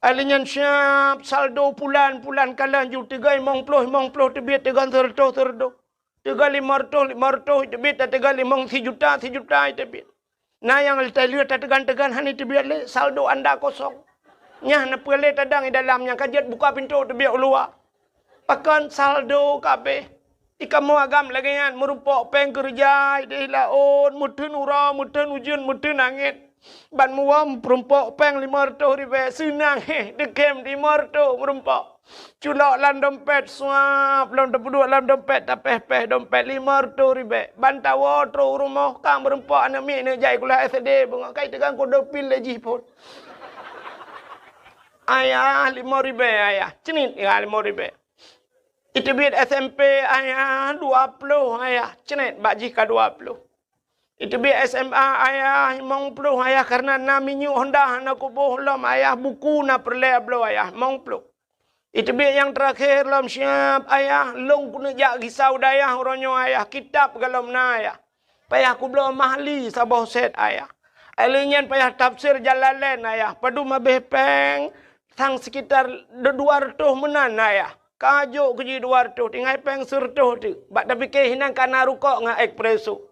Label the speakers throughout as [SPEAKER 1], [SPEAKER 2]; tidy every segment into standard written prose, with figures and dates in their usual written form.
[SPEAKER 1] Alinyan siap saldo pulan kalan ju tegai mong ploh tebit tegan terdo. Tegal 500 tebit tegal 5 juta tebit. Nah yang lihat tegan hani tebit le saldo anda kosong. Nyah na pele tadang di dalamnya kajiat buka pintu tebit luar. Pakan saldo kabe. Ika mo agam lagi yan merupok peng kerja di laon mutun ura mutun ujun mutun angin. Ban muam perumpok peng 500 ribe senang dekem 500 merumpok culok lam dompet suap lam dua lam dompet tapeh dompet 500 ribe ban tawo tro rumah kang merumpok anak mi ne jai kula SD bunga kai tegang ko dopil leji pun ayah 5 ribe ayah cenit ya 5 ribe itu bit SMP ayah 20 ayah cenit baji ka 20 itu bi SMA ayah 50 ayah karena naminyu Honda na kubuh lam ayah buku na perle blo ayah 50. Itu bi yang terakhir lam siap ayah long kuna jak gisau dayah ronyo ayah kitab galam na ayah. Payah ku blo mahli sabah set ayah. Alinyan payah tafsir Jalalain ayah padu mabeh peng sang sekitar 200 menan ayah. Kajuk keji 200 tinggal peng sertuh tu. Bak tapi ke hinan kana rukok nga ekspreso.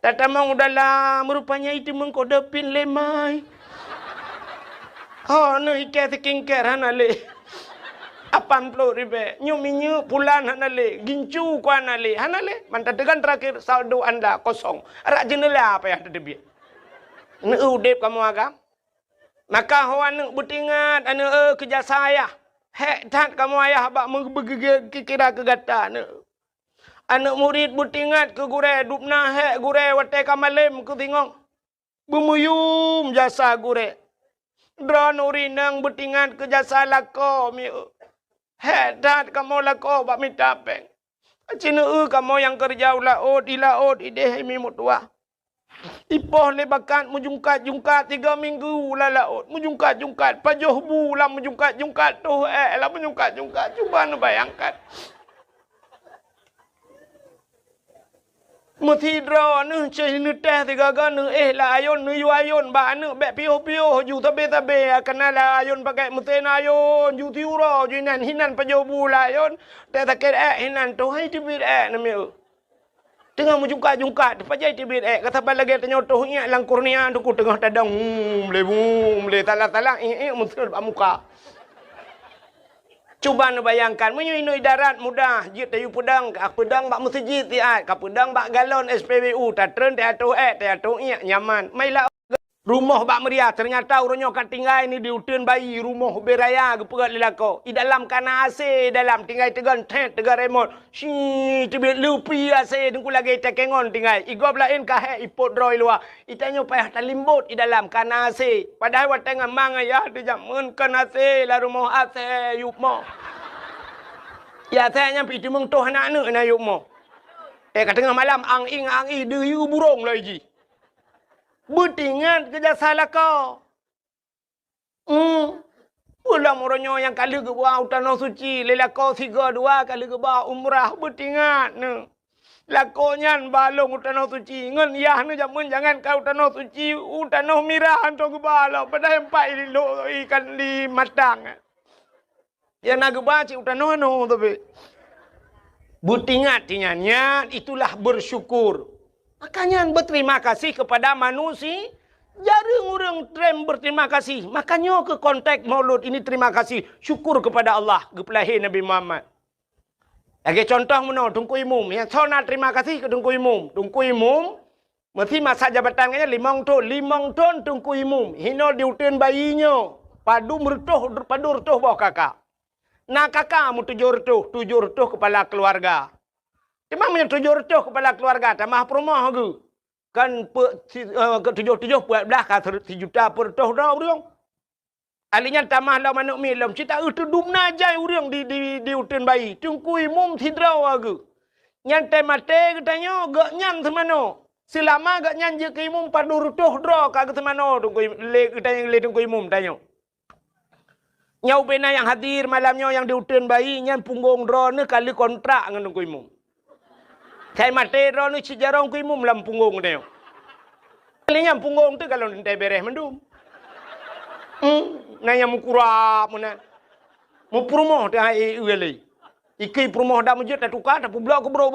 [SPEAKER 1] Tatamang udahlah merupanya itu mengkodepin lemai. Oh, no ike sekingker hanale. 80 ribe. Nyu pulan hanale. Gincu ku hanale. Hanale. Mantategan terakhir saldo anda kosong. Arak jenela apa yang terdebit. Ini udep kamu agam. Maka hawan butingat anu kerja saya. Hek tat kamu ayah bak kira kegata ne. Anak murid butingat ke gure dupna hek gure wate kamalem ke tingong. Bumuyum jasa gure. Dron urinang butingat ke jasa lako mi. Hek tat kamu lako bak minta peng. Cina kamu yang kerja ilaot ide mi mutua. Ipoh lebakan mujungkat 3 minggu lah laut. Mujungkat pajoh bulan mujungkat tuh lah mujungkat cuba nu bayangkan. Mesti draw nu cai nu teh tiga nu lah ayon nu yu ayon ba nu be pio ju tabe kena lah ayon pakai mesti ayon ju tiuro ju hinan pajobu lah ayon teh taket hinan tu hai tibit namiu tengah mujungkat pajai tibit kata balage tanyotoh nya lang kurnia duku tengah tadang le tala mesti muka. Cuba nu bayangkan, menyui darat mudah, jit tayu pedang bak masjid tiat, ka pedang bak galon SPBU, tatren teatu nyaman. Mailah rumah bak meriah, ternyata uronyo kat tinggal ni diutun bayi, rumah beraya gepegat lelako. I dalam kana AC, dalam tinggal tegan remote. Si tibit lupi AC, dengku lagi tekengon tinggal. Igop lain kahe ipot droi luar. Itanyo payah talimbut i dalam kana AC. Padahal wat tengah mangaya dia jamun kana AC, la rumah AC yup mo. Ya saya nyampe itu mung toh anak na yup mo. Kat tengah malam ang-ing deyu burung lagi. Butingan kerja salah kau. Ulang oronyo yang kali ke bawah utano suci. Lelako 3-2 kali ke bawah umrah. Butingan. Lakonya balong utano suci. Ngan yah ni jangan kau utano suci. Utano mirah anto ke bawah. Padahal empat ikan di matang. Yang nak ke bawah cik utano tapi. Butingan tinyannya itulah bersyukur. Makanya berterima kasih kepada manusia. Jarang orang trem berterima kasih. Makanya ke konteks maulud ini terima kasih. Syukur kepada Allah. Kepelahir Nabi Muhammad. Lagi contoh mana? Tungku imum. Yang so nak terima kasih ke tungku imum. Tungku imum. Mesti masa jabatannya 5 tahun. 5 tahun tungku imum. Hino diutin bayinya. Padu retuh bawah kakak. Nak kakak mu 7 retuh kepala keluarga. Memang punya 7 retuh kepala keluarga. Tamah perumah ke. Kan 7 belah kan 1 juta per retuh dah urang. Alinya tamah lah manuk milam. Cita itu dumna jai urang di utin bayi. Tungku imum tidraw ke. Nyan temate katanya gak nyan semano. Selama gak nyan je ke imum padu retuh draw ke semano. Tungku imum tanya. Nyau bena yang hadir malamnya yang diutin bayi. Nyan punggung draw ni kali kontrak dengan tungku imum. Saya mati rono sejarong ku imum lam punggung dia. Kalinya punggung tu kalau nanti beres mendum. Nanya mukurap mana. Mu promo dah ele. Iki promo dah mujud dah tukar dah pula aku bro.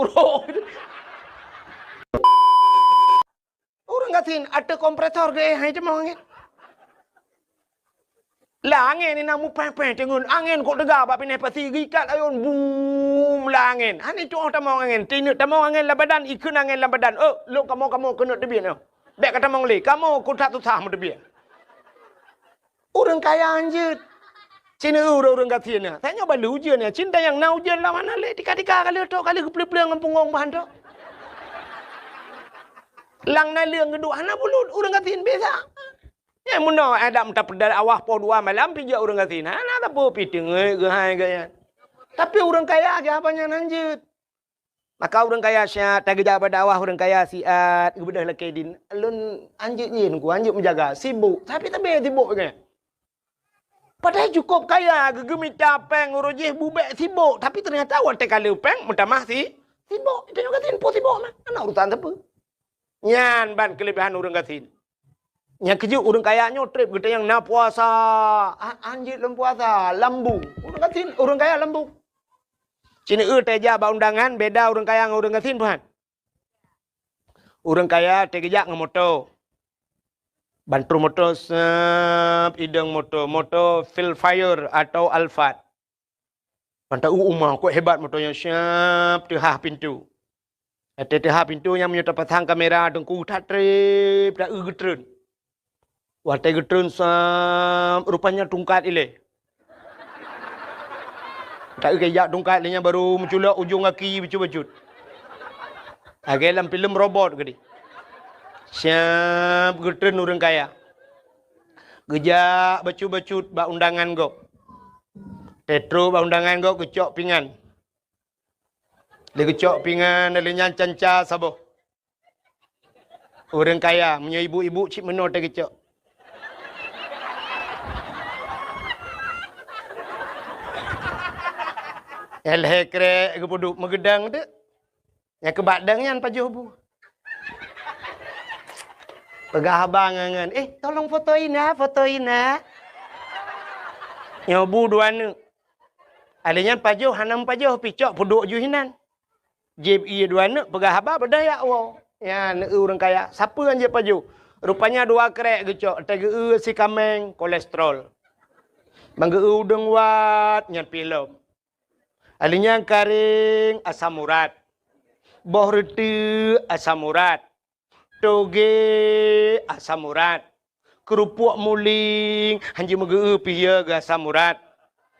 [SPEAKER 1] Orang katin ada kompresor ke hai cemang angin. Lah angin ni nak mu pen tengun angin kok tegak bab pineh pasi gikat ayun boom lah angin. Han itu orang tamang angin. Tinuk tamang angin lah badan ikun angin lah badan. Oh, lu kamu kena debian no. Bek kata mong le, kamu kutat tu sah mu debian. Orang kaya anjir. Cina orang katin ni. Tanya balu je ni. Cinta yang nau je lah mana le tika kali tu kali kepeleng ngempungong bahan tu. Lang na leung geduk hana bulut orang katin biasa. Ya muno adam tak pedal awah po dua malam pija orang katin. Hana tak po piting ke hai gaya. Tapi orang kaya ke apanya nanjut. Maka orang kaya syat tak kerja pada awah orang kaya siat gebedah lekedin. Alun anjut yin ku anjut menjaga sibuk. Tapi tak be sibuk ke. Padahal cukup kaya gegemita peng urujih bubek sibuk. Tapi ternyata awak tak kalau peng mutamah sibuk. Itu yang katin po sibuk mah. Ana urusan apa? Nyan ban kelebihan orang katin. Yang keju orang kayanya trip kita yang nak puasa. Anjir lem puasa, lembu. Orang katin, orang kaya lembu. Cina teja ba undangan beda orang kaya dengan orang katin tuhan. Orang kaya teja dengan motor. Bantu motor ideng motor Phil Fire atau Alphard. Bantu umah kok hebat motornya siap tehah pintu. Tehah pintu yang menyertai pasang kamera dengku tak trip dah getren. Watai getren rupanya tungkat ile. Tak kayak tungkat ini baru menculak ujung kaki baju-baju. Agak dalam film robot gede. Siap getren orang kaya. Gejak baju-baju ba undangan go. Tetro ba undangan go kecok pingan. Dia kecok pingan dia nyancanca sabo. Orang kaya punya ibu-ibu cik menor tak kecok. Elhe krek ke puduk megedang tu. Yang kebadang yang pajuh bu. Pegah abang ngan. Tolong fotoin ah. Nyobu dua nu. Alinya pajuh hanam pajuh picok puduk juhinan. Jeb iya dua nu pegah abang berdaya wow. Ya orang kaya. Siapa yang je pajuh? Rupanya dua krek kecok. Tege si kameng kolesterol. Bangge udeng wat nyan film. Alinya karing asam urat. Boh reti asam urat. Toge asam urat. Kerupuk muling hanji mege pia ke asam urat.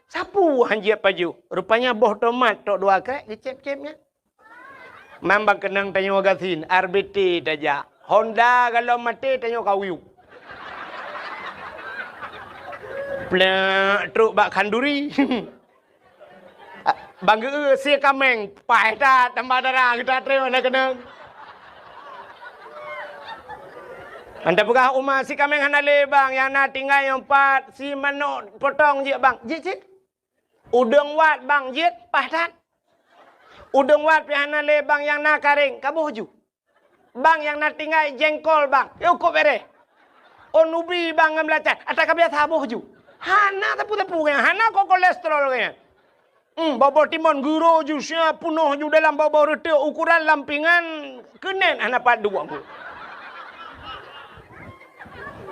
[SPEAKER 1] Sapu hanji paju. Rupanya boh tomat tok dua krek dicep-cepnya. Mambang kenang tanya wagasin RBT daja. Honda kalau mati tanya kawiu. Plek truk bak kanduri. Bangga si kameng pai tat tambah darah kita terima nak kena. Anda pegah rumah si kameng hanale bang yang nak tinggal yang 4 si manok potong je bang. Jit. Udang wat bang jit pai tat. Udang wat pi hanale bang yang nak karing kabuh ju. Bang yang nak tinggal jengkol bang. Yo kok bere. Onubi bang ngamlacat. Ataka biasa buh ju. Hana tapu-tapu kaya. Hana kok kolesterol kaya. Bau timun guru jusnya penuh ju dalam bau reti ukuran lampingan kenen hana padu aku.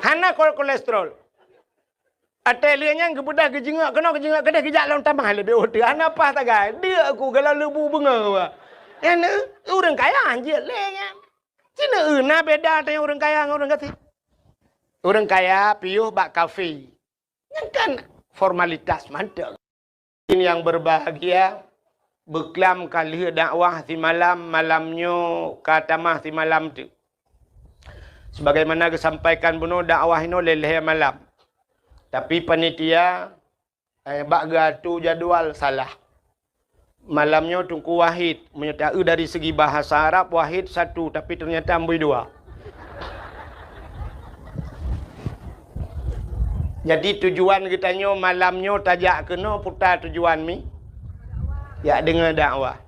[SPEAKER 1] Hana kolesterol. Atelianya kebudah kejengak kena kejengak kedai kejak lawan tambah lebih otak. Hana apa tak gay? Dia aku kalau lebu bunga. Yang orang kaya anjir lenya. Cina na beda tanya orang kaya dengan orang kaya. Orang kaya piuh bak kafe. Yang kan formalitas mantap. Ini yang berbahagia beklam kali dakwah si malamnya katamah si malam tu. Sebagaimana kesampaikan bunuh dakwah ini leleh malam. Tapi panitia bak gatu jadual salah. Malamnya Tunku Wahid menyertai dari segi bahasa Arab Wahid satu tapi ternyata amboi dua. Jadi tujuan kitanya malamnya tajak kena putar tujuan mi. Ya dengan dakwah.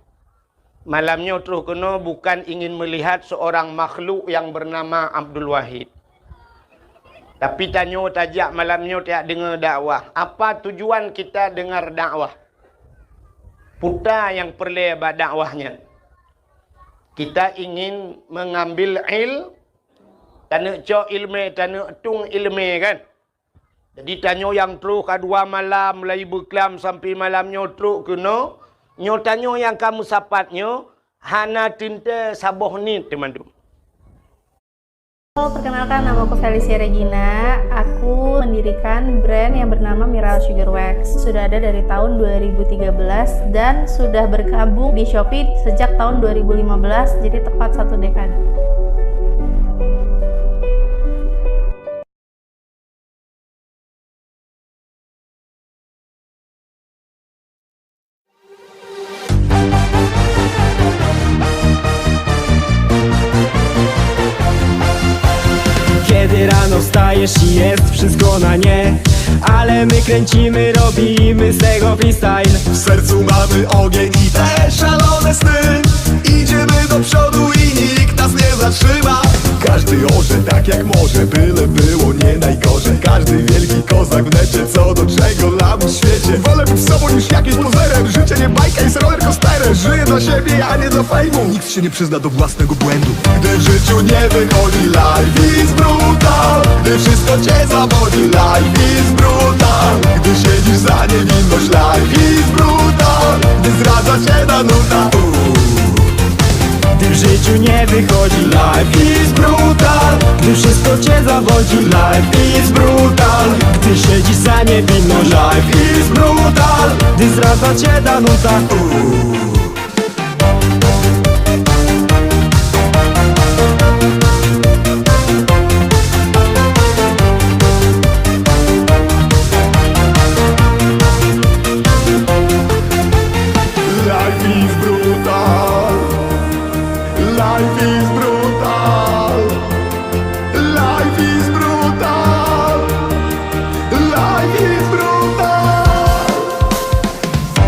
[SPEAKER 1] Malamnya terus kena bukan ingin melihat seorang makhluk yang bernama Abdul Wahid. Tapi tanya tajak malamnya tak dengar dakwah. Apa tujuan kita dengar dakwah? Putar yang perlebar dakwahnya. Kita ingin mengambil tanah cok ilmu, tanah tung ilmu kan. Jadi tanya yang terus kedua malam, mulai berkelam sampai malamnya terus kena. Nyo tanya yang kamu sapatnya, hana tinta saboh ni teman-teman.
[SPEAKER 2] Halo, perkenalkan nama aku Felicia Regina. Aku mendirikan brand yang bernama Miral Sugar Wax. Sudah ada dari tahun 2013 dan sudah bergabung di Shopee sejak tahun 2015, jadi tepat 1 dekade.
[SPEAKER 3] Kiedy rano wstajesz i jest wszystko na nie, ale my kręcimy, robimy z tego freestyle.
[SPEAKER 4] W sercu mamy ogień i te szalone sny. Idziemy do przodu i nikt nas nie zatrzyma. Każdy orze tak jak może, byle było nie najgorzej. Każdy wielki kozak w necie, co do czego lamus w świecie. Wolę być sobą niż jakimś pozerem. Życie nie bajka, jest roller coasterem. Żyję dla siebie, a nie dla fejmu. Nikt się nie przyzna do własnego błędu. Gdy w życiu nie wychodzi, life is brutal. Gdy wszystko cię zawodzi, life is brutal. Gdy siedzisz za niewinność, life is brutal. Gdy zdradza cię ta nuta,
[SPEAKER 3] Gdy w życiu nie wychodzi, life is brutal. Gdy wszystko cię zawodzi, life is brutal. Gdy siedzisz za niewinność, life is brutal. Gdy zdradza cię ta nuta,
[SPEAKER 4] life is brutal. Life is brutal. Life is brutal. Life is brutal.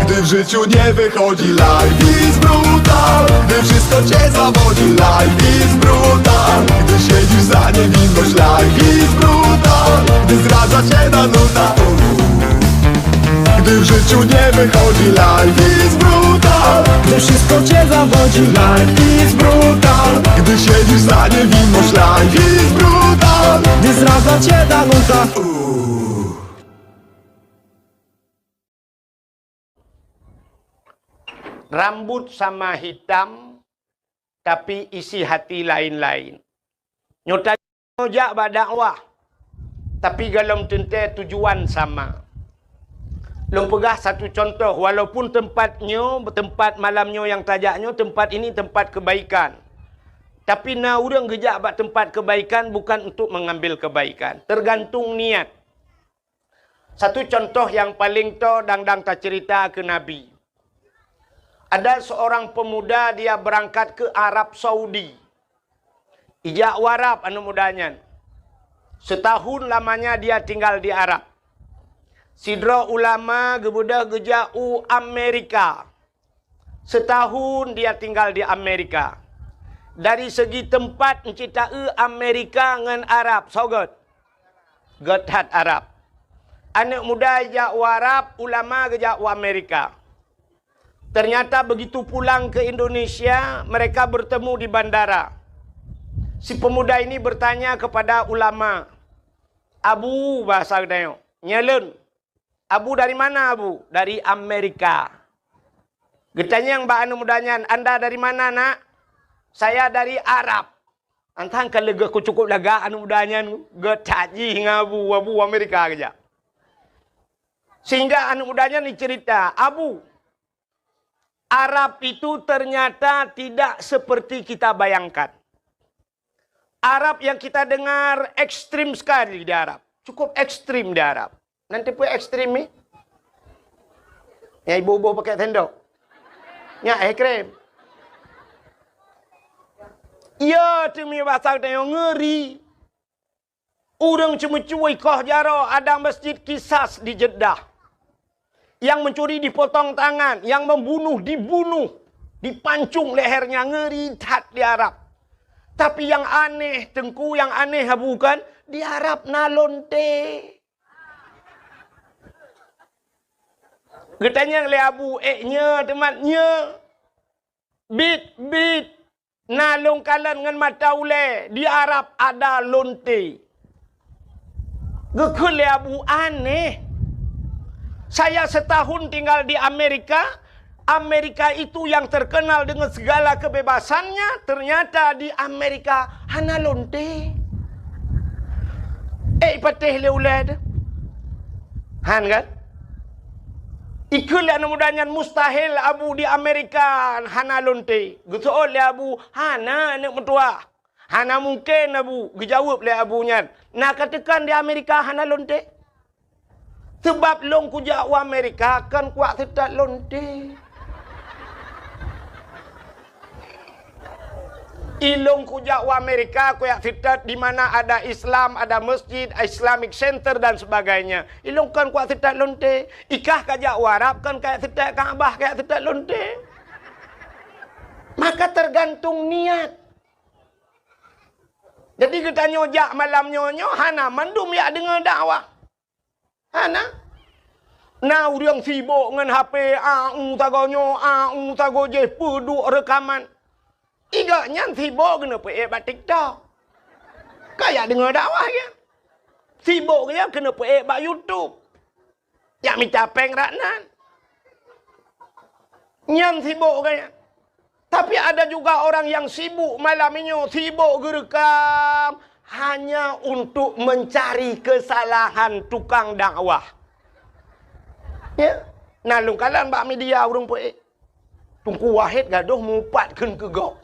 [SPEAKER 4] Gdy w życiu nie wychodzi, life is brutal. Gdy wszystko cię zawodzi, life is brutal. Gdy siedzisz za niewinność, life is brutal. Gdy zdradza cię ta nuta, gdy w życiu nie wychodzi, life is brutal.
[SPEAKER 3] gdy wszystko cię zawodzi, life is brutal.
[SPEAKER 4] Gdy siedzisz za niewinność, life is brutal.
[SPEAKER 3] Gdy zdradza cię ta nuta.
[SPEAKER 1] Rambut sama hitam, tapi isi hati lain-lain. Nyota jak berdakwah, tapi dalam tentang tujuan sama. Long pegah satu contoh, walaupun tempat malamnya yang tajaknya, tempat ini tempat kebaikan. Tapi na orang gejak buat tempat kebaikan bukan untuk mengambil kebaikan. Tergantung niat. Satu contoh yang paling to dang tak cerita ke Nabi. Ada seorang pemuda dia berangkat ke Arab Saudi. Ijak warab anu mudanya. Setahun lamanya dia tinggal di Arab. Sidra ulama gebudah gejau Amerika. Setahun dia tinggal di Amerika. Dari segi tempat encita Amerika dengan Arab, sogot. Gethat Arab. Anak muda jak warab, ulama gejau Amerika. Ternyata begitu pulang ke Indonesia, mereka bertemu di bandara. Si pemuda ini bertanya kepada ulama. Abu, bahasa Dayo. Nyelun. Abu dari mana, Abu? Dari Amerika. Getanya yang mbak anu mudanya, Anda dari mana, nak? Saya dari Arab. Antang kalau aku cukup lega anu mudanya, getaji ngabu, Abu Amerika aja. Sehingga anu mudanya ni cerita, Abu, Arab itu ternyata tidak seperti kita bayangkan. Arab yang kita dengar ekstrim sekali di Arab. Cukup ekstrim di Arab. Nanti pun ekstrim ni. Ya ibu-ibu pakai tendok. Ya ekstrim. Ya tu mi bahasa yang ngeri. Orang cuma cuy kah jaro ada masjid Kisas di Jeddah. Yang mencuri dipotong tangan, yang membunuh dibunuh, dipancung lehernya, ngeri tat di Arab. Tapi yang aneh, Tengku yang aneh bukan? Di Arab na lonte. Katanya oleh Abu nya temannya. Bit. Na longkalan dengan mata ule. Di Arab ada lonte. Gekul oleh Abu aneh. Saya setahun tinggal di Amerika. Amerika itu yang terkenal dengan segala kebebasannya. Ternyata di Amerika hana lonte. Patih leulad. Han kan? Ikulah namudanya mustahil Abu di Amerika hana lonte. Gesool le Abu hana nak mentua. Hana mungkin Abu. Gejawab le Abunya. Nak katakan di Amerika hana lonte. Sebab long kujak wa Amerika kan kuat tidak lonte. Ilong kujak wa Amerika kuat tidak di mana ada Islam, ada masjid, Islamic Center dan sebagainya. Ilong kan kuat tidak lonte. Ikah kajak Arab kan kayak tidak Kaabah kayak tidak lonte. Maka tergantung niat. Jadi kita nyojak malam nyonyo hana mandum ya dengar dakwah. Hana. Nah, orang sibuk dengan HP tagonyo tagoje peduk rekaman. Igaknya sibuk kena buat TikTok. Kayak dengar dakwah ya. Sibuk ya kena buat YouTube. Yang minta peng raknan. Yang sibuk kaya. Tapi ada juga orang yang sibuk malam ini, sibuk gerekam hanya untuk mencari kesalahan tukang dakwah. Ya, nalung kalan bak media urang poe. Tungku wahid gaduh mupatkeun ke gok.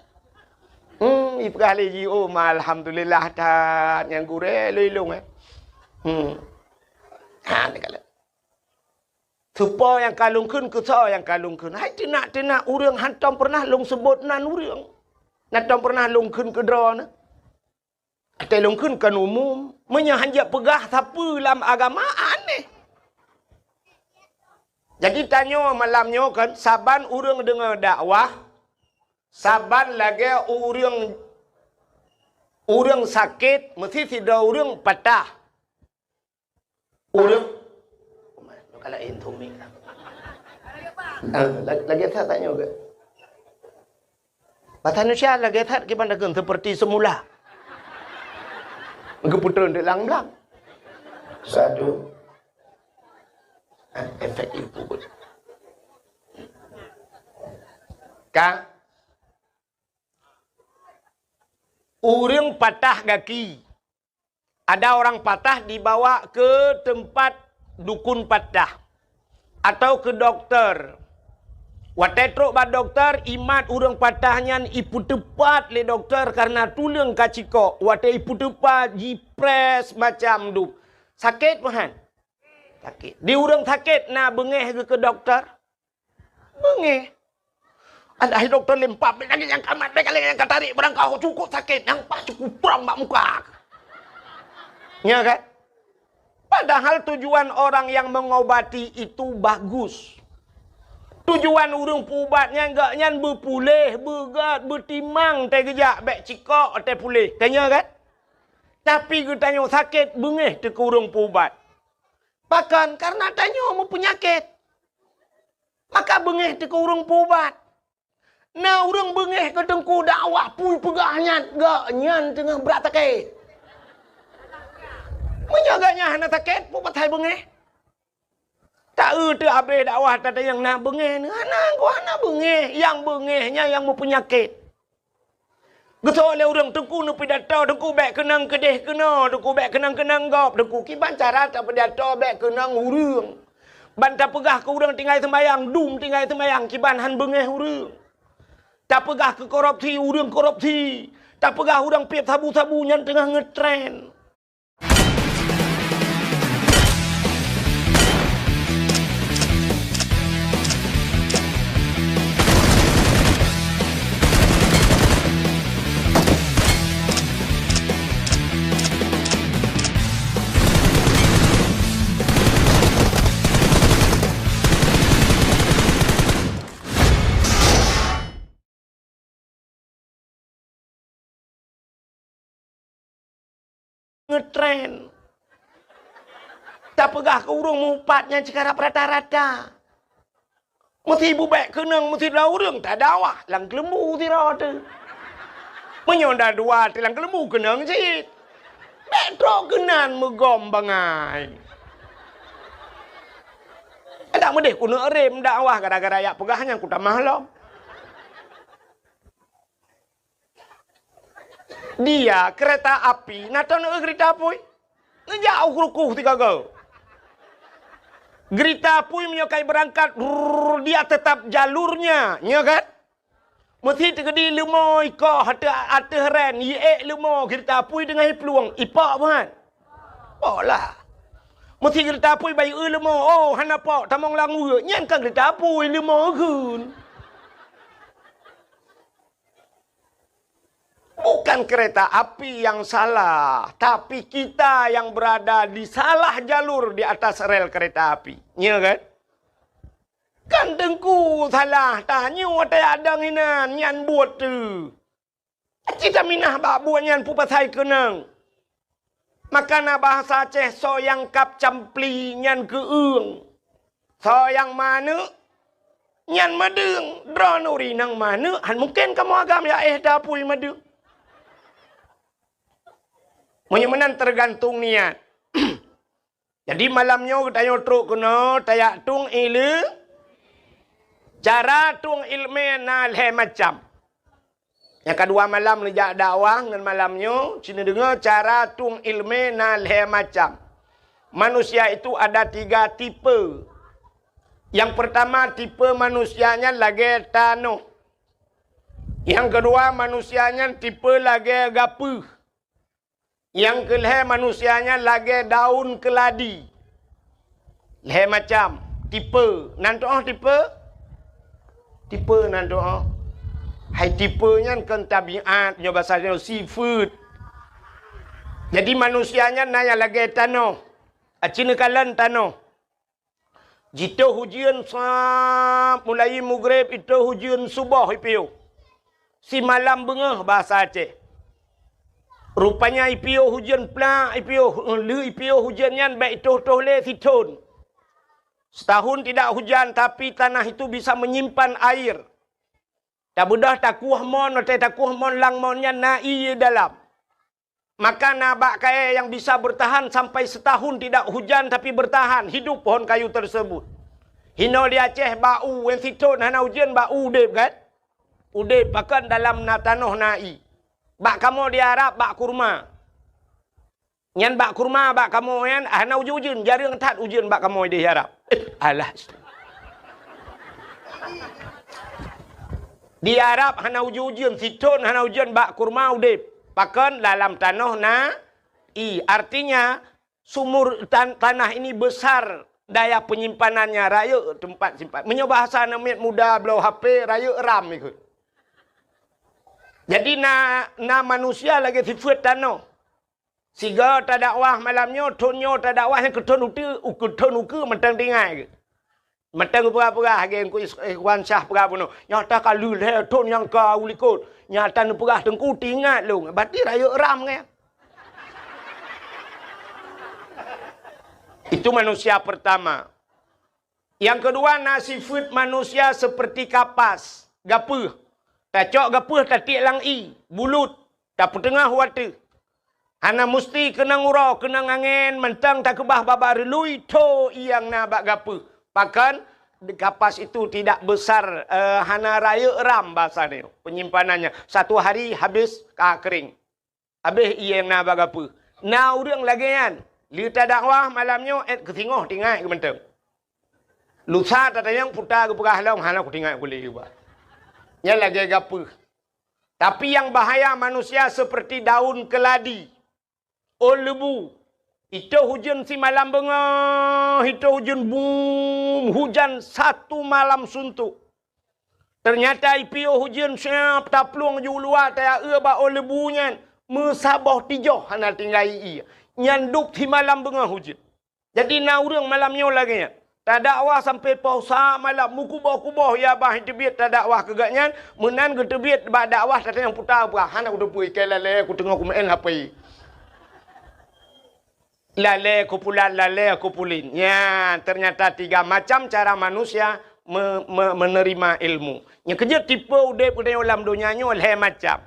[SPEAKER 1] Ipkali ji alhamdulillah tat yang gure lelung ni kala. Supo yang kalungkeun ke so yang kalungkeun. Hai tenak urang hantam pernah long sebut nan urang. Natam pernah longkeun ke dra na. Ate longkeun kan umum, menya hanja pegah siapa dalam agama aneh. Jadi tanya malamnya kan, saban urang dengar dakwah, saban lagi urang sakit, mesti tidak urang patah. Urang, kalau intumik lah. Lagi saya tanya juga. Manusia lagi tak gimana kan seperti semula. Keputusan di lang-lang. Satu. Efek itu pun. Kak, urang patah kaki. Ada orang patah dibawa ke tempat dukun patah atau ke dokter. Watetruk ba dokter imat urang patahnya ipu tepat le dokter karena tulang kaciko. Wate ipu tepat jipres macam du. Sakit mahan. Sakit. Di urang sakit na bengeh ke dokter. Bengeh. Ada dokter lempap lagi yang kamat lagi yang katarik barang kau cukup sakit yang pas cukup perang mak muka. Ya kan? Padahal tujuan orang yang mengobati itu bagus. Tujuan urang pubatnya enggak nyan berpulih, begat, bertimang teh gejak bek cikok teh pulih. Tanya kan? Tapi kita tanya sakit bengeh te ke urang pubat. Bahkan karena tanya mau penyakit. Maka bengeh te ke urang pubat. Nah urang bengeh ke tengku dakwah pui pegahnya enggak nyan tengah berat sakit. Menyaganya hana sakit pubat hai bengeh. Tak tu habis dakwah tadi yang nak bengeh ni. Hana bengeh. Yang bengehnya yang mempenyakit. Getok oleh orang tengku ni pidato. Tengku bek kenang kedih kena. Tengku bek kenang-kenang gop. Tengku kiban cara tak pidato bek kenang urang. Banta pegah ke urang tinggal sembayang. Dum tinggal sembayang. Kiban han bengeh urang. Tak pegah ke korupsi. Urang korupsi. Tak pegah urang piap sabu-sabu yang tengah ngetrend. ngetren. Tak pegah ke urung mupatnya sekarang rata-rata. Mesti bubek kenang, mesti dah urung tak dawah. Lang kelembu tira tu. Menyonda dua tilang kelembu kenang sit. Betro kenan megom bangai. Tak medeh ku nak rem dakwah gara-gara yak pegahnya ku tak mahlom. Dia kereta api, nak tahu nak kereta api? Ngejauh kerukuh tiga go. Gerita pui menyokai berangkat, dia tetap jalurnya, ya kan? Mesti terkedi lemah ikah hati heren, ye lemah gerita pui dengan peluang ipak pun. Oh lah. Mesti gerita pui bayi lemah, oh hana pak tamang langu, nyan kan gerita pui lemah kun. Bukan kereta api yang salah, tapi kita yang berada di salah jalur di atas rel kereta api. Ya kan? Kan dengku salah, tanya ada nginan, nyan buat tu. Kita minah bak buat nyan pupasai kenang. Makana bahasa Aceh so yang kap campli nyan keung. So yang mana? Nyan madeng, dronuri nang mana? Han mungkin kamu agam ya dapui madeng. Menyemenan tergantung niat. Jadi malamnya kita nyotruk kena tayak tung ilu. Cara tung ilmu nalhe macam. Yang kedua malam lejak dakwah dengan malamnya. Sini dengar cara tung ilmu nalhe macam. Manusia itu ada 3 tipe. Yang pertama tipe manusianya lagi tanuh. Yang kedua manusianya tipe lagi gapuh. Yang kelih manusianya lagi daun keladi. Leh macam tipe. Nantoh tipe? Tipe nantoh. Hai tipenya kan tabiat. Nyo bahasanya seafood. Jadi manusianya naya lagi tanah. Acina kalan tanah. Jito hujan sap. Mulai maghrib itu hujan subuh ipiu. Si malam bengah bahasa Aceh. Rupanya IPO hujan pelak, IPO hujan yan baik toh le siton. Setahun tidak hujan tapi tanah itu bisa menyimpan air. Tak mudah takuh mon, takuh mon lang mon yan nai dalam. Maka nabak kaya yang bisa bertahan sampai setahun tidak hujan tapi bertahan hidup pohon kayu tersebut. Hino di Aceh bau wen siton hana hujan bau udep kan? Udep bahkan dalam tanah nai. Bak kamu di Arab, bak kurma. Nyan bak kurma, bak kamu yan, hana ujun, jarang tat ujun bak kamu di Arab. Alah. Di Arab, hana ujun, siton, hana ujun bak kurma udip. Bahkan dalam tanah artinya, sumur tanah ini besar daya penyimpanannya, raya tempat simpan. Menyoba bahasa namanya muda, belau HP, raya ram ikut. Jadi na manusia lagi sifat tanah. Siga tak dakwah malamnya, tonyo tak dakwah yang keton uku mentang tinggai. Mentang pura-pura hagi ku ikhwan syah pura puno. Nyata kalu le ton yang ka ulikot. Nyata nu pura tengku tinggal lu. Berarti raya ram ke? Itu manusia pertama. Yang kedua sifat manusia seperti kapas, gapuh. Tak cok gapuh tak tik lang bulut, tak petengah wata. Hana mesti kena ngurau, kena angin, mentang tak kebah babar lui to yang nabak gapuh. Bahkan kapas itu tidak besar, hana raya ram bahasanya, penyimpanannya. Satu hari habis kering. Habis yang nabak gapuh. Nah urang lagi kan, lihat dakwah malamnya ketingoh tinggal ke mentang. Lusa tak yang putar ke perah long, hana ku tinggal boleh juga. Yang lagi gapuh. Tapi yang bahaya manusia seperti daun keladi. Lebu. Itu hujan si malam bengah. Itu hujan boom. Hujan satu malam suntuk. Ternyata IPO hujan siap. Taplung ju luar. Tak ba lebunya. Mesabah tijoh. Hana tinggal iya. Nyanduk si malam bengah hujan. Jadi na urang malamnya lagi ya. Tak dakwah sampai pausa malam mukubah-kubah ya bah tebiat tak dakwah kegaknya menan ke tebiat ba dakwah tak yang putar apa hana ku depu ikai lele ku tengok ku main HP. Lalai kumpulan, lalai kumpulin. Ya, ternyata 3 macam cara manusia menerima ilmu. Yang kerja tipe udep dalam dunianya oleh macam.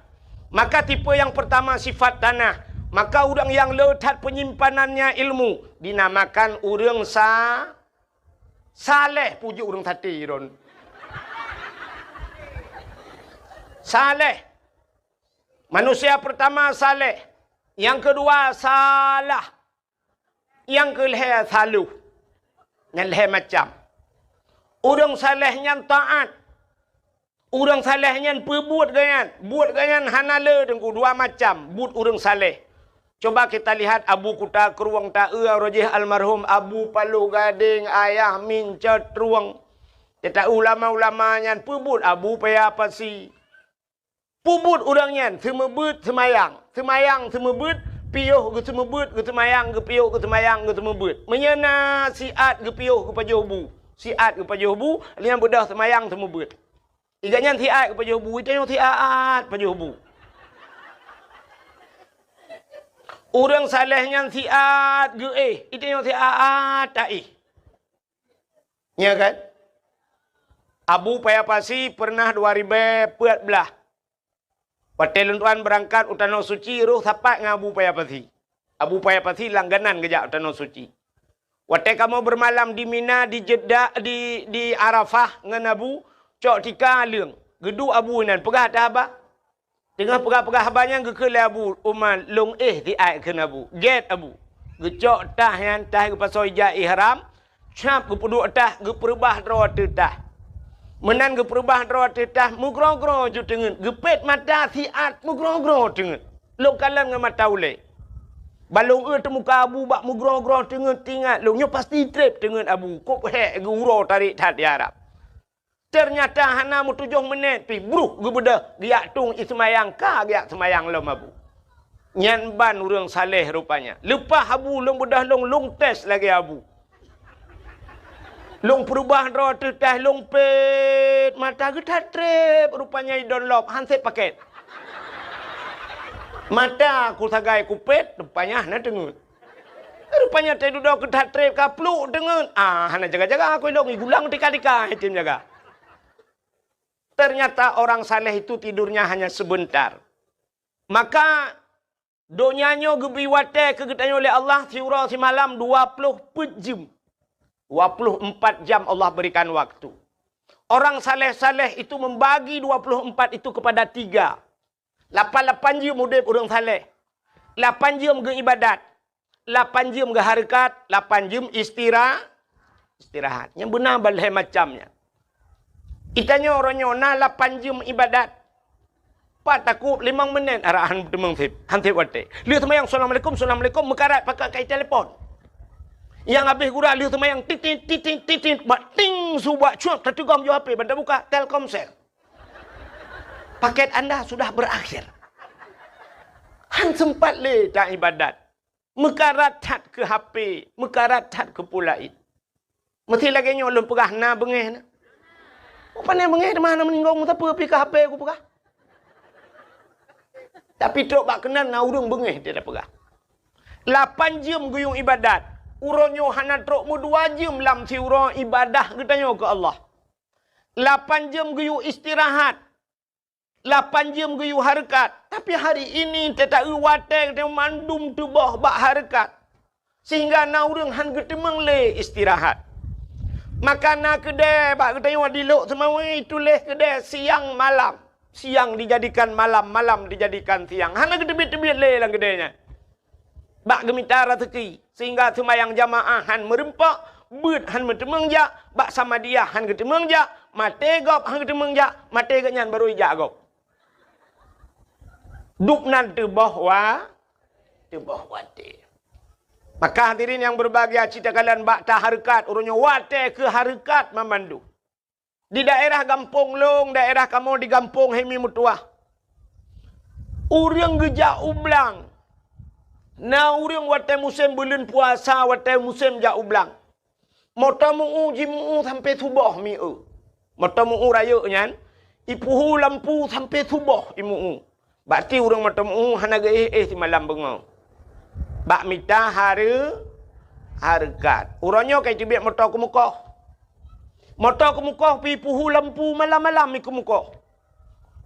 [SPEAKER 1] Maka tipe yang pertama sifat tanah. Maka orang yang letak penyimpanannya ilmu dinamakan orang saleh. Pujuk orang tati ron. Saleh. Manusia pertama saleh. Yang kedua salah. Yang kelihatan saluh. Yang leh macam. Orang salehnya taat. Orang salehnya perbuat ganyan. Buat ganyan hanala dengan 2 macam. Buat orang saleh. Coba kita lihat Abu Kuta Keruang Ta'e Rojih almarhum Abu Palu Gading Ayah Min Cetruang. Kita ulama-ulamanya perbuat Abu Paya Pasi. Pubut orangnya semebut semayang. Semayang semebut. Piuh ke semebut ke semayang ke piuh ke semayang ke semebut. Menyena siat ke piuh ke pajuhbu. Siat ke pajuhbu. Lian bedah semayang semebut. Iganya siat ke pajuhbu. Itu yang siat pajuhbu. Orang salehnya siat ke Itu yang siat tak Ya kan? Abu Payapasi pernah 2014. Patel tuan berangkat utano suci ruh sapat dengan Abu Payapasi. Abu Payapasi langganan kejap utano suci. Waktu kamu bermalam di Mina, di Jeddah, di Arafah dengan Abu, cok tika leung. Gedu Abu nan pegah dah abah. Tengah pegah-pegah abahnya ke Abu Umar long ti ai ke Abu. Get Abu. Gecok tah yang tah ke pasoi ja ihram. Cap ke puduk tah ke perubah ro tah. Menan ke perubahan roh tetah mugro-gro ju tengen. Gepet mata siat mugro-gro tengen. Long kalan dengan mata ulai. Balong temuka Abu bak mugro-gro tengen tinggal. Longnya pasti trip tengen Abu. Kop hek guro tarik tat di Arab. Ternyata hana mu 7 menit pi bruh gebeda giak tung ismayang ka giak semayang lom Abu. Nyan ban urang saleh rupanya. Lepas Abu long bedah long tes lagi Abu. Long perubahan roh tetah long pet mata getat trip rupanya download handset paket. Mata aku sagai kupet rupanya hana dengut. Rupanya teh duduk getat trip kapluk dengut. Hana jaga-jaga aku long gulang tika-tika tim jaga. Ternyata orang saleh itu tidurnya hanya sebentar. Maka donyanya gebiwate kegetanya oleh Allah siura si malam 20 jam. 24 jam Allah berikan waktu. Orang saleh-saleh itu membagi 24 itu kepada 3. 8 jam udip orang saleh. 8 jam ke ibadat. 8 jam ke harakat. 8 jam istirahat. Yang benar balai macamnya. Itanya orangnya 8 jam ibadat. Pak takut 5 minit arahan temang sip. Hansip wate. Lihat sama yang Assalamualaikum mekarat pakai kai telefon. Yang habis gura lihat sama yang titin bating subak cuak tertugam jo HP benda buka Telkomsel. Paket anda sudah berakhir. Han sempat le tak ibadat. Mekarat tat ke HP, mekarat tat ke pulaid. Mesti lagi nyolong pegah na bengeh na. Apa ni bengeh di mana meninggal mu apa pi ke HP aku pegah. Tapi tok bak kenal na urang bengeh dia dah pegah. 8 jam guyung ibadat. Uronyo hana trok mu 2 jam lam si uro ibadah katanya ke Allah. 8 jam guyu istirahat. 8 jam guyu harakat. Tapi hari ini tetap wateng te mandum tubuh bak harakat. Sehingga na urang han getemeng le istirahat. Maka na kedai bak katanya dilok semawi tulis kedai siang malam. Siang dijadikan malam, malam dijadikan siang. Hana gedebit-debit le lang kedainya. Bak gemita rezeki sehingga sembahyang jamaah han merempak beut han mentemeng ja bak sama dia han getemeng ja mate gop han getemeng ja mate ganyan baru ja gop duk nan tebah wate. Maka hadirin yang berbahagia cita kalian bak ta harakat urunyo wate ke harakat memandu di daerah Gampong Long, daerah kamu di Gampong Hemi Mutuah urang geja ublang. Na urang watai musim bulan puasa, watai musim jak ublang. Mata mu'u jimu'u sampai subuh mi'u. Mata mu'u raya nyan. Ipuhu lampu sampai subuh imu'u. Berarti urang mata mu'u hana si malam bengau. Bak mita harkat. Urangnya kai tibik motor ke muka. Motor ke muka pi puhu lampu malam-malam ke muka.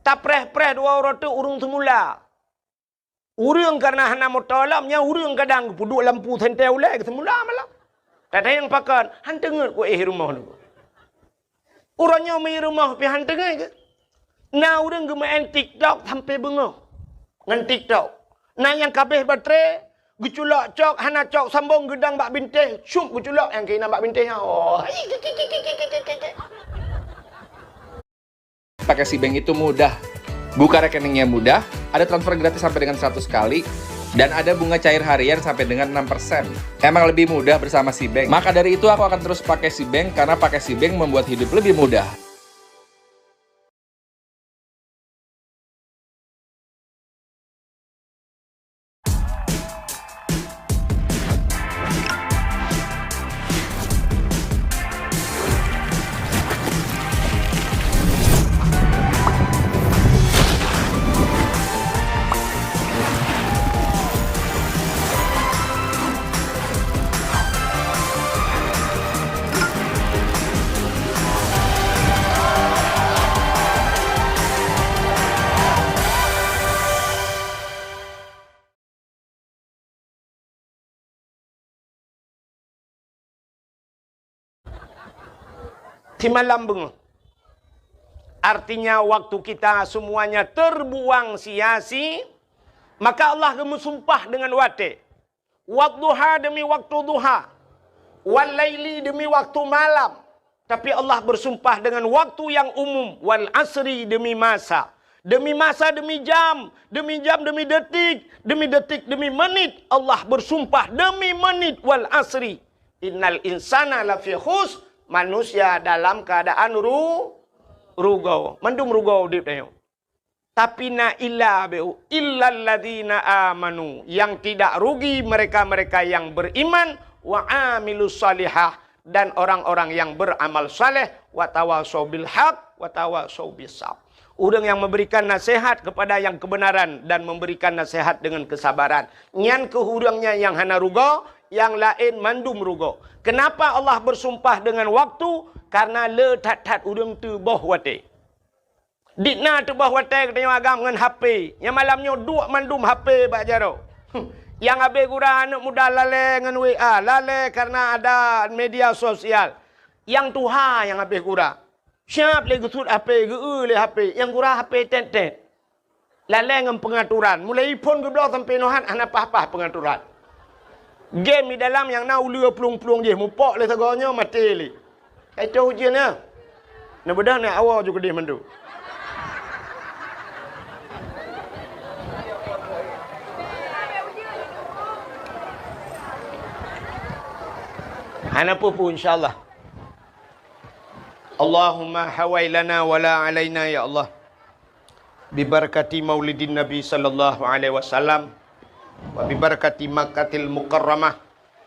[SPEAKER 1] Tak preh-preh dua orang tu urung semula. Urung karena hana motor lamnya urung kadang puduk lampu sentel ulai ke semula malam. Tak ada yang pakan hantengat ku rumah tu. Urangnya mai rumah pi hantengat ke. Nah urang ke main TikTok sampai bengah. Ngan TikTok. Nah yang kabeh baterai guculak cok hana cok sambung gedang bak bintih syup guculak yang kena bak bintihnya. Oh.
[SPEAKER 5] Pakai Sibank itu mudah. Buka rekeningnya mudah, ada transfer gratis sampai dengan 100 kali, dan ada bunga cair harian sampai dengan 6%. Emang lebih mudah bersama Sibank. Maka dari itu aku akan terus pakai Sibank karena pakai Sibank membuat hidup lebih mudah.
[SPEAKER 1] Di malam bengah. Artinya waktu kita semuanya terbuang sia-sia, maka Allah bersumpah dengan wate. Wadduha demi waktu duha. Walaili demi waktu malam. Tapi Allah bersumpah dengan waktu yang umum. Wal asri demi masa. Demi masa, demi jam. Demi jam, demi detik. Demi detik, demi menit. Allah bersumpah demi menit. Wal asri. Innal insana lafi khus. Manusia dalam keadaan rugau. Mandum rugau di tengok. Tapi na illa beu illal ladzina amanu, yang tidak rugi mereka-mereka yang beriman, wa amilus salihah, dan orang-orang yang beramal saleh, wa tawasau bil haq wa tawasau bis sabr. Orang yang memberikan nasihat kepada yang kebenaran dan memberikan nasihat dengan kesabaran. Nyan kehurangnya yang hana rugo, yang lain mandum rugo. Kenapa Allah bersumpah dengan waktu? Karena le tat-tat urang tu boh wate. Dikna tu boh wate katanya agam dengan HP. Yang malamnya dua mandum HP bak jaro. Yang habis gura anak muda lale dengan WA, lale karena ada media sosial. Yang tuha yang habis gura. Siap le gusut HP, le HP. Yang gura HP tet-tet. Lale dengan pengaturan. Mulai pun ke blok sampai nohan ana pah-pah pengaturan. Game di dalam yang nak ulia pelung-pelung je. Mupok le seganya mati le. Itu ujiannya. Nak bedah nak awal juga dia mandu. Hana pun insyaAllah. Allahumma hawai lana wala alaina ya Allah. Bibarakati maulidin Nabi sallallahu alaihi wasallam. Wa bibarakati Makkatil Mukarramah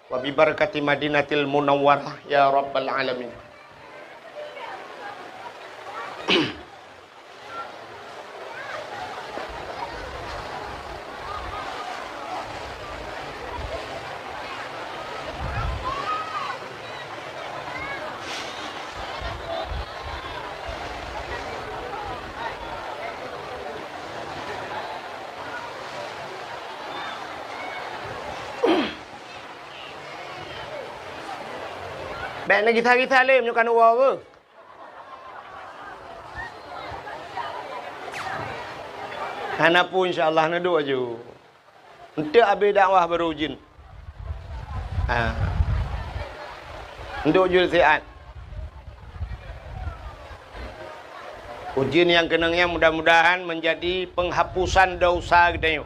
[SPEAKER 1] wa bibarakati Madinatil Munawwarah ya Rabbal Alamin. Baik nak kita le menyukan uang ke? Hana pun insyaAllah nak duk je. Untuk habis dakwah baru ujin. Untuk ujul sihat. Ujian yang kenangnya mudah-mudahan menjadi penghapusan dosa kita.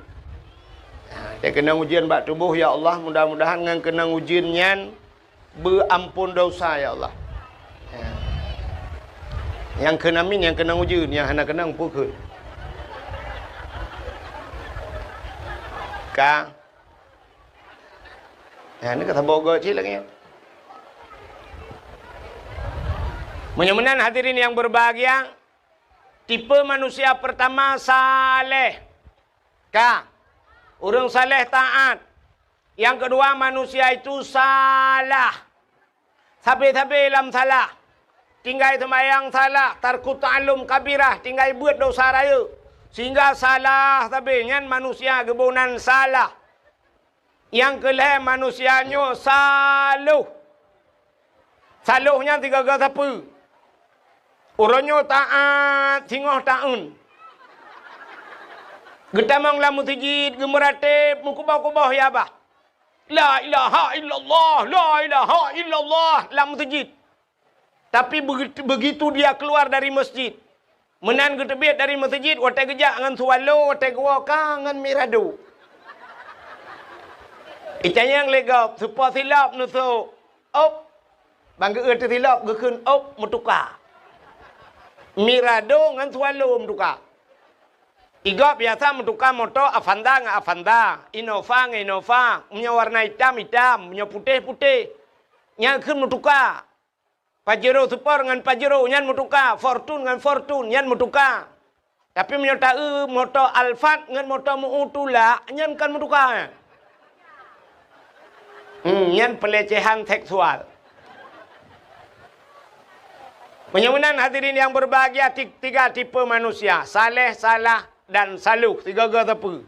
[SPEAKER 1] Dia kena ujian bak tubuh ya Allah, mudah-mudahan dengan kenang ujiannya berampun dosa ya Allah. Yang kena min, yang kena ujian, yang hana kena pukul. Kang. Ini kata bogo cik lagi. Mudah-mudahan hadirin yang berbahagia, tipe manusia pertama saleh. Kang. Orang saleh taat. Yang kedua, manusia itu salah. Sabi-sabi dalam salah. Tinggal sembahyang salah. Tarku ta'alum kabirah. Tinggal buat dosa raya. Sehingga salah sabi. Yang manusia kebunan salah. Yang kelih manusianya saluh. Saluhnya tiga kata apa? Orangnya taat, singoh ta'un. Getamang lamu tijid, gemeratip, mukubah-kubah ya abah. La ilaha illallah, la ilaha illallah, lamu tijid. Tapi begitu dia keluar dari masjid, menan ketebit dari masjid, watai gejak dengan sualo, watai gua kangen mirado. Icanya yang legap, supaya silap nusuk. Op. Bangga erti silap, gekun op, mutukar. Mirado dengan sualo mutukar. Iga biasa mutukar motor Avanda dengan Avanda. Innova dengan Innova. Punya warna hitam-hitam. Punya putih-putih. Yang kun mutukar. Pajero Super dengan Pajero. Yang mutukar. Fortune dengan Fortune. Yang mutukar. Tapi punya motor Alphard dengan motor Mu'utula. Yang kan mutukar. Yang pelecehan seksual. Menyamanan hadirin yang berbahagia, tiga tipe manusia. Saleh, salah, dan saluh. Tiga apa.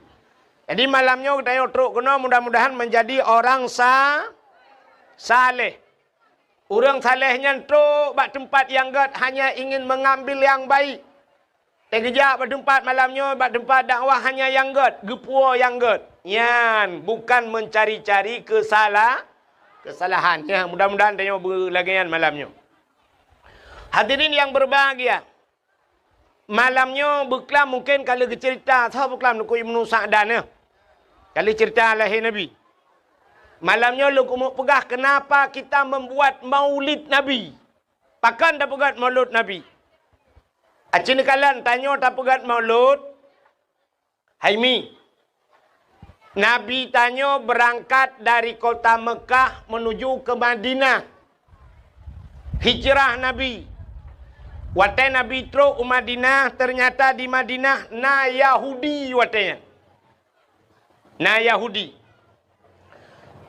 [SPEAKER 1] Jadi malamnya kita teruk kena mudah-mudahan menjadi orang saleh. Orang salehnya teruk bak tempat yang gad hanya ingin mengambil yang baik. Tegejak bak tempat malamnya bak tempat dakwah hanya yang gad. Gepua yang gad. Yan, bukan mencari-cari kesalahan. Ya, mudah-mudahan tanya berlagian malamnya. Hadirin yang berbahagia. Malamnya beklam mungkin kalau cerita, tahu beklam nak Ibnu Sa'dan ya. Kalau cerita lahir Nabi. Malamnya lu mau pegah kenapa kita membuat maulid Nabi. Pakan dah pegat maulud Nabi. Acin kalian tanya tak pegat maulud. Haimi. Nabi tanya berangkat dari kota Mekah menuju ke Madinah. Hijrah Nabi. Watai Nabi teruk ke Madinah, ternyata di Madinah na Yahudi watainya. Na Yahudi.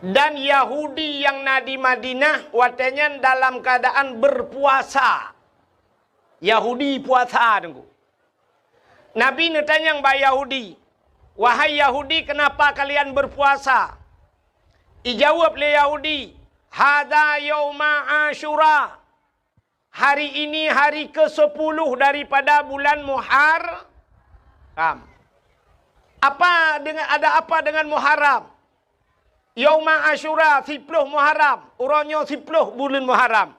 [SPEAKER 1] Dan Yahudi yang na di Madinah watainya dalam keadaan berpuasa. Yahudi puasa tunggu. Nabi netanya yang bayi Yahudi. Wahai Yahudi, kenapa kalian berpuasa? Ijawab le Yahudi, hada yauma Asyura. Hari ini hari ke-10 daripada bulan Muharram. Ada apa dengan Muharram? Yauma Asyura 10 Muharram. Urangnya 10 bulan Muharram.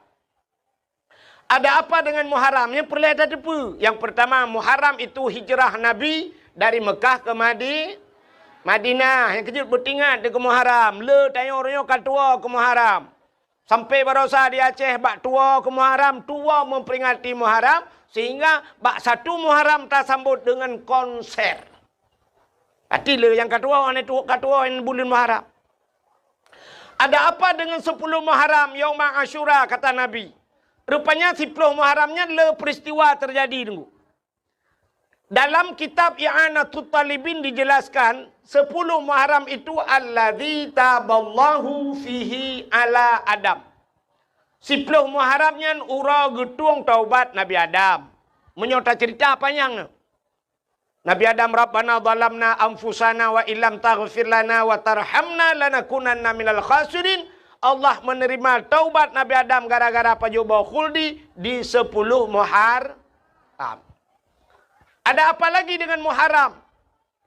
[SPEAKER 1] Ada apa dengan Muharram? Yang perlu ada apa? Yang pertama, Muharram itu hijrah Nabi dari Mekah ke Madinah. Yang kejut bertingat ke Muharram. Le tanya orangnya katua ke Muharram. Sampai barosa di Aceh bak tua ke Muharram. Tua memperingati Muharram. Sehingga bak satu Muharram tak sambut dengan konser. Hati le yang katua yang bulan Muharram. Ada apa dengan 10 Muharram? Yauma Asyura kata Nabi. Rupanya 10 Muharramnya le peristiwa terjadi tunggu. Dalam kitab I'anatul Talibin dijelaskan 10 Muharram itu alladzi taballahu fihi ala Adam. 10 Muharramnya ura getung taubat Nabi Adam. Menyota cerita apa yang Nabi Adam Rabbana zalamna anfusana wa illam taghfir lana wa tarhamna lanakunanna minal khasirin. Allah menerima taubat Nabi Adam gara-gara pajoba khuldi di 10 Muharram. Ada apa lagi dengan Muharram?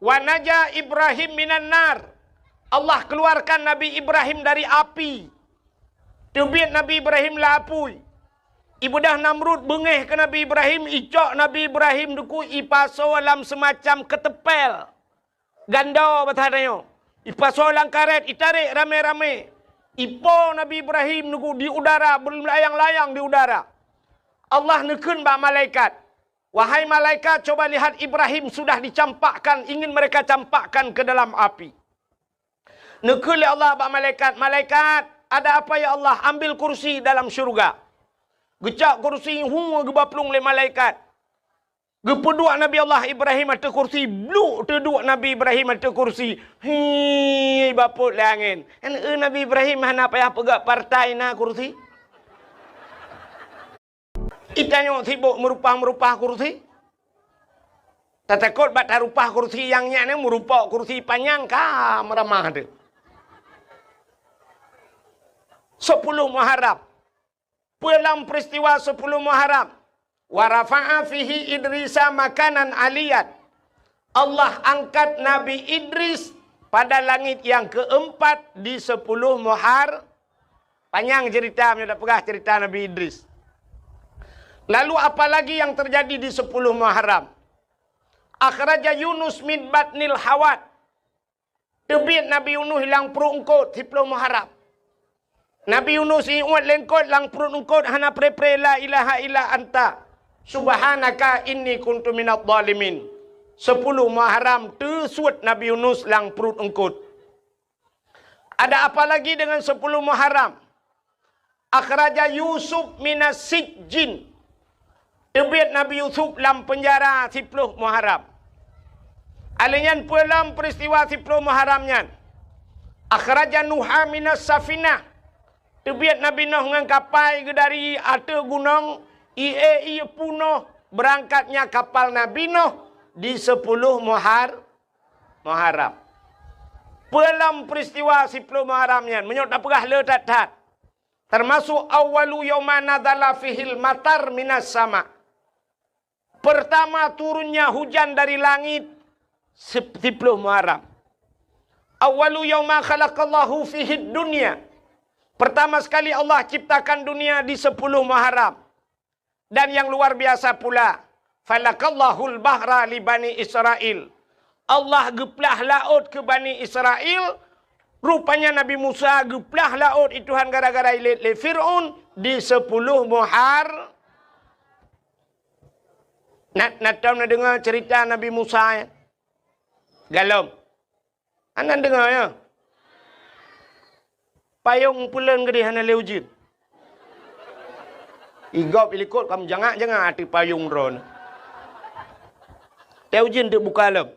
[SPEAKER 1] Wa naja Ibrahim minan nar. Allah keluarkan Nabi Ibrahim dari api. Tubit Nabi Ibrahim lah apui. Ibudah Namrud bengeh ke Nabi Ibrahim. Icok Nabi Ibrahim duku ipaso dalam semacam ketepel. Ganda batadanya. Ipaso dalam karet. Itarik rame-rame. Ipo Nabi Ibrahim duku di udara. Berlayang-layang di udara. Allah nekun bak malaikat. Wahai malaikat, coba lihat Ibrahim sudah dicampakkan, ingin mereka campakkan ke dalam api. Nekul ya Allah, bak malaikat, malaikat, ada apa ya Allah? Ambil kursi dalam syurga. Gecak kursi, gebaplung le malaikat. Gepeduk Nabi Allah Ibrahim atas kursi. Bluk terduk Nabi Ibrahim atas kursi. Hei, baput langin. Nabi Ibrahim mana payah pegak partai na kursi. Itanya sibuk merupah kursi. Tak takut batal rupah kursi yang ni merupak kursi panjang kah meramah tu. 10 Muharram. Dalam peristiwa 10 Muharram. Wa rafa'a fihi Idrisa makanan aliyat. Allah angkat Nabi Idris pada langit yang keempat di 10 Muharram. Panjang cerita, saya dah pegah cerita Nabi Idris. Lalu apa lagi yang terjadi di 10 Muharram? Akhraja Yunus min batnil hawat. Tebit Nabi Yunus hilang perut engkot 10 Muharram. Nabi Yunus ingat lengkot lang perut engkot hana pre-pre la ilaha illa anta. Subhanaka inni kuntu minadh dhalimin. 10 Muharram tersuat Nabi Yunus lang perut engkut. Ada apa lagi dengan 10 Muharram? Akhraja Yusuf minas sijjin. Tebit Nabi Yusuf dalam penjara 10 Muharram. Alinyan dalam peristiwa 10 Muharramnya. Akhraja Nuha minas safinah. Tebit Nabi Nuh dengan kapal dari atas gunung. Ia punuh berangkatnya kapal Nabi Nuh di 10 Muharram. Dalam peristiwa 10 Muharramnya. Menyok tak pegah letat-tat. Termasuk awalu yawma nadzala fihil matar minas sama. Pertama turunnya hujan dari langit 10 Muharram. Awalu yawma khalaqallahu fihid dunya. Pertama sekali Allah ciptakan dunia di 10 Muharram. Dan yang luar biasa pula, falakallahul bahra li Bani Israel. Allah geplah laut ke Bani Israel. Rupanya Nabi Musa geplah laut ituhan gara-gara ilit le Fir'aun di 10 Muharram. Nak tahu nak dengar cerita Nabi Musa ya? Galom. Anda dengar ya? Payung pulen gede hana leujin. Igop ilikut kamu jangan hati payung ron. Leujin tu buka alam.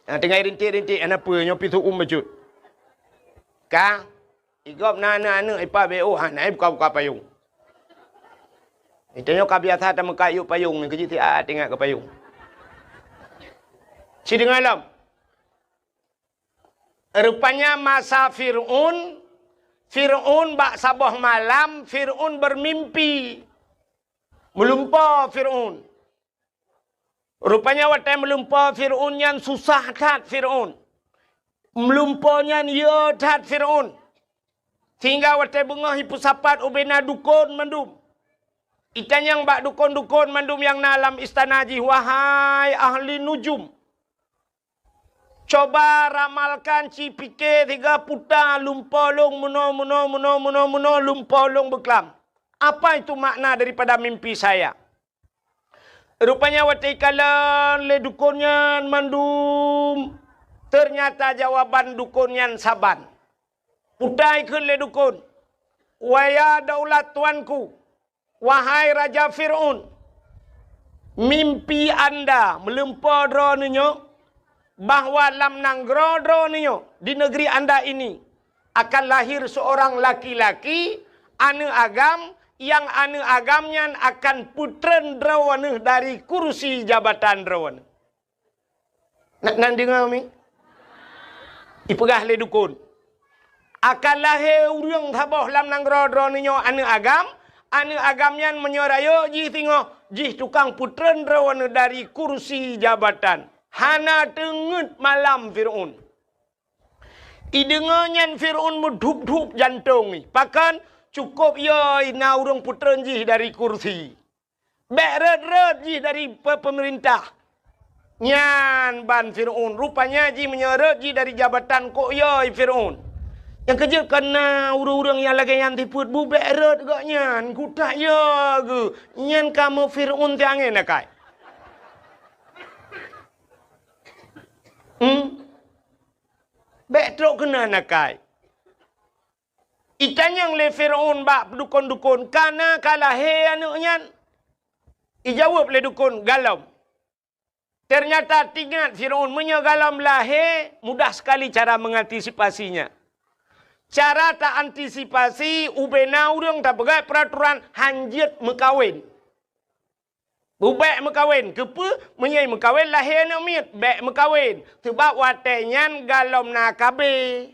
[SPEAKER 1] Tengah rintik-rintik apa nyopi tu bacut. Ka igop nana ipa BO naik buka payung. Itanya ka biasa ta mekayu payung ni kejiti tengah ke payung. Si dengar alam. Rupanya masa Fir'aun bak sabah malam Fir'aun bermimpi. Melumpah Fir'aun. Rupanya waktu melumpah Fir'aun yang susah tat Fir'aun. Melumpahnya ya tat Fir'aun. Sehingga waktu bengah hipu sapat ubena dukun mandum. Ikan yang bak dukun-dukun mandum yang dalam istana ji. Wahai ahli nujum. Coba ramalkan ci pikir 3 putar lumpah long muno lumpah long beklam. Apa itu makna daripada mimpi saya? Rupanya waktu ikalan le dukunnya mandum. Ternyata jawaban dukunnya saban. Putai ke le dukun. Waya daulat tuanku. Wahai Raja Fir'aun. Mimpi anda melempar dronenya. Bahawa lam nanggrodro niyo di negeri anda ini akan lahir seorang laki-laki anu agam yang anu agamnya akan putren drawana dari kursi jabatan drawana. Nak dengar mi? Ipegah le dukun. Akan lahir urang thaboh lam nanggrodro niyo anu agamnya menyorayo ji tengok ji tukang putren drawana dari kursi jabatan. Hana tengut malam Fir'aun. Idengannya Fir'aun medhup-dhup jantung ni. Pakan cukup ya ina urang putera jih dari kursi. Beret-ret jih dari pemerintah. Nyan ban Fir'aun. Rupanya jih menyeret jih dari jabatan kok ya Fir'aun. Yang kerja kena urang-urang yang lagi yang tiput bu beret gak nyan. Kutak ya ke. Nyan kamu Fir'aun tiangin nakai. Betrok kena nakai. Ikan yang le Fir'aun bak dukun-dukun. Karena kalah he anaknya. Dijawab oleh dukun, galam. Ternyata tingkat Firaun galam lahir, mudah sekali cara mengantisipasinya. Cara tak antisipasi, ubena urang tak pegat peraturan hanjit mekawin. Bubek mekawin, kepa menyai mekawin lahir nak mit, bek mekawin. Sebab watenyan galam nakabe.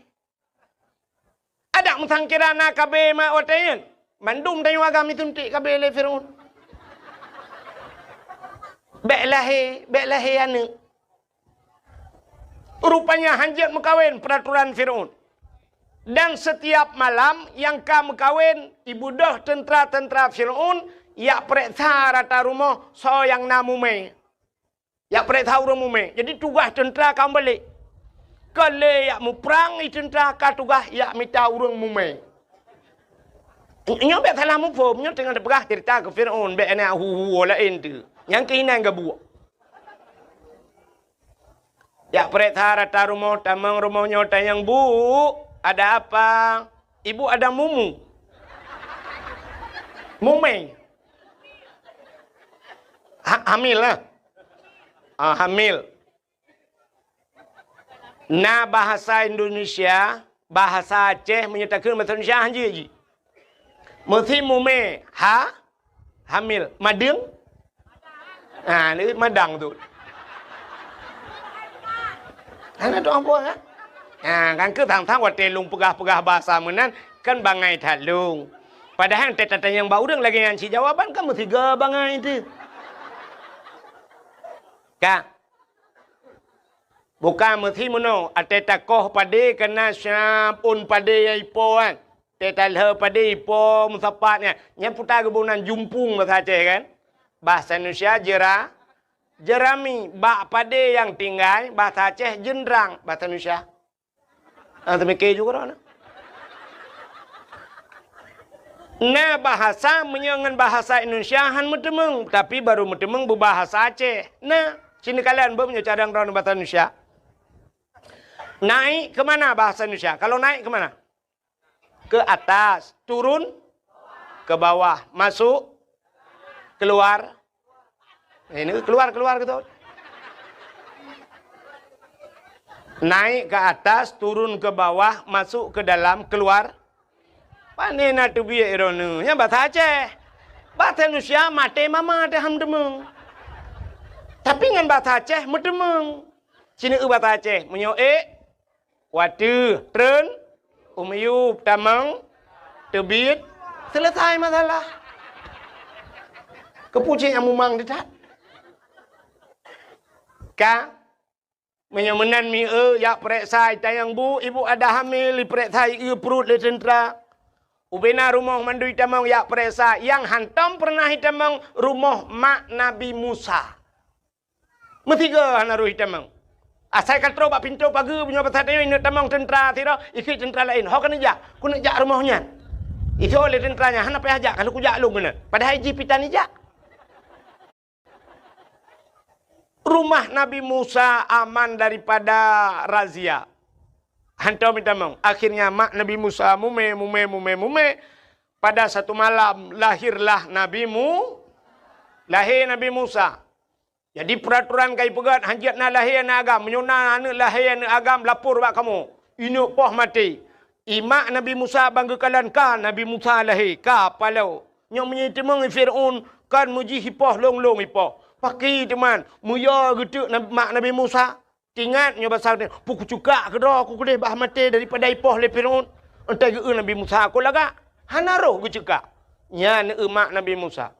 [SPEAKER 1] Ada mengkira nakabe mak watenyan. Mandum tanya agam itu ntik kabe le Firaun. Bek lahir anak. Rupanya hanjit mekawin peraturan Firaun. Dan setiap malam yang kamu kawin, ibu dah tentera-tentera Firaun, yak periksa rata rumah so yang namume. Yak periksa rumah. Jadi tugas tentera kamu balik. Kalau yak mu perang, tentera ka tugas yak minta urang mume. Nyo bet salah mu fom, nyo tengah berah cerita ke Firaun, bet ana hu lain tu. Yang keinan ke buat. Ya periksa rata rumah, tamang rumahnya tanyang, Bu, ada apa? Ibu ada mumu. Mume. Hamil lah. Hamil. Nah bahasa Indonesia, bahasa Aceh menyatakan bahasa Indonesia haji. Mesti mume. Hamil. Madeng. Nah, ini madang tu. Kan ada apa kan? Nah, kan ke tang-tang wat telung pegah-pegah bahasa menan kan bangai talung. Padahal teta yang bau deng lagi nganci jawaban kan mesti ga bangai itu. Kak. Bukan mesti mono ateta koh pade kena syapun pade ipo kan. Teta leh pade ipo musapatnya. Nya putar kebunan jumpung bahasa Aceh kan. Bahasa Indonesia jerami, bak pade yang tinggal, bahasa Aceh jendrang, bahasa Indonesia. Tapi ke juga kan. Nah bahasa menyangan bahasa Indonesia han metemeng, tapi baru metemeng berbahasa Aceh. Nah, sini kalian punya cadang dalam bahasa Indonesia. Naik ke mana bahasa Indonesia? Kalau naik ke mana? Ke atas, turun ke bawah, masuk keluar. Ini keluar gitu. Naik ke atas, turun ke bawah, masuk ke dalam, keluar. Pandai nak tu biar ironu. Yang bahasa Aceh. Bahasa Indonesia mate mama ada ham demeng. Tapi dengan bahasa Aceh medemeng. Sini bahasa Aceh menyo watu, tren, umyub, tamang, tebit, selesai masalah. Kepucing yang mumang dekat. Ka menyemenan mi ya periksa tayang bu, ibu ada hamil, periksa perut le tentera. Ubena rumah mandui tamang ya periksa yang hantam pernah hitamang rumah mak Nabi Musa. Metiga hana ruh hitamang. Asal katro bak pintu pagi punya pasal tanya ini tamang tentera tira, ikut tentera lain. Hok kan jak, ku nak jak rumahnya. Itu oleh tenteranya, hana payah jak kalau ku jak lu benar. Padahal jipitan jak. Rumah Nabi Musa aman daripada razia. Hantar minta mau. Akhirnya mak Nabi Musa mume. Pada satu malam lahirlah lahir Nabi Musa. Jadi peraturan kai pegat hanjat na lahir na agam. Menyona anak lahir na agam lapor bak kamu. Ini poh mati. Imak Nabi Musa banggakan ka Nabi Musa lahir. Ka palau. Yang menyitimang Fir'aun kan muji hipoh long hipoh. Pakai teman, muya gitu mak Nabi Musa. Ingat nyoba pasal ni, puku cuka ke dah aku kedai bah mati daripada ipoh le Firaun. Entai ge Nabi Musa aku laga. Hanaro ge cuka. Nya ne mak Nabi Musa.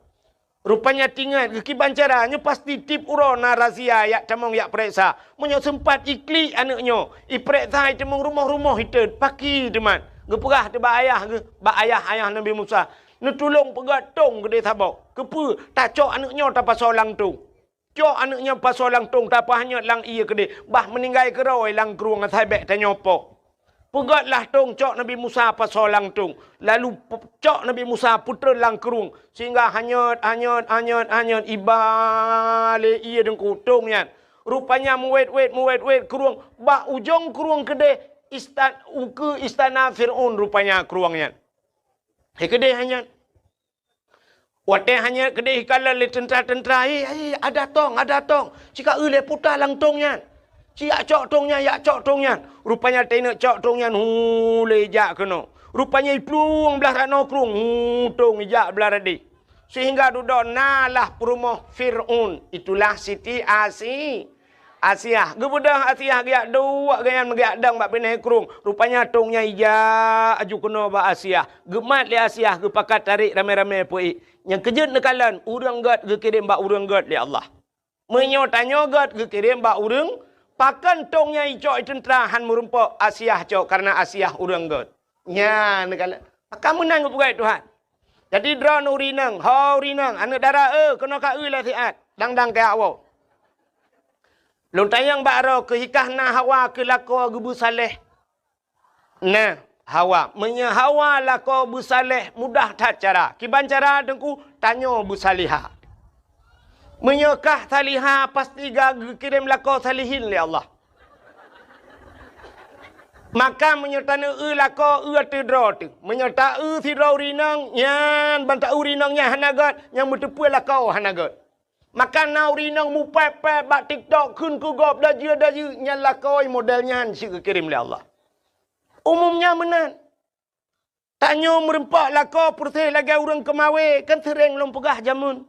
[SPEAKER 1] Rupanya tinggal ke bancaranya pasti tip urona razia yak tamang yak periksa. Munyo sempat ikli anaknya. Periksa temang rumah-rumah itu pakai teman. Ge perah te ba ayah Nabi Musa. Nak tolong pegatong ke dia sabau. Kepa tak cok anaknya tak pasal lang tu. Cok anaknya pasal lang tu tak apa hanya lang iya ke dia. Bah meninggal keroi lang keruang atai bek tanya apa. Pegatlah tong cok Nabi Musa pasal lang tu. Lalu cok Nabi Musa putra lang keruang sehingga hanyut ibale iya deng kutungnya. Rupanya muwet keruang bah ujung keruang kedai istana Fir'aun rupanya keruangnya. Kedai hanya Wate hanya kedai kala le tentera-tentera, ada tong. Cika le putar lang tongnya. Cia cok tongnya, ya cok tongnya. Rupanya tena cok tongnya, le jak kena. Rupanya ipluang belah rano krung, tong jak belah radi. Sehingga duduk nalah perumah Fir'un. Itulah Siti Asiah. Gebudah Asiah giak dua gaya giak dang bak pinai krung. Rupanya tongnya ija aju kena bak Asiah. Gemat li Asiah gepakat tarik rame-rame pui. Yang kejut nekalan urang gat ge kirim bak urang gat li Allah. Menyo tanyo gat ge kirim bak urang pakan tongnya icok tentera han merumpak Asiah cok karena Asiah urang gat. Nya nekalan. Kamu nang bukai Tuhan. Jadi drone urinang, urinang, anak darah kena ka lah siat. Dang ke awak. Lontayang bakro kehikah na Hawa ke lako gebu saleh. Nah, Hawa. Menya Hawa lako bu saleh mudah tak cara. Kiban cara dengku tanyo bu saliha. Menyokah saliha pasti kirim lako salihin li Allah. Maka menyertana lako atidro tu. Menyerta sidro urinang yan banta urinangnya hanagat yang bertepui lako hanagat. Maka na urinang mu pepe bak TikTok kun ku gop daju nyala koi modelnya si kirim li Allah. Umumnya menan. Tanyo merempak lako purtih lagi urang kemawe kan sering lom pegah jamun.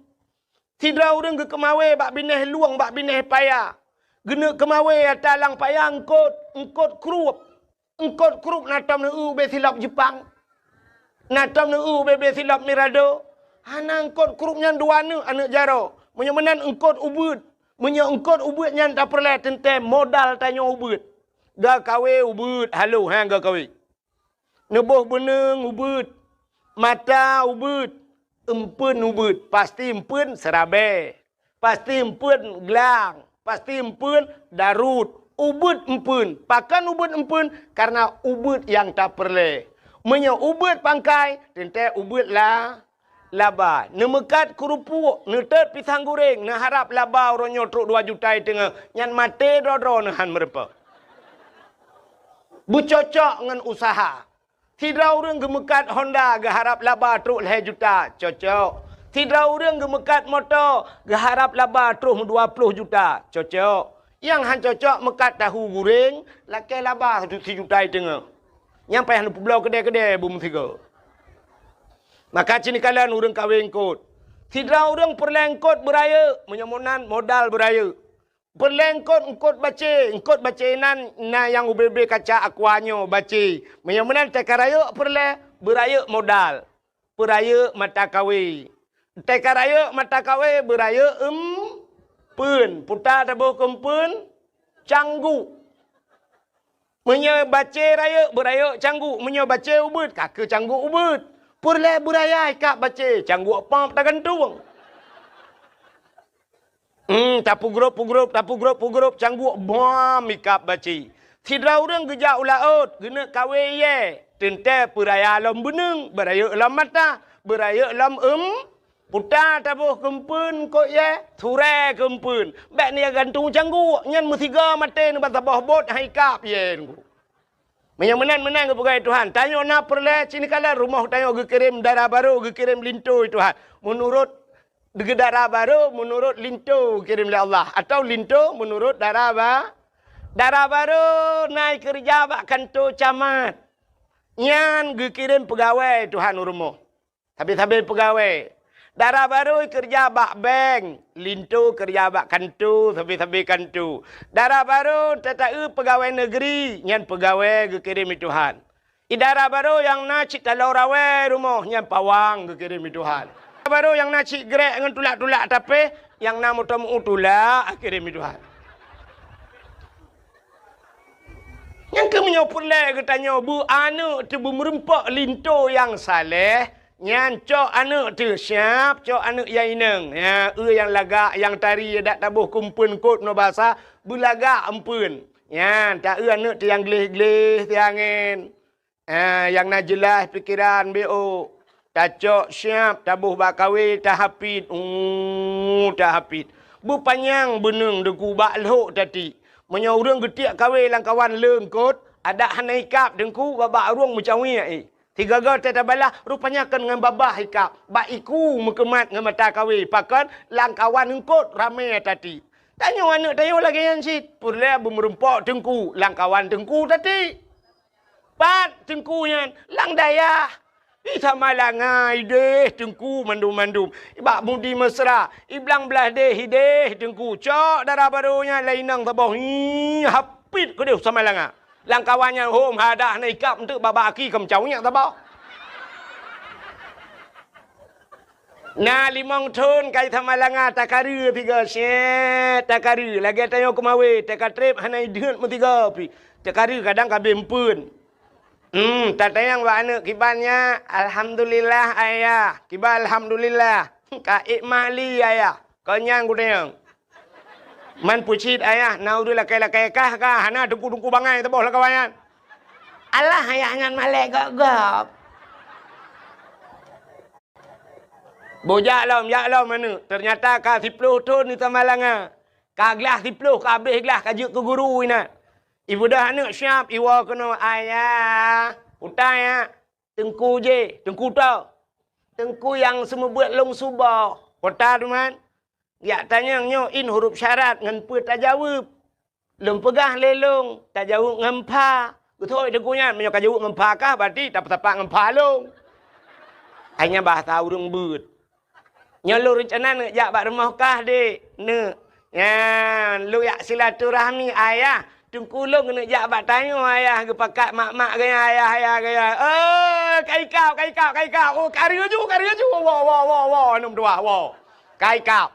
[SPEAKER 1] Sidra urang ke kemawe bak bineh luang bak bineh paya. Gena kemawe atalang paya engkot krup. Engkot krup natam nu be silap Jepang. Natam nu be silap Mirado. Hana engkot krupnya dua nu anak jaro. Menyemenan engkot ubud. Engkot ubud nyan tak perlu tentem modal tanya ubud. Ga kawe ubud. Halo hang ga kawe. Nebuh beneng ubud. Mata ubud. Empun ubud. Pasti empun serabe. Pasti empun gelang. Pasti empun darut. Ubud empun. Pakan ubud empun karena ubud yang tak perlu. Ubud pangkai. Tente ubud lah. Laba. Nemekat kerupuk. Netet pisang goreng. Harap laba orang nyotruk 2 juta tengah. Nyan mati dodro nahan mereka. Bercocok dengan usaha. Tidak orang gemekat Honda. Geharap laba truk 2 juta. Cocok. Tidak orang gemekat motor. Geharap laba truk 20 juta. Cocok. Yang han cocok mekat tahu goreng. Lakai laba 1 juta tengah. Yang payah pulau kedai-kedai bum 3. Maka cini kalian orang kahwin kot. Tidak orang perlengkot beraya. Menyemunan modal beraya. Perlengkot engkot baca nan yang UBB kaca akuanyo baca. Menyemunan tekaraya beraya modal. Beraya mata kawe. Tekaraya mata kawe beraya pun. Putar tabuh kempun canggu. Baca raya beraya canggu. Baca ubud kaka canggu ubud. Purle buraya ikak baca. Canggu apa tak gantung. Tapu grup. Canggu bom ikak baca. Tidak orang gejak ulaut. Gena kawe ye. Tente puraya alam beneng. Beraya alam mata. Beraya alam putar tabuh kempun kok ye. Sure kempun. Bek ni gantung canggu. Nyan musiga mati. Nubah tabah bot. Haikap ye. Menang ke pegawai Tuhan. Tanya nak perle sini kala rumah tanya kirim darah baru, kirim linto Tuhan. Menurut darah baru, menurut linto kirim oleh Allah. Atau linto menurut darah baru naik kerja bak kantor camat. Nyan kirim pegawai Tuhan rumah. Habis pegawai. Darah baru kerja bak bank. Linto kerja bak kantor. Habis kantor. Darah baru tetapi pegawai negeri. Yang pegawai kirim Tuhan. Darah baru yang nak cik talau rawai rumah. Yang pawang kirim Tuhan. Darah baru yang nak cik grek dengan tulak-tulak. Tapi yang nak mutamu tulak kirim Tuhan. Yang kemenyopun lagi tanya. Bu anak tu merempak linto yang saleh. Nyan cok anak tu siap, cok anak yang ineng. Ya, yang lagak, yang tari, dak tabuh kumpun kot no bahasa, belagak empun. Nyan, tak anak tu yang gelih-gelih tiangin. Yang nak jelas pikiran BO. Tak cok siap, tabuh bak kahwin, tak hapit. Tak hapit. Bu panjang beneng deku bak lehok tadi. Menyaurang getiak kahwin lang kawan leng kot, ada hanaikap dengku, babak ruang macam ni. Tiga ga teta balah rupanya kan dengan babah hikap. Bak iku mekemat dengan mata kawi. Pakan langkawan engkot ramai tadi. Tanya anak tanya lagi yang sit. Purla bermerempok tengku. Langkawan tengku tadi. Pat tengkunya lang dayah. Sama langai deh tengku mandum-mandum. Ibak mudi mesra. Iblang belah deh hideh tengku. Cok darah barunya lainang tabah. Hapit ke dia sama langai. Langkawannya hom hadah na ikap untuk babaki kemcaunya tabah. Nah limong ton kai tamalanga takaru tiga set takaru lagi tayo kumawe takatrip hanai deut mu tiga pi. Takaru kadang kabe empun. Tatayang wa anak kibannya alhamdulillah ayah. Kiba alhamdulillah. Ka ikmali ayah. Kenyang gudeng. Man pucit ayah, nau du lakai-lakai kah hana dengku-dengku bangai teboh lah kawayan. Allah ayahnya malek gagap. Bojak lom mana? Ternyata ka 10 ton ni tamalanga. Ka gelas 10, ka habis gelas kajuk ke guru ina. Ibu dah anak siap, iwa kena ayah. Utai ya. Tengku je, tengku tau. Tengku yang semua buat long subah. Kota tu man. Ya tanya nyo in huruf syarat ngan pe tajawab. Lem pegah lelong, tajawab ngempa. Betul degunya menyo tajawab ngempa kah berarti tapak-tapak ngempa long. Hanya bahasa urang beut. Nyo lu rencana ya bak rumah kah dek. Ne. Ya, lu ya silaturahmi ayah. Tungku long kena jak bak tanya ayah ke pakat mak-mak gaya ayah gaya. Kai kau. Oh, karya ju. Wah, nom dua. Wah. Kai kau.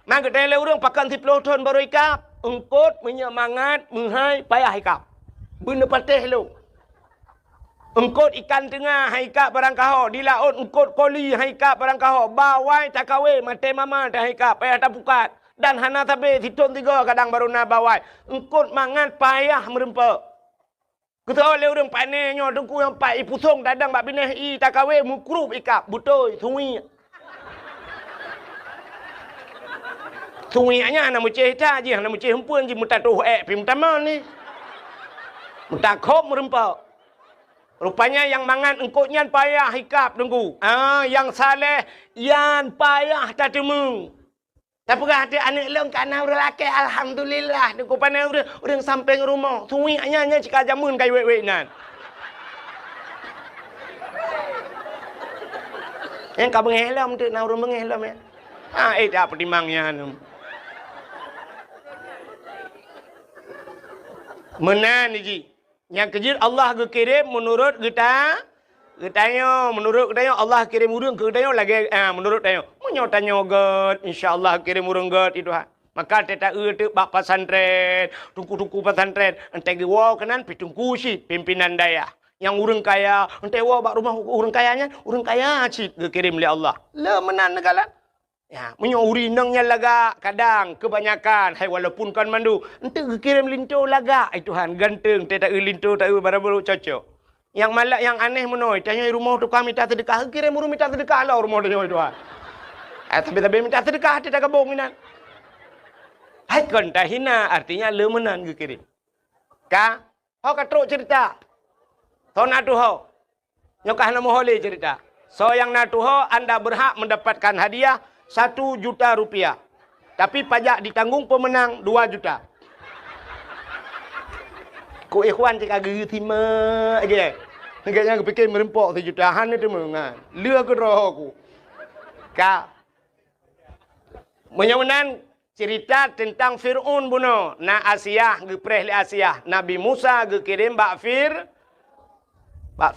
[SPEAKER 1] Maka tele urang pakan 10 ton baru ikap. Engkot menyemangat menghai payah ikap. Benda patih lu. Engkot ikan tengah haikap barang kaho. Di laut engkot koli haikap barang kaho. Bawai tak kawe mate mama tak haikap. Payah tak pukat. Dan hana tabe titon 3 kadang baru na bawai. Engkot mangat payah merempak. Kita oleh urang panenyo dengku yang pai pusong dadang bak bineh i tak kawe mukrup ikap. Butoi sungi. Sunginya anak mucih ta je, anak mucih hempun je muta tuh pi muta mal ni. Muta khop merempak. Rupanya yang mangan engkau nyan payah hikap dengku. Yang saleh yan payah tak temu. Tapi ada anak long kana urang laki alhamdulillah dengku pandai urang sampai rumah. Sunginya nya cika jamun kai wek nan. Yang kau bengelam tu, nak urang bengelam ya. Dah pertimangnya tu. Menan ni yang kejir Allah kirim menurut kita menurut kita Allah kirim urang ke kita lagi menurut kita menyo tanya god insyaallah kirim urang god itu maka teta tu bak pesantren tungku pesantren ente gewa kenan pitungku si pimpinan daya yang urang kaya ente wa bak rumah urang kayanya urang kaya si kirim oleh Allah le menan negala. Ya, menyo urinangnya laga kadang kebanyakan hai walaupun kan mandu ente kirim linto laga Tuhan ganteng tak linto tak baru cocok yang malak yang aneh menoi tanya rumah tu kami minta sedekah kirim urung minta sedekah lah rumah tanya Tuhan tapi minta sedekah tidak kabong minan hai kan tak hina artinya lemenan kirim ka ho katruk cerita ho natu ho nyokah nama hole cerita so yang natu ho anda berhak mendapatkan hadiah 1 juta rupiah. Tapi pajak ditanggung pemenang 2 juta. Ku ikhwan cik agak terima aja. Negaknya aku fikir merempok 1 jutaan itu mengan. Lua ke roh aku. Ka. Menyamunan cerita tentang Fir'aun buno. Na Asia gepreh li Asia. Nabi Musa gekirim bak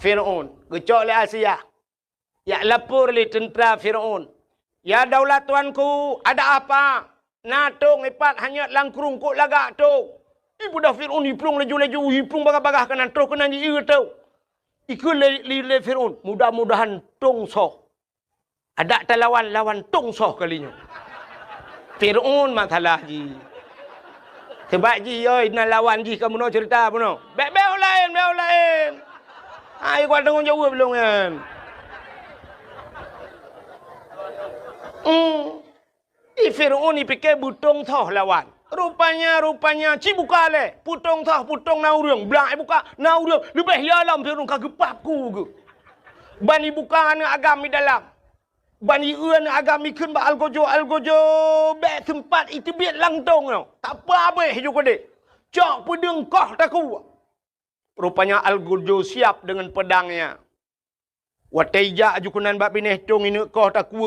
[SPEAKER 1] Fir'aun. Gecok li Asia. Ya lapor li tentera Fir'aun. Ya daulat tuanku, ada apa? Natung ipat hanya langkrung kok lagak tu. Ibu dah Fir'aun hiprung laju-laju, hiprung bagah-bagah kena terus kena ji tu. Iku le Fir'aun, mudah-mudahan tongsoh. Ada lawan tongsoh kalinya. Fir'aun masalah ji. Sebab ji oi nak lawan ji kamu nak cerita puno. Bel lain. Ai kau tengok jauh belum kan? Fir'aun ni fikir butong toh lawan. Rupanya cibuka le. Putong toh, putong naurung. Belak buka naurung. Lebih hialam Fir'aun kagepap ku ke. Bani buka anak agami dalam. Bani anak agami kun ba algojo be tempat itu biat langtong tau. Tak apa juga dek. Cok pedang kah taku. Rupanya algojo siap dengan pedangnya. Wataija ajukunan bak binetong ini kah taku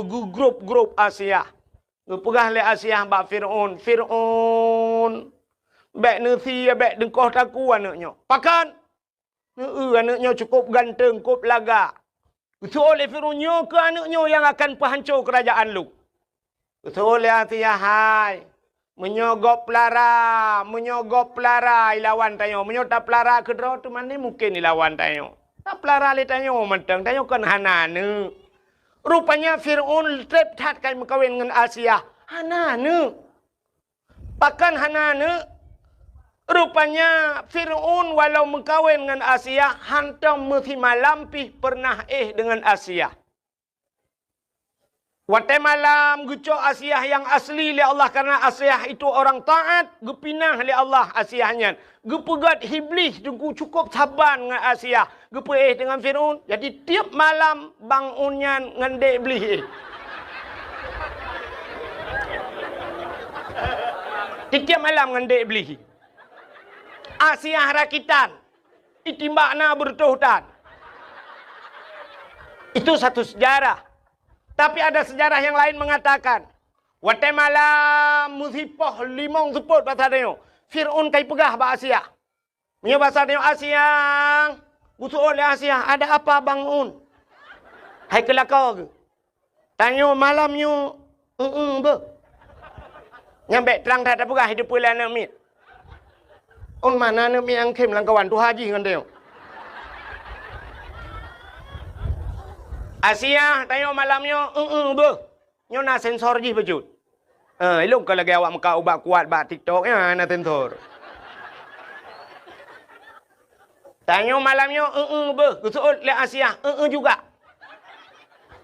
[SPEAKER 1] grup Asia. Ngepegah le Asia bak Fir'aun. Fir'aun. Bek nasi bek dengkah taku anaknya. Pakan. Anaknya cukup ganteng, cukup laga. Betul oleh Fir'aunnya ke anaknya yang akan penghancur kerajaan lu. Betul oleh Asia hai. Menyogop pelara lawan tayo. Menyotap pelara kedua tu mana mungkin lawan tayo. Tak pelara le tayo mentang tayo kan hanane. Rupanya Fir'aun tertat kai mengkawin dengan Asia. Hanane. Pakan hanane. Rupanya Fir'aun walau mengkawin dengan Asia, hantam mesti malampih pernah dengan Asia. Watai malam gucok Asia yang asli li Allah karena Asia itu orang taat, gepinah li Allah Asianya. Gepegat iblis tunggu cukup saban dengan Asia. Gepe dengan Fir'aun. Jadi tiap malam bangunnya ngandek iblis. Tiap malam ngandek iblis. Asia rakitan. Itimbakna bertuhutan. Itu satu sejarah. Tapi ada sejarah yang lain mengatakan. Watai malam musibah limong seput bahasa dia. Fir'aun kai pegah ba Asia. Punya bahasa dia Asia. Busuk oleh Asia. Ada apa bangun? Hai kelakar ke? Tanya malamnya. Be. Nyampe terang tak ada pegah hidup pula anak mit. On mana ni yang kem lang kawan tu haji kan dia. Asia tanya malamnya be. Nyo na sensor ji bejut. Elok kalau lagi awak muka ubah kuat bak TikTok ya na sensor. Tanya malamnya be. Gusul le Asia juga.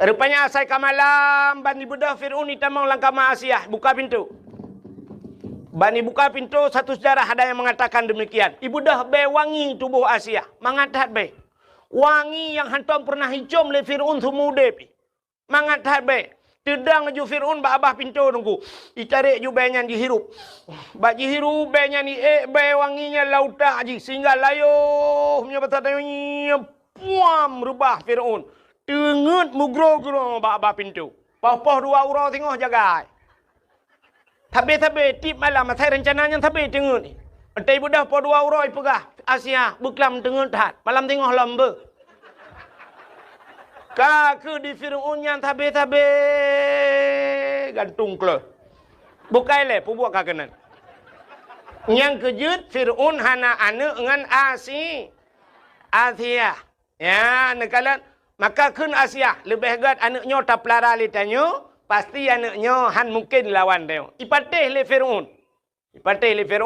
[SPEAKER 1] Rupanya saya ke malam bani budak Fir'aun itamang langkama Asia buka pintu. Bani buka pintu, satu sejarah ada yang mengatakan demikian. Ibu dah be wangi tubuh Asia. Mangatat be. Wangi yang hantam pernah hijau le Fir'aun semude pi. Mangatat be. Tedang ju Fir'aun ba abah pintu nunggu. Ditarik ju benyan dihirup. Ba dihirup benyan ni be wanginya lauta ji sehingga layuh punya batanya puam rubah Fir'aun. Tengut mugro-gro ba abah pintu. Pah-pah dua urau tengok jaga. Tabe tip malam saya rencananya tabe tengok ni. Entai budak po dua uroi pegah Asia beklam tengok tat. Malam tengok lamba. Ka ke di Fir'aun yang tabe gantung ke. Bukai le pubuak kakenan. Yang kejut Fir'aun hana anak dengan Asia. Ya, nekalan maka kun Asia lebih gat anaknya tak pelara li tanyo. Pasti anaknya han mungkin lawan dia. Ipatih le Fir'aun.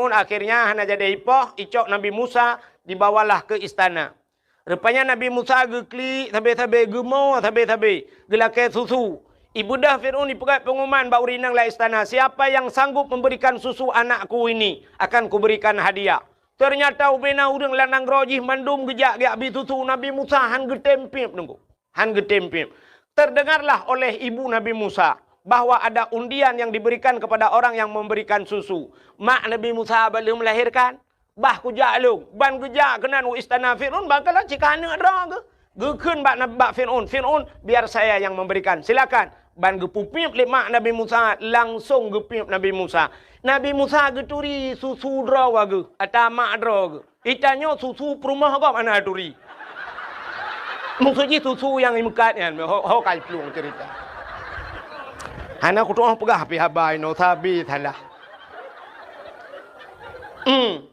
[SPEAKER 1] Akhirnya hana jadi ipoh. Icok Nabi Musa dibawalah ke istana. Rupanya Nabi Musa geklik. Tabe gemau. Gelakai susu. Ibu dah Fir'aun dipegat pengumuman. Bauri nang lah istana. Siapa yang sanggup memberikan susu anakku ini. Akan kuberikan hadiah. Ternyata ubena udang lanang rojih. Mandum gejak habis susu. Nabi Musa han getempip. Terdengarlah oleh ibu Nabi Musa bahwa ada undian yang diberikan kepada orang yang memberikan susu. Mak Nabi Musa belum melahirkan, bah kujak lu, ban kujak kenan istana Fir'aun, bakalah jika anak dah ke. Gekun bak Fir'aun, biar saya yang memberikan. Silakan. Ban gepupip le mak Nabi Musa, langsung gepip Nabi Musa. Nabi Musa geturi susu draw ke, atau mak draw ke. Itanya susu perumah kau mana turi. Maksudnya susu yang imukatnya, hau kai peluang cerita. Anak aku tu orang pegah api habai, no sabi salah.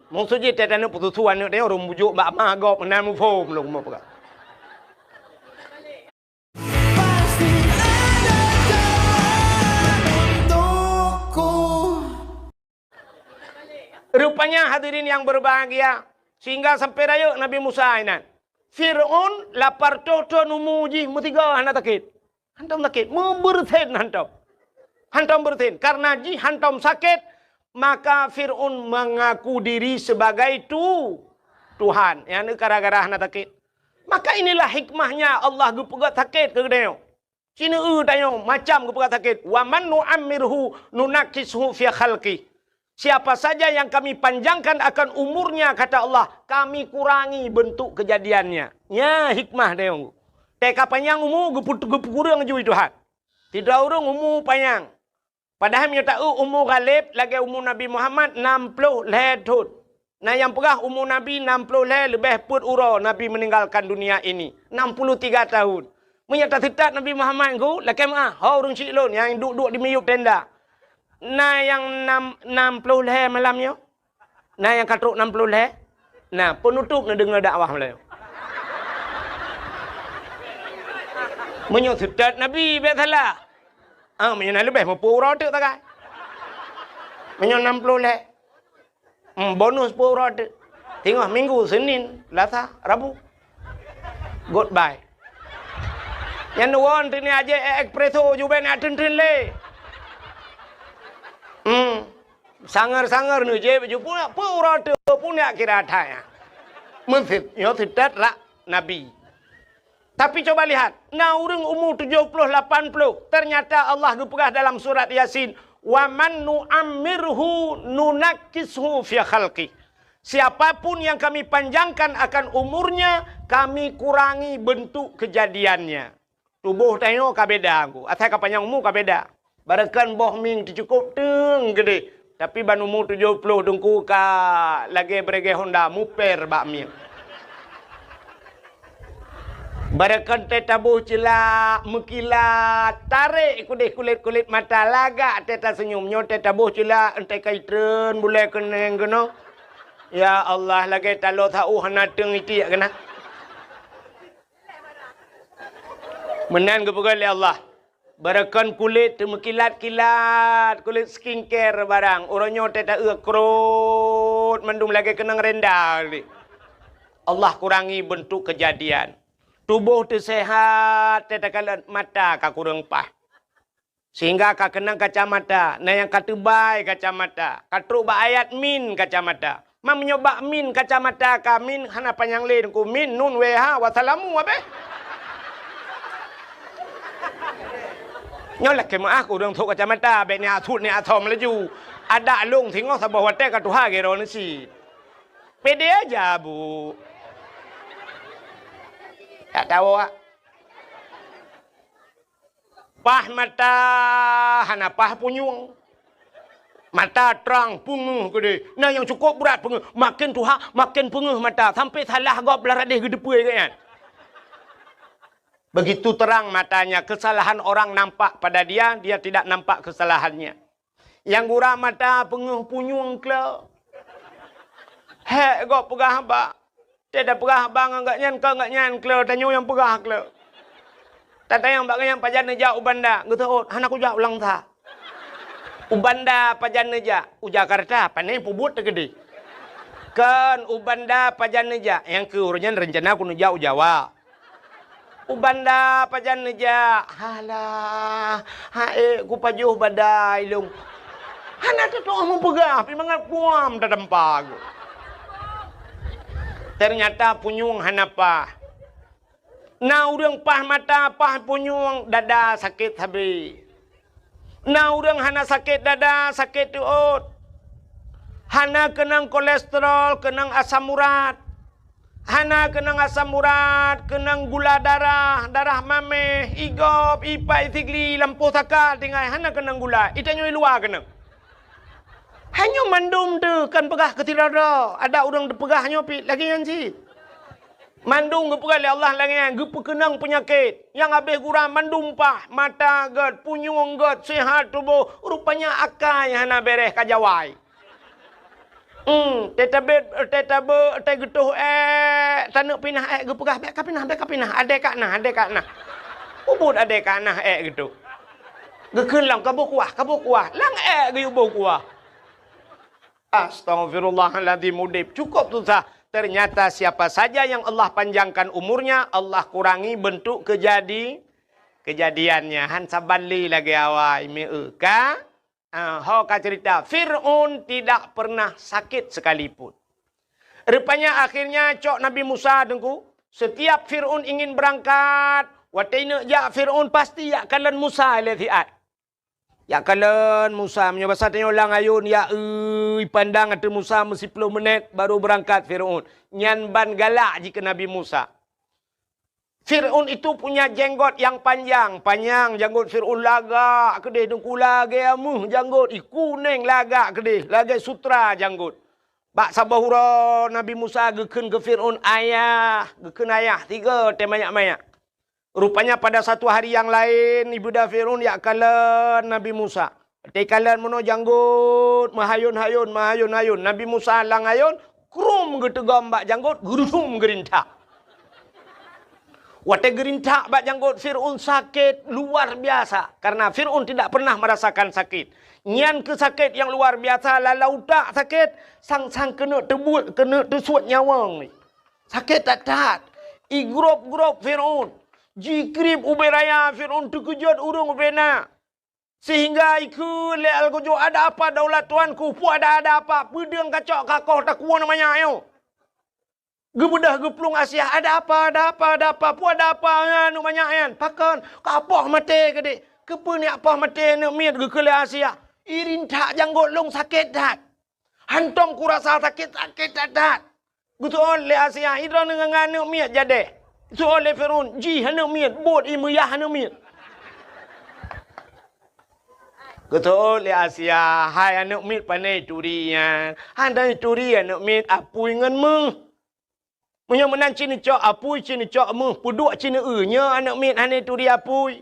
[SPEAKER 1] Maksudnya tak ada susu anak dia orang bujuk bak magop menamu form lu mau pegah. Rupanya hadirin yang berbahagia, sehingga sampai raya Nabi Musa ini. Fir'aun lapar toto numuji mutiga anak takit. Hantam sakit, bersin hantam bersin. Karena hantam sakit, maka Fir'aun mengaku diri sebagai Tuhan. Yang gara-gara anak takit. Maka inilah hikmahnya Allah gepegat sakit ke dia. Cina tanya macam gepegat sakit. Wa man nu'ammirhu nunakishu fi khalqi. Siapa saja yang kami panjangkan akan umurnya, kata Allah, kami kurangi bentuk kejadiannya. Ya hikmah dia. Teka panjang umur kurang juga Tuhan. Tidak orang umur panjang. Padahal dia tahu umur Ghalib lagi umur Nabi Muhammad 60 tahun. Nah yang pegah umur Nabi 60 lebih put ura Nabi meninggalkan dunia ini. 63 tahun. Menyata tetap Nabi Muhammad ku laki mah orang ciklon yang duduk di miyup tenda. Nah yang 60 malamnya. Nah yang katruk 60 nah penutup nak dengar dakwah malam. Menyot tetap Nabi biasalah. Menyana lebih mampu ura tu tak kan. Menyot 60 bonus pun rada. Tengok minggu, Senin, Selasa, Rabu. Goodbye. Yang nuan ni aja espresso juga nak ten le. Sangar ni je baju pun rada pun nak kira thaya. Mungkin yo tidak lah Nabi. Tapi coba lihat, nah orang umur 70, 80, ternyata Allah berpegang dalam surat Yasin, wa man nu'ammirhu nunakishu fi khalqi. Siapapun yang kami panjangkan akan umurnya, kami kurangi bentuk kejadiannya. Tubuh tengok kabeda aku. Atas panjang umur kabeda. Barakan boh ming cukup teng gede. Tapi ban umur 70 dengku ka lagi berege Honda muper bak ming. Barakan tetabuh celak mekilat tarik kulit mata lagak teta senyumnya tetabuh celak entai kaitren boleh keneng kena. Ya Allah lagi talo tahu hana teng itu ya kena. Menan kepegal ya Allah. Barakan kulit mekilat-kilat kulit skincare barang orangnya teta krut mendung lagi kenang rendah. Allah kurangi bentuk kejadian. Tubuh tersehat, tetakalan mata ka kurang pah. Sehingga ka kenang kacamata. Nah yang katubai kacamata. Katruk ba ayat min kacamata. Mam nyoba min kacamata ka min hana panjang lain ku min nun weha wassalamu abe. Nyolak ke maah ku dong thuk kacamata be ni athut ni athom laju. Ada lung thingok sabah wate ka tuha gero ni si. Pede aja bu. Tak tahu ah. Pah mata hana pah punyung. Mata terang punguh gede. Nah yang cukup berat punguh. Makin tuha makin punguh mata. Sampai salah gop beladih gedepui kan. Begitu terang matanya. Kesalahan orang nampak pada dia. Dia tidak nampak kesalahannya. Yang gurah mata punguh punyung ke. Hek gop pegah bak. Tidak pegah bang enggak nyan klo tanyo yang pegah klo. Tata yang bak yang pajan neja ubanda gitu hana ku ja ulang tha. Ubanda pajan neja u Jakarta panai pubut gede. Kan ubanda pajan neja yang ke urunyan rencana ku neja u Jawa. Ubanda pajan neja halah hae ku pajuh badai lung. Hana tu mau pegah pi mangat puam ta dempag. Ternyata punyung hanapa. Nah urang pah mata pah punyung dada sakit habis. Nah urang hana sakit dada sakit tuut. Hana kenang kolesterol, kenang asam urat. Hana kenang asam urat, kenang gula darah, darah mameh, igop, ipai, tigli, lampu saka, tinggal hana kenang gula. Itanya luar kenang. Hanya mandum tu kan pegah ketirada. Ada orang pegahnya pi lagi yang si. Mandum gepegah oleh Allah lagi yang gepekenang penyakit. Yang habis kurang mandum pah, mata gad, punyung gad, sehat tubuh. Rupanya akai hana bereh kajawai. Tetabe te getuh tanuk pinah gepegah bek kapinah adek kak nah. Ubud adek kak nah gitu. Gekeun lang kabuk kuah. Lang geyubuk kuah. Astaghfirullahaladzim mudib. Cukup tu sah. Ternyata siapa saja yang Allah panjangkan umurnya, Allah kurangi bentuk kejadiannya. Han sabali lagi awai meuka. Hoka cerita Fir'aun tidak pernah sakit sekalipun. Rupanya akhirnya cok Nabi Musa dengku Setiap Fir'aun ingin berangkat, watina ya Fir'aun pasti ya kalan Musa alaihiat. Ya kalan Musa punya bahasa tanya orang ayun ya pandang ada Musa mesti 10 menit baru berangkat Fir'aun. Nyan ban galak jika Nabi Musa. Fir'aun itu punya jenggot yang panjang. Panjang janggut Fir'aun lagak kedih. Dengku lagai amuh janggut. Kuning lagak kedih. Lagai sutra janggut. Bak sabahura Nabi Musa geken ke Fir'aun ayah. Geken ayah. 3 temayak-mayak. Rupanya pada satu hari yang lain. Ibunda Fir'aun ya kalan Nabi Musa. Tekalan mono janggut. Mahayun-hayun. Mahayun-hayun. Nabi Musa lang ayun. Krum getegam bak janggut. Gerusum gerintak. Wate gerintak bak janggut Fir'aun sakit luar biasa. Karena Fir'aun tidak pernah merasakan sakit. Nyan ke sakit yang luar biasa. Lalau tak sakit. Sang-sang kena tebut, kena tersuat nyawang ni. Sakit tak. Igrop-grop Fir'aun. Jikrib uberaya Fir'aun terkejut urung ubena. Sehingga iku leal kojo ada apa daulat tuanku. Pu ada apa. Pedang kacok kakoh tak kuah namanya ayo. Gebedah geplung Asia ada apa pu ada apa anu banyak yan pakan kapah mate gede kepe ni apa mate ni miat ge kele Asia irin tak janggut long sakit dat hantong kurasa sakit dat betul le Asia hidro dengan anu miat jade tu oleh Fir'aun ji hanu miat bot imuyah hanu miat betul le Asia hai anu miat panai turian handai turian anu miat apui ngan meng punya menan cini cok apui cini cok meh puduk cini nya anak mit hane turi apui.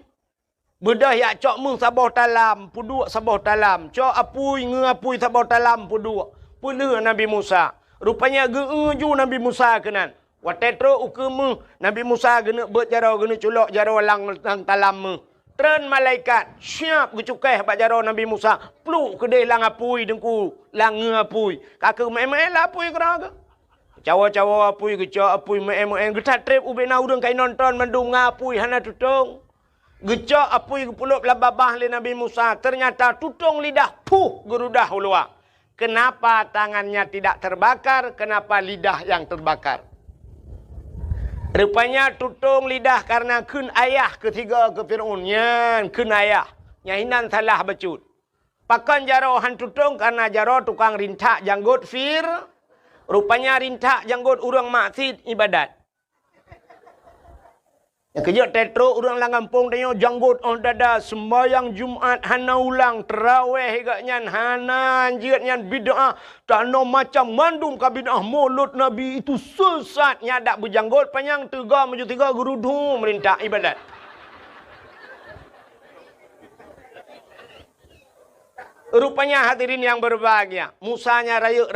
[SPEAKER 1] Bedah ya cok meh sabah talam puduk sabah talam. Cok apui apui sabah talam puduk. Pula Nabi Musa. Rupanya ju Nabi Musa kenan. Watetro uke meh Nabi Musa gena bet jarau gena culok jarau lang talam meh. Tren malaikat siap gecukai bak jarau Nabi Musa. Pluk kedai lang apui dengku lang apui. Kakak mai lah apui keraga. Cawa-cawa apui gecok apui me-me getat trip ubena urang kai nonton mandung ngapui hana tutong. Gecok apui gepuluk lababah le Nabi Musa. Ternyata tutong lidah puh gerudah ulua. Kenapa tangannya tidak terbakar? Kenapa lidah yang terbakar? Rupanya tutong lidah karena kun ayah ketiga ke Fir'aun. Nyan kun ayah. Nyahinan salah becut. Pakan jaro han tutong karena jaro tukang rintak janggut Rupanya rintak janggut urang maksud ibadat. Yang kejut tetro urang lang kampung tanya janggut on dada sembahyang Jumat hana ulang terawih higaknya hana anjir nyan bid'ah tano macam mandum ka bid'ah mulut Nabi itu sesat nyadak berjanggut panjang 3 menuju 3 gerudu merintak ibadat. Rupanya hadirin yang berbahagia. Musanya rayuk.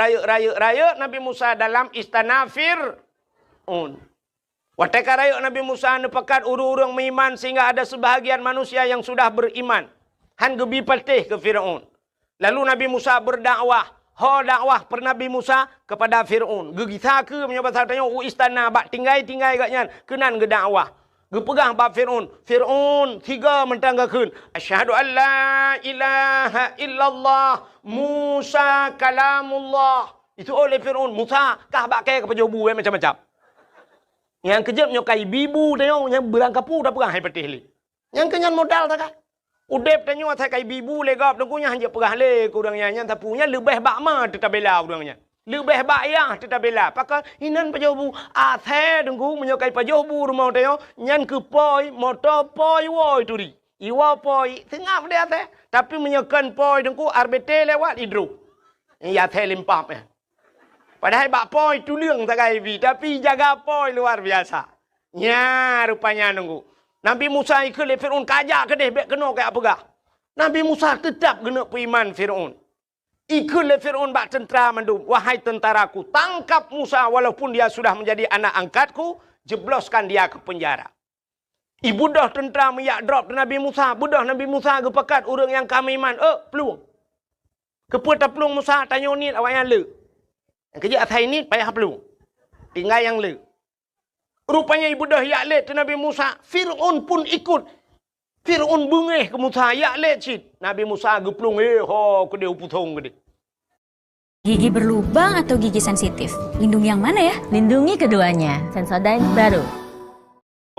[SPEAKER 1] Nabi Musa dalam istana Fir'aun. Wateka rayuk Nabi Musa nepekat urung-urung beriman sehingga ada sebahagian manusia yang sudah beriman. Han gebi patih ke Fir'aun. Lalu Nabi Musa berdakwah. Dakwah per Nabi Musa kepada Fir'aun. Gegita ke menyebab tanya istana bak tinggai gaknya kenan gedakwah. Gepegang bab Fir'aun. Fir'aun 3 mentanggakeun. Asyhadu an la ilaha illallah Musa kalamullah. Itu oleh Fir'aun. Musa kah bak ke pejobu macam-macam. Yang kejap nyokai bibu tanya yang berangkapu dah perang hai petih li. Yang kenyan modal tak kah? Udep tanya saya kai bibu legap dengkunya hanya perah le kurangnya yang tapunya lebih bakma tetap bela kurangnya. Lebih bayang tetap bela. Pakai inan pajobu. Athe dengku menyokai pajobu rumah teo. Nyan ke poi. Motor poi woi turi. Iwa poi. Tengah dia athe. Tapi menyokan poi dengku. RBT lewat hidro. Ini athe limpap ya. Padahal bak poi tu liang tak kaivi. Tapi jaga poi luar biasa. Ya rupanya dengku. Nabi Musa ikut le Fir'aun kajak ke deh. Bek kena kayak apa gak. Nabi Musa tetap kena beriman Fir'aun. Ikutlah Fir'aun bak tentera mandum. Wahai tentaraku, tangkap Musa walaupun dia sudah menjadi anak angkatku. Jebloskan dia ke penjara. Ibu dah tentera miyak drop Nabi Musa. Budah Nabi Musa kepekat orang yang kami iman. Peluang. Kepeta peluang Musa tanya ni awak yang le. Yang kerja atas ini payah peluang. Tinggal yang le. Rupanya ibu dah yak le Nabi Musa. Fir'aun pun ikut. Fir'aun bengih ke Musa, yak lecit. Nabi Musa geplung, ke dia putong ke dia.
[SPEAKER 6] Gigi berlubang atau gigi sensitif? Lindungi yang mana ya?
[SPEAKER 7] Lindungi keduanya. Sensodyne baru.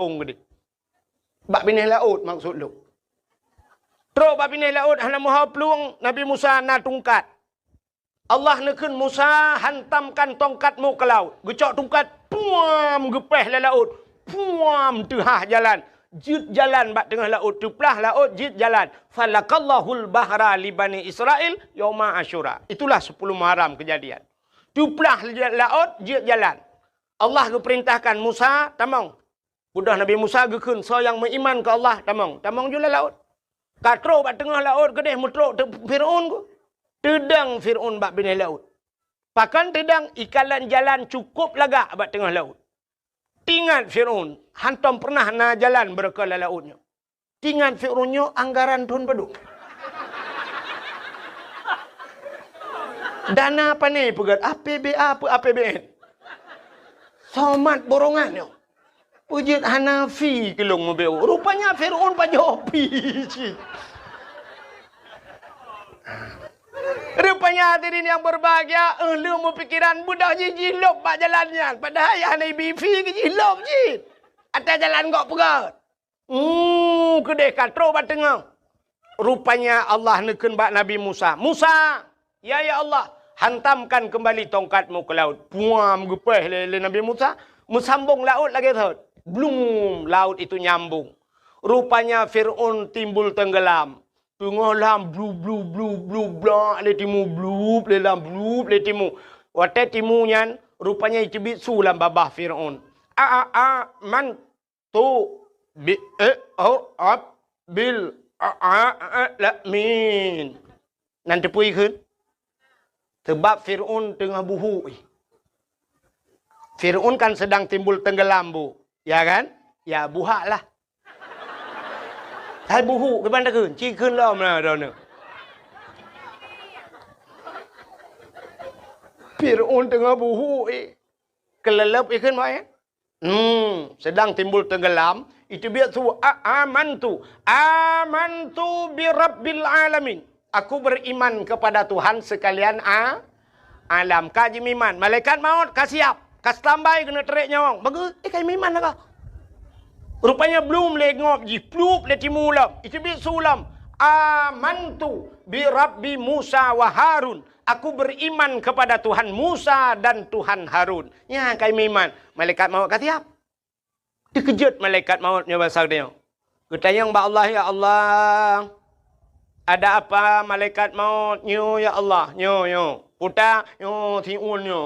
[SPEAKER 1] Gede. Bak binih laut maksud lu. Terus bak binih laut hana muha peluang Nabi Musa na tungkat. Allah nekun Musa hantamkan tongkatmu ke laut. Gecok tongkat, puam gepeh le laut. Puam tengah jalan. Jid jalan bak tengah laut. Tuplah laut jid jalan. Falakallahul bahra li Bani Israel yauma Asyura. Itulah 10 Muharram kejadian. Tuplah laut jid jalan. Allah perintahkan Musa, tamang. Budak Nabi Musa gekun so yang beriman ke Allah, tamang. Tamang jula laut. Katro bak tengah laut kedeh mutruk Fir'aun ku. Tedang Fir'aun bak bini laut. Pakan tedang ikalan jalan cukup lagak bak tengah laut. Tingat Fir'aun. Hantam pernah na jalan berkala lautnya. Tingat Fir'aunnya anggaran Tuhan padu. Dana apa ni pegat? APBA apa APBN? Somat borongannya. Pujit Hanafi kelong mebeu. Rupanya Fir'aun pajopi. Rupanya hadirin yang berbahagia, lu mau pikiran budak jilop bak jalannya. Padahal yang Nabi fi ke jilop je. Atas jalan kok pegat. Kedeh katro bak tengah. Rupanya Allah nekun bak Nabi Musa. Musa, ya Allah, hantamkan kembali tongkatmu ke laut. Puam gepeh le Nabi Musa. Mesambung laut lagi tu. Belum laut itu nyambung. Rupanya Fir'aun timbul tenggelam. Tengah lam blu bla le timu blu le lam blu le timu. Wate timu nyan rupanya itu bisu lam babah Fir'aun. Man tu bi bil la min. Nanti pui keun. Sebab Fir'aun tengah buhu. Fir'aun kan sedang timbul tenggelam bu. Ya kan? Ya buhak lah. Hai buhu ke mana keun? Ci keun lah mana dah ni. Fir'aun tengah buhu kelelep ikan mai. Sedang timbul tenggelam. Itu biar tu amantu bi rabbil alamin. Aku beriman kepada Tuhan sekalian alam. Kaji miman. Malaikat maut kasiap. Kas tambai kena terik nyawang. Bagus. Kai miman lah kau. Rupanya belum lengop ji. Plup le timulam. Itu bi sulam. Amantu bi rabbi Musa wa Harun. Aku beriman kepada Tuhan Musa dan Tuhan Harun. Ya kai miman. Malaikat maut kasiap. Terkejut malaikat mautnya bahasa dia. Ketanya mbak Allah, ya Allah. Ada apa malaikat maut? Nyo ya Allah. Nyo. Puta. Nyo tiun nyo.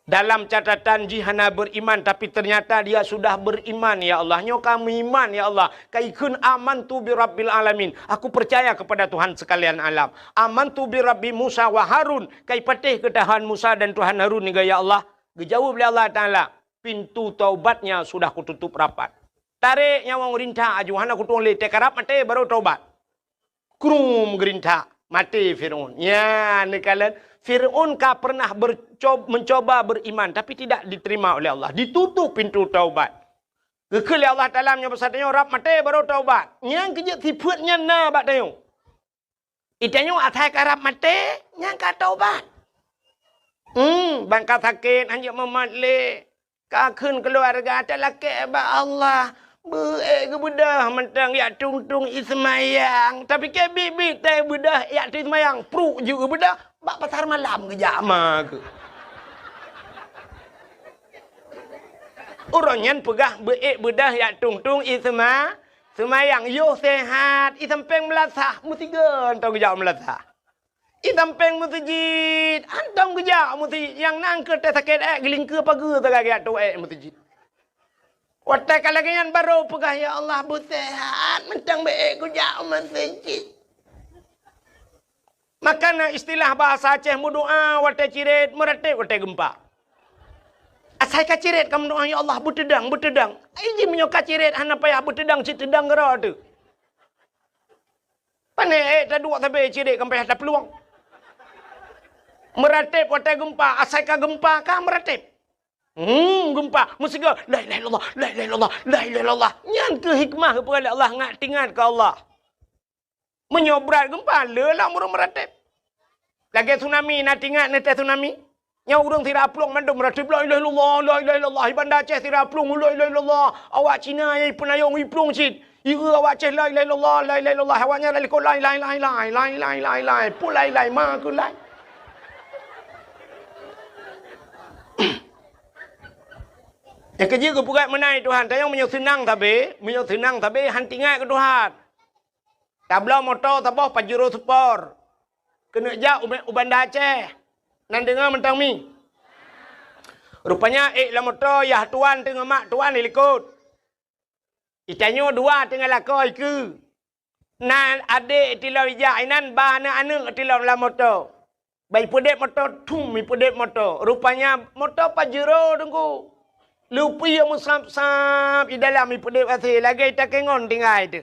[SPEAKER 1] Dalam catatan jihana beriman. Tapi ternyata dia sudah beriman ya Allah. Nyo kami iman ya Allah. Kaikun amantu bi rabbil alamin. Aku percaya kepada Tuhan sekalian alam. Amantu bi rabbi Musa wa Harun. Kai patih ke Tuhan Musa dan Tuhan Harun ni ya Allah. Dijawab oleh Allah Ta'ala. Pintu taubatnya sudah kututup rapat. Tarik nyawang rintah ajuhana kutung le tekarap mati baru taubat. Krum gerintah mati Fir'aun. Ya nekalan Fir'aun ka pernah mencoba beriman tapi tidak diterima oleh Allah. Ditutup pintu taubat. Kekal Allah Ta'ala menyebutnya rap mati baru taubat. Yang kerja tipuatnya na bak tayo. Itanya atai karap mati yang ka taubat. Bangka sakit hanya mematli. Kakun keluarga telakek ba Allah. Beek ke bedah mentang ya tung-tung ismayang. Tapi ke bibi teh bedah ya ismayang. Pruk juga bedah. Bak pasar malam ke jama ke. Orangnya pegah beek bedah ya tung-tung ismayang. Yo sehat. Isampeng melasah. Mutiga entah ke jam melasah. Itampeng musjid. Antam kejak musjid. Yang nangker teh sakit geling ke pagar tagak tu musjid. Watai kalau yang baru pegah ya Allah busehat. Mentang baik kejak musjid. Makana istilah bahasa Aceh doa watai cirit meretik watai gempa. Asai ka cirit kamu doa ya Allah betedang. Iji menyoka cirit hana payah betedang citedang gera tu. Pane tak dua sampai cirit sampai ada peluang. Meratip watai gempa. Asai ka gempa kah meratip? Gempa. Musiga. La ilaha illallah. La ilaha illallah. La ilaha illallah. Yang ke hikmah kepada Allah. Ngak tingat ke Allah. Menyobrat gempa. Lelah murah meratip. Lagi tsunami, nak ingat nanti tsunami? Yang orang tidak pelong mandum ratib la ilaha illallah, la ilaha illallah. Ibanda Aceh tidak pelong la ilaha illallah. Awak Cina yang penayong iplong cit. Ira awak Aceh la ilaha illallah, la ilaha illallah. Awaknya la ilaha illallah, pu lai ma ku lai. Yang kerja ke purat menai Tuhan, tayang senang tapi hanti ngai ke Tuhan. Tablau motor tabah Pajero Sport. Kena jak Ubanda Aceh. Nan dengar mentang mi. Rupanya lah motor yah tuan tengah mak tuan ikut. Itanyo dua tengah lakoi ke. Nan adik tilau ijak inan ba anak tilau la motor. Bai pedek motor tum mi pedek motor. Rupanya motor Pajero tunggu. Lupi yang musap-sap di dalam mi pedek asih lagi tak kengon tinggal itu.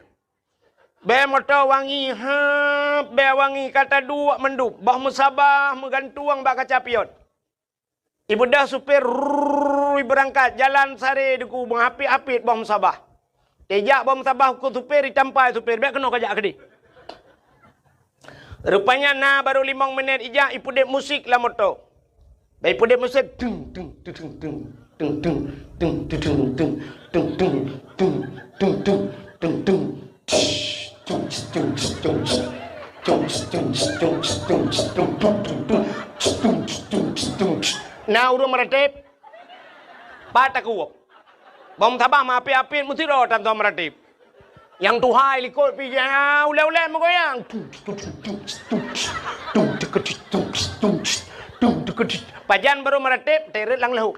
[SPEAKER 1] Be motor wangi be wangi kata dua mendup. Bah musabah menggantuang bak kaca pion. Ibu dah supir berangkat jalan sare deku mengapit-apit bah musabah. Tejak bah musabah ku supir ditampai supir be kena kajak kedi. Rupanya na baru 5 minit ijak ipu dek musik lah motor. Be ipu dek musik dung dung dung dung dung dung dung dung dung dung dung dung dung dung Nah, urung meratip. Bata kuwak. Bom tabah ma api-api mesti ro tam tom meratip. Yang tuhai likut pi ya ule-ule mo goyang. Pajan baru meratip teret lang lahu.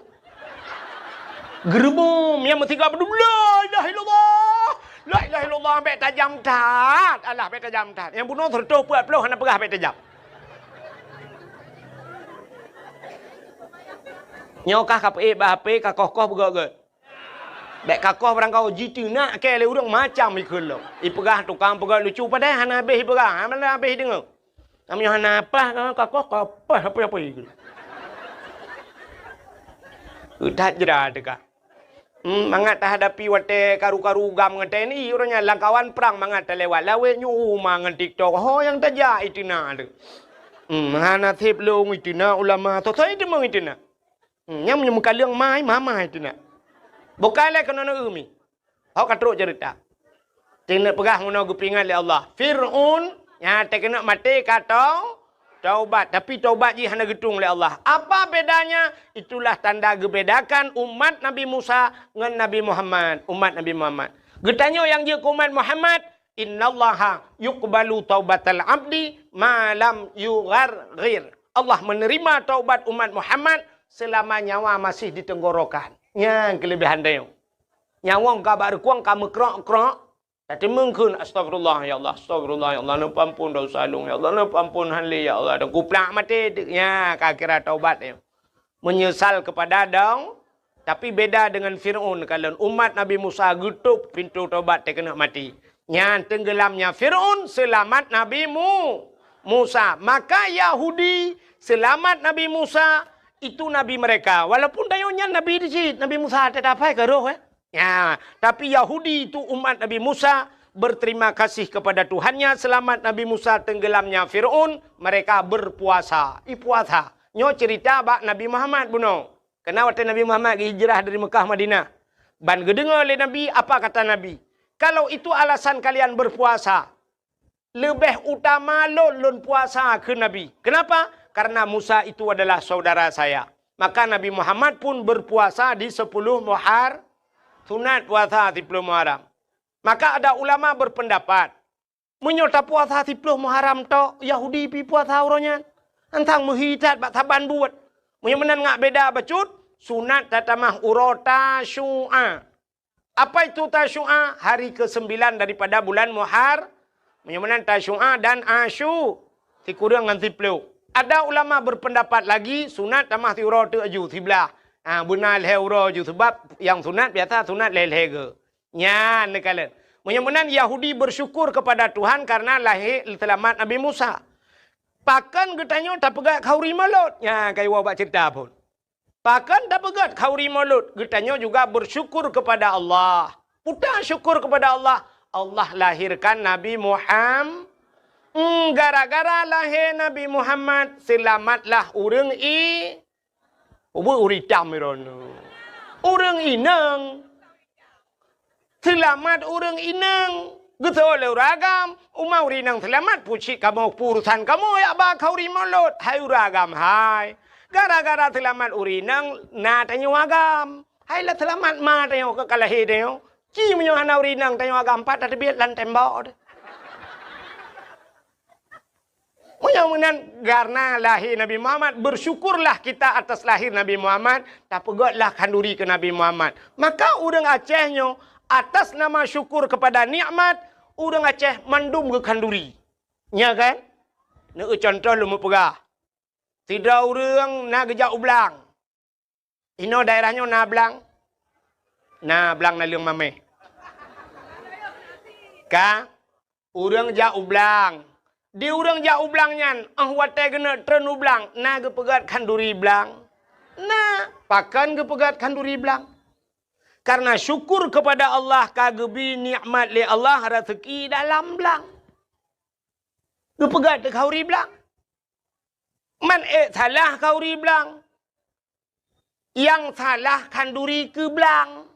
[SPEAKER 1] Gerbum yang mesti ka berdua. La ilaha illallah. La ilaha illallah bet tajam tat. Alah bet tajam tat. Yang bunuh tertuh puat peluh hana pegah bet tajam. Nyokah kape bahape kakoh begagat. Bek kakoh barang kau jitu nak ke le urang macam ikul lo. I pegah tukang pegah lucu padai hana habis pegah. Mana habis dengar. Kami hana apa kakoh apa ikul. Udah jera dekat. Mangat tak hadapi wate karu-karu gam ngate ni orangnya langkawan perang mangat tak lewat lawe nyu mangan TikTok ho yang taja itina tu. Hana tip long itina ulama totai tu meng itina. Yang menyemuka liang mai mama itina. Bukan le kena umi. Hok katruk cerita. Tina pegah ngono gupingan le Allah. Firaun yang tak kena mati kata taubat, tapi taubat ji hana getung oleh Allah. Apa bedanya? Itulah tanda gebedakan umat Nabi Musa dengan Nabi Muhammad. Umat Nabi Muhammad. Getanyo yang je umat Muhammad, innallaha yuqbalu taubatal abdi ma lam yugharghir. Allah menerima taubat umat Muhammad selama nyawa masih di tenggorokan. Yang kelebihan dia. Nyawang kabar kuang kamu krok-krok. Tapi mungkin astagfirullah ya Allah, astagfirullah ya Allah, ampun dosa lung ya Allah, ampun hanli ya Allah, dan kuplak mati ya kira taubat ya. Menyesal kepada dong, tapi beda dengan Firaun kalau umat Nabi Musa gutup pintu taubat dia kena mati. Yang tenggelamnya Firaun selamat Nabi Musa. Maka Yahudi selamat Nabi Musa itu nabi mereka. Walaupun dayunya nabi di Nabi Musa tetap apa ke roh Ya, tapi Yahudi itu umat Nabi Musa berterima kasih kepada Tuhannya selamat Nabi Musa tenggelamnya Firaun, mereka berpuasa. Puasa. Nyo cerita bak Nabi Muhammad buno. Kenapa waktu Nabi Muhammad hijrah dari Mekah Madinah? Ban gedengar oleh Nabi, apa kata Nabi? Kalau itu alasan kalian berpuasa, lebih utama lon puasa ke Nabi. Kenapa? Karena Musa itu adalah saudara saya. Maka Nabi Muhammad pun berpuasa di 10 Muharram. Sunat puasa 10 Muharram. Maka ada ulama berpendapat. Menyota puasa 10 Muharram to Yahudi pi puasa orangnya. Antang menghidat bak taban buat. Menyemenan ngak beda bacut. Sunat tatamah urota syu'a. Apa itu tasyu'a? Hari ke-9 daripada bulan Muharram. Menyemenan tasyu'a dan asyu. Tikurang dengan 10. Ada ulama berpendapat lagi. Sunat tamah urota aju 11. Benar lehura ju sebab yang sunat biasa sunat leh-leh. Nya nekalan. Menyemenan Yahudi bersyukur kepada Tuhan karena lahir selamat Nabi Musa. Pakan getanyo tak pegat khauri malut. Ya kai wa cerita pun. Pakan tak pegat khauri malut. Getanyo juga bersyukur kepada Allah. Putar syukur kepada Allah. Allah lahirkan Nabi Gara-gara lahir Nabi Muhammad, selamatlah urang uridam irono. Urang inang. Selamat urang inang. Getol uragam, umau rinang selamat pucik kamu purusan kamu ya bakau rimolot. Hai uragam hai. Gara-gara selamat urinang na tanyo agam. Hai lah selamat ma tanyo ke kalahi tanyo. Ci menyo hana urinang tanyo agam pat ada biat lan tembok. Mudah-mudahan karena lahir Nabi Muhammad, bersyukurlah kita atas lahir Nabi Muhammad, tak pegotlah kanduri ke Nabi Muhammad. Maka orang Acehnya, atas nama syukur kepada nikmat, orang Aceh mandum ke kanduri. Ya kan? Nak contoh lu mau pegah. Tidak orang nak gejak ublang. Ino daerahnya na blang. Na blang na liang mameh. Ka? Orang jak ublang. Di urang jak ublang nyan, watai kena tren ublang, na ke pegat kanduri blang. Na, pakan ke pegat kanduri blang. Karena syukur kepada Allah kagebi nikmat li Allah rezeki dalam blang. Ke pegat ke kauri blang. Man salah kauri blang. Yang salah kanduri ke blang.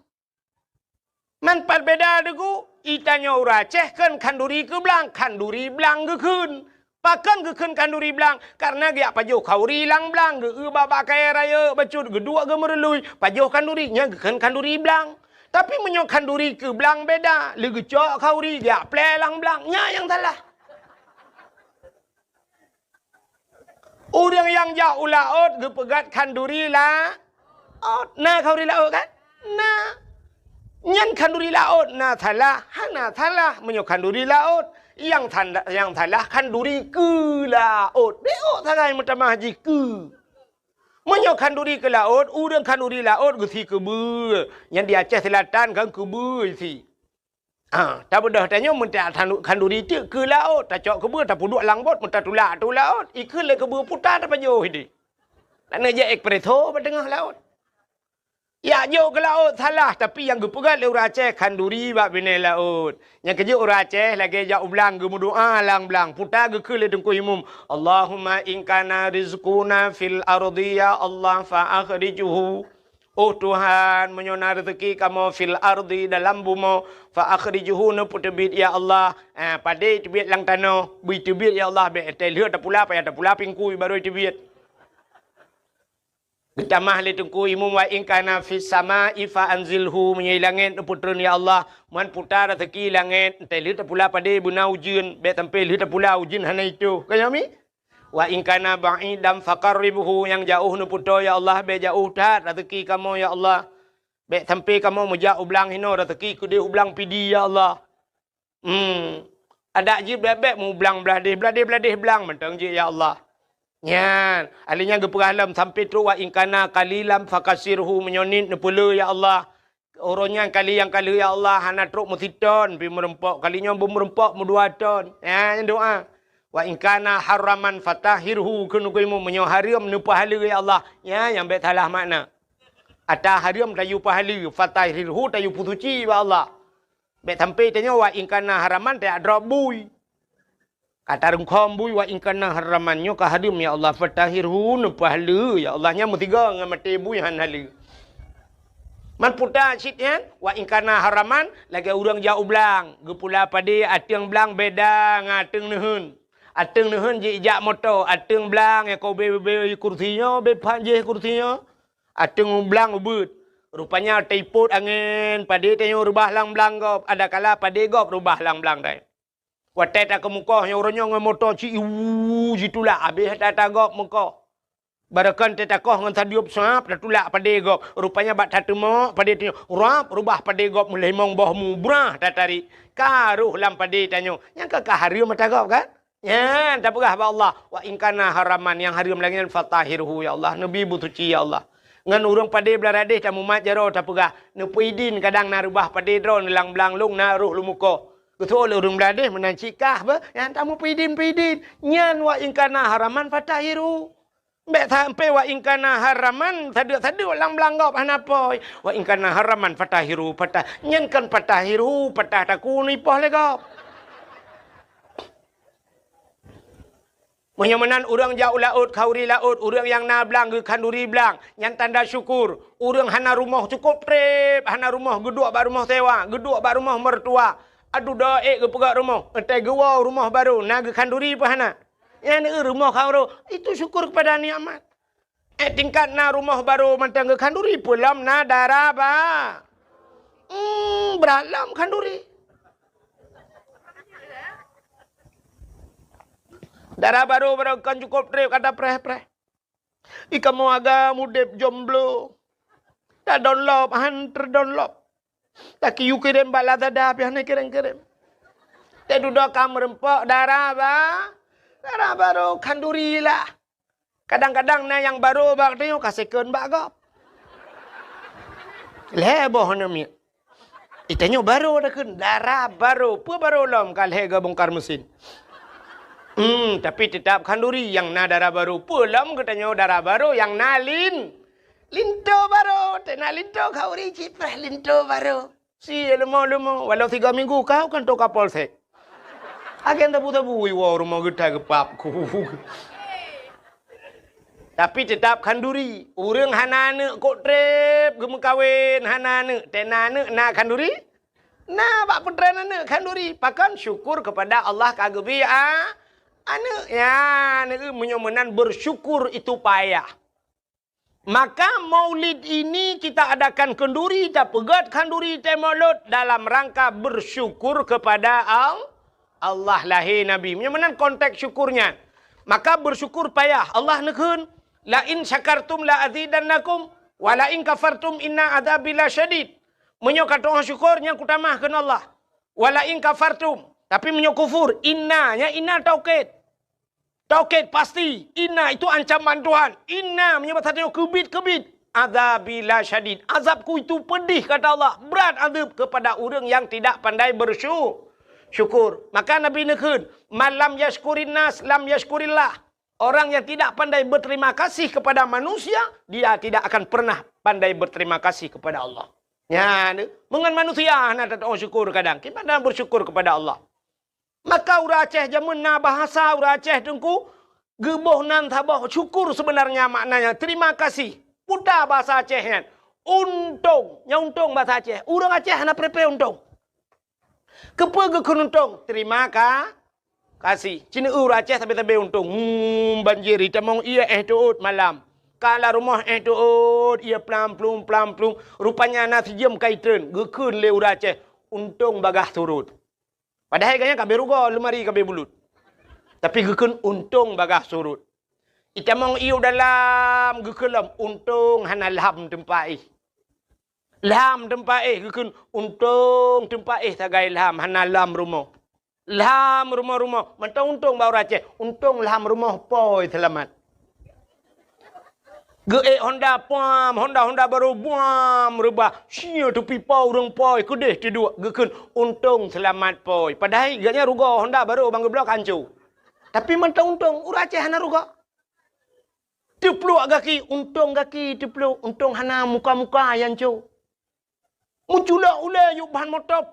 [SPEAKER 1] Man berbeda deku. Itanya ura Aceh kan kanduri ke belang, kanduri belang ke kun. Pakan ke kun kanduri belang, karena dia pajuh kauri lang belang, ke baba kaya raya, bacut kedua ke merelui, pajuh kandurinya ke kun kanduri belang. Tapi menyo kanduri ke belang beda, lagi cok kauri, dia plelang belangnya yang salah. Orang yang jauh laut, ke pegat kanduri lah. Nah kauri laut kan? Nah. Yang kanduri laut na salah, hana salah menyo kanduri laut. Yang salah kanduri ke laut. Beok salah yang pertama haji ke. Menyo kanduri ke laut, urang kanduri laut gesi ke be. Yang di Aceh Selatan kan ke be si. Tak bedah tanya mentah kanduri tu ke laut, tak cok ke be, tak puduk langbot, mentah tulak tu laut. Ikut le ke be putar tak pajuh ini. Tak nak je ekpreso pada tengah laut. Ya, jauh ke laut salah. Tapi yang gepegat le orang Aceh kanduri bak bina laut. Yang kerja orang Aceh lagi jauh belang ge berdoa lang belang. Putar ge ke le tengku imum. Allahumma in kana rizquna fil ardi ya Allah fa akhrijuhu. Oh Tuhan, menyona rezeki kamu fil ardi dalam bumi fa akhrijuhu ne putebit ya Allah. Pada tebit lang tanah, bui tebit ya Allah be lihat tak pula payah tak pula pingkui baru tebit. Getamah le tengku imum wa in kana fis sama'i fa anzilhu menyai langit putreun ya Allah man putar rezeki langit te lihat pula pada buna ujun be tampil lihat pula ujun hana itu kayami wa in kana ba'idam faqarribuhu yang jauh nu puto ya Allah be jauh tat rezeki kamu ya Allah be tampil kamu mujak ublang hino rezeki ku dia ublang pidi ya Allah ada ji bebek mu ublang beladih belang mentang ji ya Allah. Nyan, alinya gepegalam sampai tu wa ingkana kalilam fakasirhu menyonin nepula ya Allah. Orangnya kali yang kali ya Allah hana truk musiton pi merempok kalinya merempok mudua ton. Ya doa. Wa ingkana haraman fatahirhu kunu kaimu menyo haram nu pahala ya Allah. Ya yang bet salah makna. Ata haram tayu pahala fatahirhu tayu putuci ya Allah. Bet sampai tanya wa ingkana haraman tak drobui. Kata rungkom bui wa ingkana haramannya kahadim ya Allah fatahirhu nu pahala ya Allahnya mutiga ngam mati bui han halu. Man puta citnya wa ingkana haraman lagi urang jauh belang gepula pade ateng belang beda ngateng nehun. Ateng nehun je ijak moto ateng belang ya kau be kursinya be panje kursinya. Ateng belang ubut. Rupanya taiput angin pade tanyo rubah lang belang gop ada kala pade gop rubah lang belang dai. Watai tak ke muka yang orangnya dengan motor ci jitulah habis tak gop muka. Barakan tetakoh dengan tadiup sap dah tulak pada gop. Rupanya bak tatemo pada tanya rap rubah pada gop mulai mong bohmu brah tak tarik. Karuh lam pada tanya. Yang ke haram mata gop kan? Ya, tak pegah ba Allah. Wa in kana haraman yang haram lagi fatahirhu ya Allah. Nabi butuci ya Allah. Ngan urang pada beladih tak mumat jaro tak pegah. Nu puidin kadang na rubah pada drone lang belang lung na ruh lu muka. Betul orang beladih menancikah ba yang tamu pidin nyan wa ingkana haraman fatahiru mbek sampai wa ingkana haraman tadu lang belanggap hanapoi wa ingkana haraman fatahiru patah nyan kan fatahiru patah taku ni poh legap Menyemenan orang jauh laut, kauri laut, orang yang na belang ke kanduri belang, yang tanda syukur. Orang hana rumah cukup trip, hana rumah geduk bak rumah sewa, geduk bak rumah mertua. Aduh daik ke pegak rumah, entai gewa rumah baru, na ke kanduri apa hana. Yang ni rumah kau itu syukur kepada nikmat. Tingkat na rumah baru mantang ke kanduri, pulam na darah ba. Beralam kanduri. Darah baru kan cukup trip kata preh-preh. Ika mau agak mudep jomblo. Tak download, hantar download. Tak kiu kirim bala tada pian kirim-kirim. Tak duduk kamar rempok darah ba. Darah baru kanduri lah. Kadang-kadang na yang baru bak tengok kasihkan bak gop. Leboh namanya. Itanya baru dah kan darah baru. Apa baru lom kalau hega bongkar mesin. Tapi tetap kanduri yang na darah baru. Pulam katanya darah baru yang na linto baru. Tena linto kau ricip linto baru. Si lemah. Walau 3 minggu kau kan tok kapal sek. Agen tabu-tabu wah rumah kita kepap. Tapi tetap kanduri. Urang hanane kok trip gemu kawin hanane. Tena na kanduri. Na bak petrenane kanduri. Pakan syukur kepada Allah kagebi anak ya, menyomenan bersyukur itu payah. Maka maulid ini kita adakan kenduri, kita pegat kenduri maulid dalam rangka bersyukur kepada Allah lahir Nabi. Menyomenan konteks syukurnya. Maka bersyukur payah. Allah nekun, la in syakartum la azidannakum, wa la in kafartum inna adzabi lasyadid. Menyo kata orang syukurnya kutamahkan Allah. Wa la in kafartum. Tapi menyo kufur, inna taukid. Taukid pasti. Inna itu ancaman Tuhan. Inna menyebut hatinya kebit. Azabila syadid. Azabku itu pedih kata Allah. Berat azab kepada orang yang tidak pandai bersyukur. Maka Nabi nekun. Malam yashkurin nas, lam yashkurillah. Orang yang tidak pandai berterima kasih kepada manusia, dia tidak akan pernah pandai berterima kasih kepada Allah. Ya, mengan manusia nak tak orang syukur kadang. Kita pandai bersyukur kepada Allah. Maka ura Aceh jamun na bahasa ura Aceh tengku geboh nan tabah syukur sebenarnya maknanya terima kasih. Putar bahasa Aceh kan. Untung, nya untung bahasa Aceh. Urang Aceh na prepe untung. Kepa ke untung, terima kasih. Cina ura Aceh tapi untung. Banjir tamong ia tuut malam. Kala rumah tuut ia plum. Rupanya na sejam kaitan gekun le ura Aceh. Untung bagah turut. Padahal kayaknya kabeh ruga lemari kabeh bulut. Tapi gekun untung bagah surut. Itamong iu dalam gekelam untung hana lam tempai. Lam tempai gekun untung tempai tagai lam hana lam rumah. Lam rumah. Mantau untung bau Aceh. Untung lam rumah poi selamat. Ge Honda pam, Honda baru buam rebah. Sia tu pipau urang poi kedeh tidur. Gekun untung selamat poi. Padahal gaknya ruga Honda baru bang geblok hancur. Tapi mantau untung ura Aceh hana ruga. Tepluk gaki, untung gaki tepluk. Untung hana muka-muka yang hancur. Muncula ule yuk bahan motor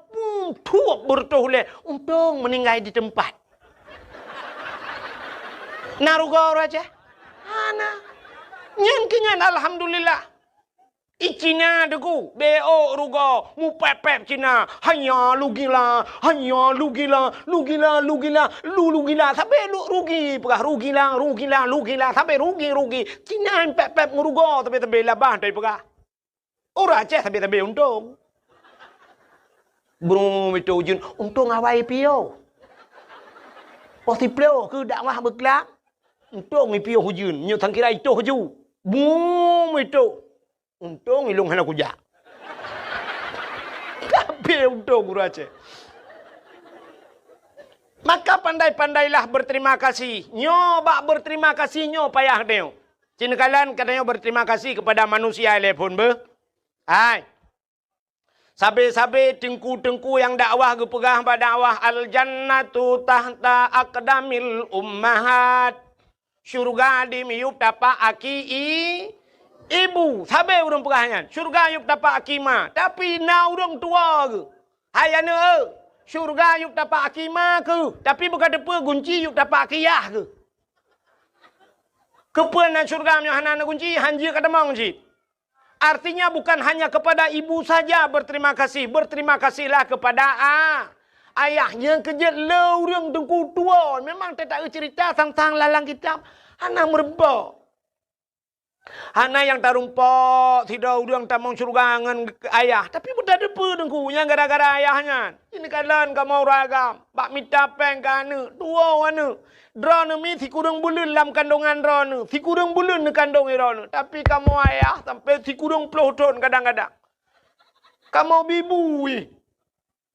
[SPEAKER 1] tuak bertuh ule. Untung meninggal di tempat. Naruga ura Aceh. Hana. Nyan alhamdulillah. Icina deku BO ruga mu pepep Cina hanya lu gila sampai lu rugi pegah rugi sampai rugi Cina pepep nguruga tapi labah dari pegah ora Aceh tapi untung bro itu ujun untung awai pio posible ke dakwah berkelak untung pio hujun nyu thang kira itu huju boom itu untung ilung hana kuja. Kabeh untung guru Aceh. Maka pandai-pandailah berterima kasih. Nyoba berterima kasih nyo payah deo. Cina kalian katanya berterima kasih kepada manusia telepon be. Hai. Sabe-sabe tengku-tengku yang dakwah ke pegah pada dakwah al jannatu tahta aqdamil ummahat. Syurga di miyup tapa aki ibu, sabe urang pegahnya. Syurga yuk dapat akima, tapi na urang tua ke. Hayana, syurga yuk dapat akima ke, tapi bukan depa gunci yuk dapat akiyah ke. Kepuanan syurga hana kunci hanja kada mau kunci. Artinya bukan hanya kepada ibu saja berterima kasih. Berterima kasihlah kepada ayah yang kejut lorong dengku tua. Memang tak cerita tentang lalang kitab. Hana merebak. Hana yang tarumpok, tidak udang tamang surgangan ayah. Tapi budak depa dengkunya gara-gara ayahnya. Ini kalian kamu ragam. Bak minta peng kana. Dua wana. Drone mi si kurang bulan dalam kandungan drone. Si kurang bulan di kandung drone. Tapi kamu ayah sampai si kurang puluh tahun kadang-kadang. Kamu bibu.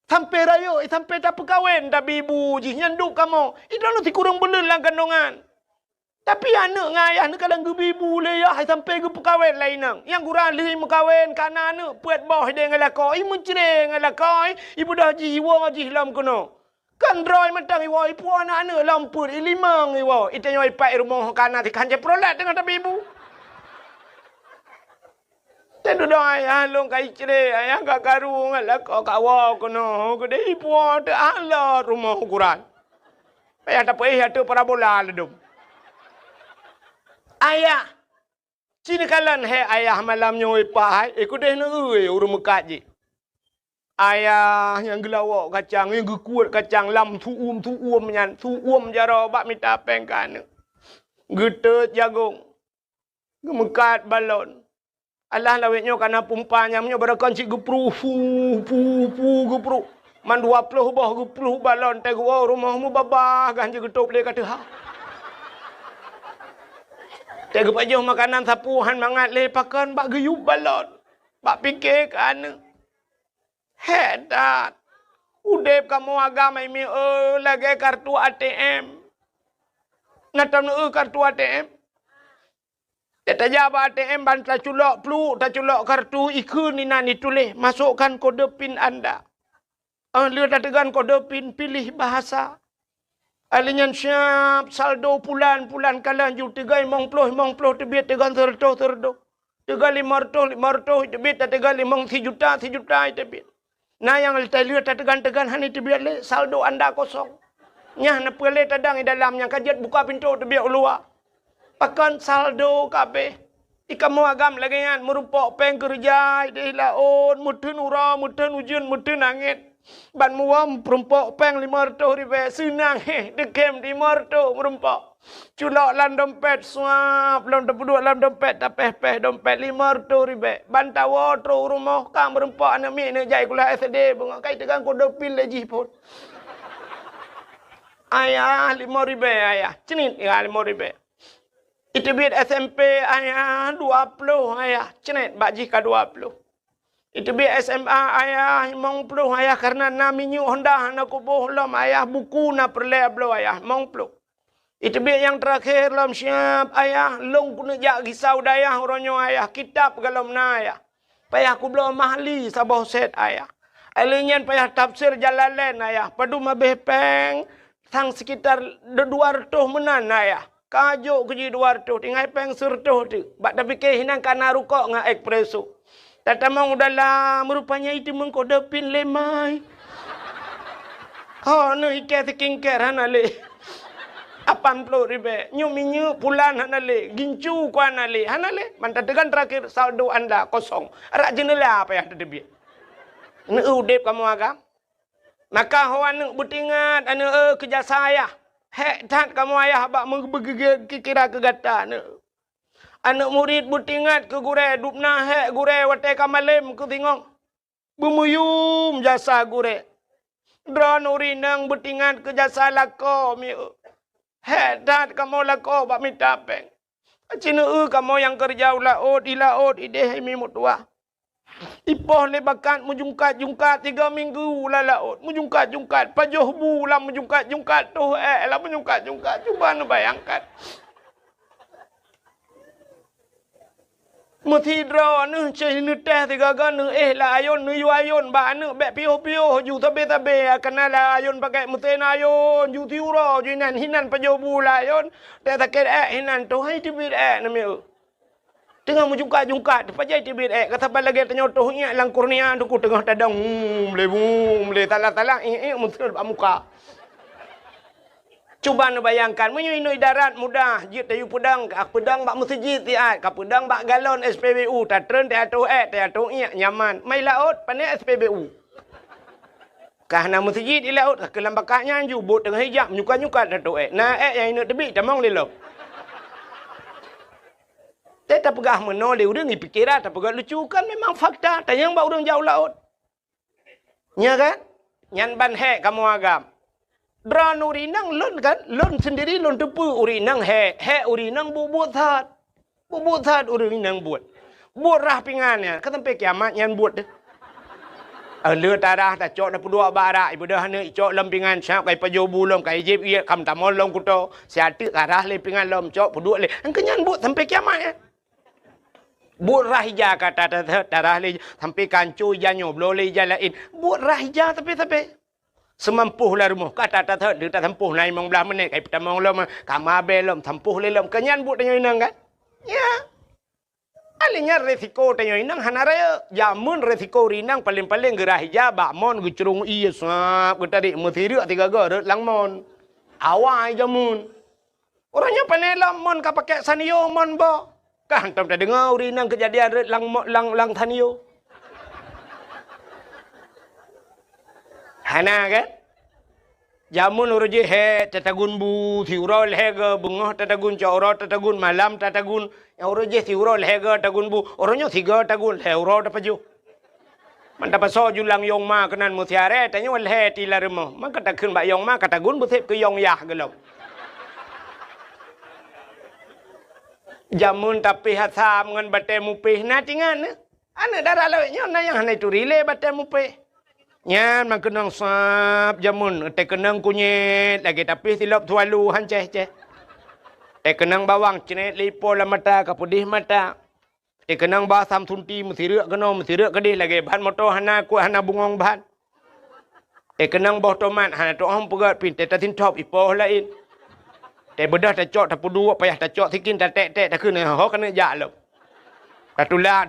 [SPEAKER 1] Sampai raya, sampai tak perkahwin tak bibu. Nyanduk kamu. Itu si kurang bulan dalam kandungan. Tapi anak dengan ayah ni kadang gebibu leyah sampai ke perkahwin lain nang. Yang kurang leh mengkahwin kana anak puat bawah dia dengan lakoi, mencering dengan lakoi, ibu dah jiwa jihlam kono. Kan droi matang iwa ipu anak-anak lampur ilimang iwa. Itu yang ipak rumah kana ti kanje prolat dengan tapi ibu. Tentu dah ayah long kai cere, ayah gak karu dengan lakoi kawa kono. Kede ipu ada ala rumah ukuran. Ayah tak payah tu parabola ledum. Ayah, cina kalan ayah malam nyoi pahai, ikut deh nui urung mekat je. Ayah yang gelawak kacang, yang gekuat kacang lam tuum nyan, tuum jaro bak minta pengkan. Getet jagung, gemekat balon. Allah lawetnya kana pumpanya menyo barakan cik gepru gepru. Man 20 bah gepru balon teh gua rumahmu babah ganja getop le kata ha. Tega pajuh makanan sapuhan mangat lepakan bak geyup balon. Bak fikir kan. Hedat. Udep kamu agama ini lagi kartu ATM. Natam kartu ATM. Teta jawab ATM ban tak culok peluk, tak culok kartu ikun ni nani tulis. Masukkan kode PIN anda. Lihat tegan kode PIN, pilih bahasa. Alinyan siap saldo pulan kalan ju 3 mong ploh tebit tegan terdo. Tegal 500 tebit tegal 5 juta tebit. Nah yang lihat tegan hani tebit le saldo anda kosong. Nyah na pele tadang di dalamnya kajet buka pintu tebit luar. Pakan saldo kabeh. Ikamu agam lagi kan merupok peng kerja di laut mutun ura mutun ujun mutun angin. Ban muam perumpok peng 500 ribu senang dekem 500 merumpok culok lan dompet suap lan dua lan dompet tapeh dompet 500 ribu ban tawa tro rumah kang merumpok anak mi ne jai kula SD bunga kai tegang kode pin leji pun ayah 5 ribu ayah cenit ya 5 ribu itu biar SMP ayah 20 ayah cenit baji ka 20 itu biar SMA ayah mong puluh ayah karena naminya Honda nak kubuh lam ayah buku na perle blo ayah mong puluh. Itu biar yang terakhir lam siap ayah long kuna jak risau dayah oronyo ayah kitab galom na ayah. Payah ku blo mahli sabah set ayah. Alinyan payah tafsir Jalalain ayah. Padu mabeh peng sang sekitar 200 menan ayah. Kajuk keji 200 tinggal peng sertuh tu. Bak tapi ke hinan kana rukok ngah espresso. Tatamang udahlah merupanya itu mengkode pin lemai. Oh, no ikat kingker hanale. 80 ribu. Nyu pulan hanale. Gincu ku hanale. Hanale. Mantategan terakhir saldo anda kosong. Arak jenela apa yang ada dia. Ini udep kamu agam. Maka hawan betingat ane kerja saya. Hek tat kamu ayah bak kira kegata ne. Anak murid butingat ke gure dupna hek gure wate kamalem ke tingong. Bumuyum jasa gure. Dron urinang butingat ke jasa lako mi. Hek tat kamu lako bak minta peng. Cina kamu yang kerja ilaut ide mi mutua. Ipoh le bakat mujungkat 3 minggu la laut. Mujungkat pajoh bulan mujungkat tu lah mujungkat cuba nu bayangkan. Mesti draw nu cai nu teh tiga gan nu la ayon nu yu ayon ba nu be pio ju tabe kena la ayon pakai muten ayon ju tiura ju nan hinan pajo bula ayon te taket hinan tu hai tibir na me tengah mujungkat pajai tibir kata balage tanyo tu nya lang kurnia duku tengah tadang le tala mesti ba muka Cuba nu bayangkan, menyuinui darat mudah, jit tayu pedang, pedang bak masjid tiat, ka pedang bak galon SPBU, tatren teatu teatu nyaman. Mai laut pandai SPBU. Kah na masjid di laut, ke lambakanya ju bot dengan hijab, nyuka-nyuka tatu na yang inu tebi tamang lelo. Tak pegah menoleh urang ni pikiran, tak pegah lucu kan memang fakta, tanyang bak urang jauh laut. Nya kan? Nyan ban he kamu agam. Dran urinang lon kan, lon sendiri lon tepu urinang he urinang buat that urinang buat rah pingannya, ketempe kiamat yang buat deh. Lừa tarah ta cok na pudua bara ibu dah ne cok lem pingan siap kai pajo bulom kai jeb ia kam tamol lom kuto siati tarah le pingan lom cok pudua le kenyan buat sampai kiamat ya. Buat rah hija kata tarah le sampai kancu janyo blole hija lain. Buat rah hija tapi semampuh lah rumah kata dia tak tempuh naik mong belah menit kai petamong lom kamabe lom tempuh le lom kenyan buat tanyo inang kan ya alinya resiko tanyo inang hanaraya jamun resiko rinang paling-paling gerah hija bak mon gucurung iya sap getari muthiru tiga go langmon awai jamun orangnya panelam mon ka pakai sanio mon bo kan tam tak dengar rinang kejadian lang tanio. Hana kan? Jamun uruji he tatagun bu thiurol hega bungoh tatagun cauro tatagun malam tatagun yang uruji thiurol hega tagun bu orangnya tiga tagun heuro dapaju. Mantap so julang yong ma kenan mutiare tanya wal he tilaremo man kata kun ba yong ma katagun bu thep ke yong yah gelom. Jamun tapi hasam ngan bate mupih na tingan ana darah lawenya na yang hanai turile bate mupih. Nyan man kenang sap jamun te kenang kunyit lagi tapi silap tualu hanceh ceh. Te kenang bawang cenet lipo la mata kapudih mata. Te kenang basam tunti mesirak kedih lagi bahan motor hana ku hana bungong bahan. Te kenang bawah tomat hana to om pegat pin te tatin top ipoh lain. Te bedah ta cok ta pudu payah ta cok sikin ta tek ta keun ho kena jak lop. Tatula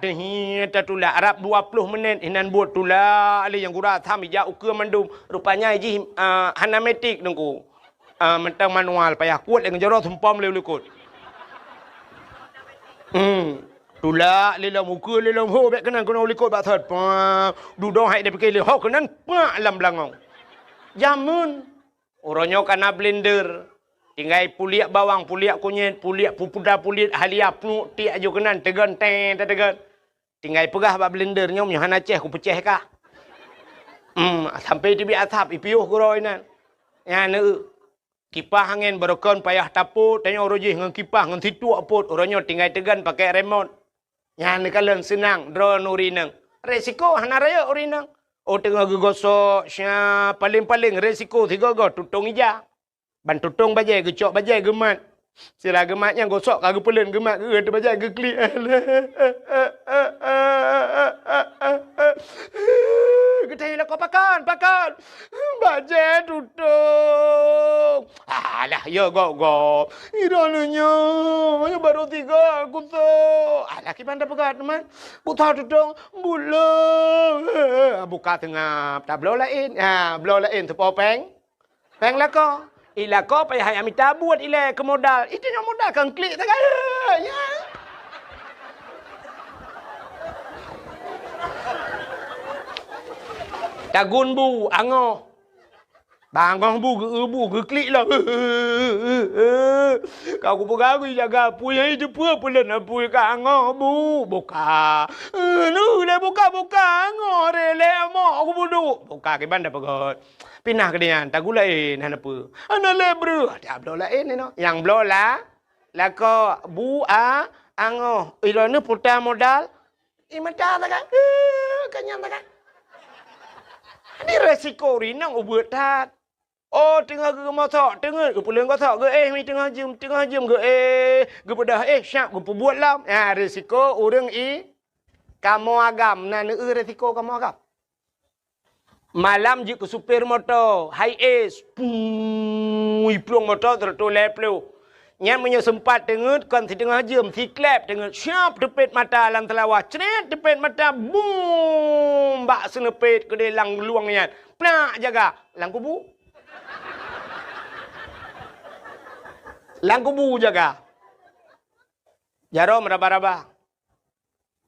[SPEAKER 1] tatula Arab 20 menit inan buat tula ali yang gura tham ija ukur mandum rupanya iji hanametik nungku mentang manual payah kuat dengan jaro sumpam leu kot. Tula lelam ukur lelam ho bek kenan kono likot bak thot pa dudong hai de pikir le ho kenan pa lam langong. Jamun oronyo kana blender tinggal puliak bawang, puliak kunyit, puliak pupuda pulit, halia pnu, tiak jo kenan, tegan, tegan. Tinggal pegah bak blender nyom, yang hana ceh, ku peceh kah. Sampai tibi asap, ipiuh kuroi nan. Ya, kipah angin berokon payah taput, tanya orojih dengan kipah, dengan situ aput, orangnya tinggal tegan pakai remote. Ya, ni kalian senang, drone urinang. Resiko, hana raya urinang. Oh, tengah gegosok, paling-paling resiko, tiga go, tutung ija. Ban tutong bajai ke cok bajai gemat. Sila gematnya gosok kagak pelen gemat ke tu bajai ke klik. Getai lah kau pakan. Bajai tutong. Alah ya go. Irananya baru 3 aku tu. Alah kita pegat teman. Putar tutong bulan. Buka tengah. Tak blow lain. Blow lain tu popeng. Peng lah kau. Ila kau payah hayam minta buat ila ke modal. Itu yang modal kan klik tak ya. Tagun bu angoh. Bangong bu klik lah. Kau ku pegang jaga punya itu pulen apu ka angoh bu buka. Nu le buka angoh rele mo aku budu. Buka ke banda pegot. Pinah ke dia, tak gulain, hana apa. Hana lebru, ada blow lain ni no. Yang blow lah ko bu angoh. Ilo ni putar modal. Mata tak kan? Kanyang tak kan? Ini resiko rinang ubuat tak. Oh, tengah ke motor, tengah ke pulang kotak ke mi tengah jam ke ke pedah syak ke buat lam. Resiko orang kamu agam, resiko kamu agam. Malam je ke supir motor, high ace, pulang motor tertoleh pelu. Yang punya sempat dengar kan setengah jam, si klep dengar siap tepet mata lang telawah, ceret tepet mata, boom, bak senepet ke dia lang luangnya, plak jaga, lang kubu. Lang kubu jaga. Jaro meraba-raba.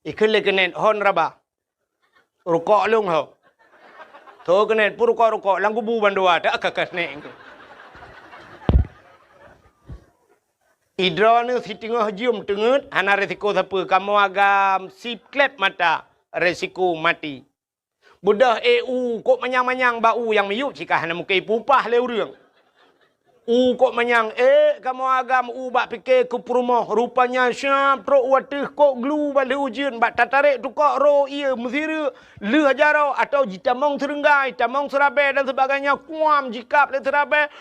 [SPEAKER 1] Ikut kenen hon raba. Rukok lung ho. Tuh kenen pur rukok lang kubu bandua tak kenen. Idra ni sitingah jium tengut hana resiko siapa kamu agam sip klep mata resiko mati. Budah EU kok manyang-manyang bau yang miyuk jika hana mukai pupah leu reung. Kok manyang kamu agam bak fikir ke perumah rupanya syap pro watih kok glu balik ujian bak tatarik tukak ro ia mesira le hajarau atau jitamong serenggai tamong serabai dan sebagainya kuam jikap le serabai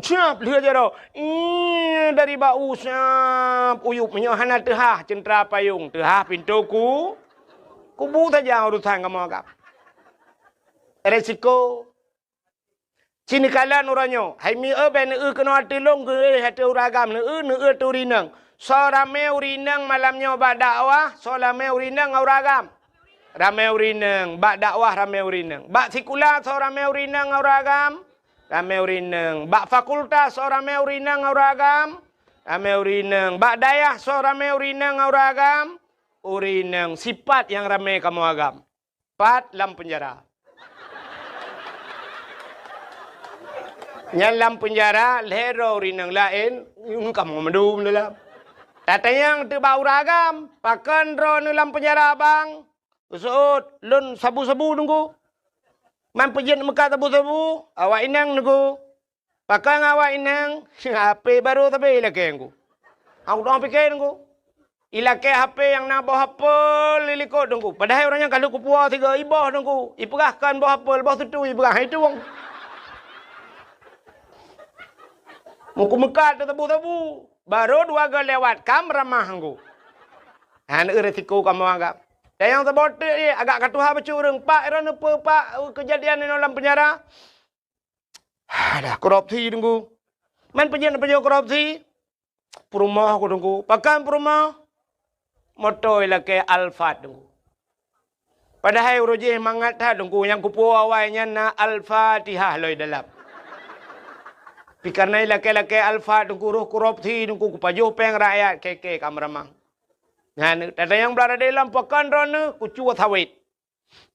[SPEAKER 1] syap le hajarau dari bau syap uyup menyohana tehah centra payung tehah pintuku kubu saja urusan kamu agam resiko Cini kalan uranyo. Hai mi ben kena hati long ke hati uragam ne turinang. So rame urinang malamnya bak dakwah, so rame urinang uragam. Rame urinang, bak dakwah rame urinang. Bak sekolah so rame urinang uragam. Rame urinang. Bak fakultas so rame urinang uragam. Rame urinang. Bak dayah so rame urinang uragam. Urinang sifat yang rame kamu agam. 4 lam penjara. Nyalam penjara lero rinang lain kamu medum dalam. Tatayang tu bau ragam pakan ro dalam penjara bang. Usut lun sabu-sabu nunggu. Man pejen meka sabu-sabu awak inang nunggu. Pakan awak inang HP baru tapi ilake nunggu. Aku dah fikir nunggu. Ilake HP yang nak bawa HP lilikot nunggu. Padahal orangnya kalau kupua 3 ibah nunggu. Iperahkan bawa HP bawa tu iperah itu wong. Muku mekat tu tabu-tabu. Baru 2 kali lewat. Kam ramah aku. Hanya resiko kamu agak. Dan yang terbotak ni agak katuha bercurang. Pak, era apa pak kejadian ni dalam penjara? Dah korupsi tunggu. Man penjara korupsi. Perumah aku tunggu. Pakai perumah. Motor lagi Alfa tunggu. Padahal urujih mangat dah tunggu. Yang kupu awalnya na Al-Fatihah loy dalam. Karena laki-laki alfa tunggu roh korupsi tunggu kupajuh peng rakyat keke kamramang. Nah, tada yang berada dalam pakan rana kucu sawit.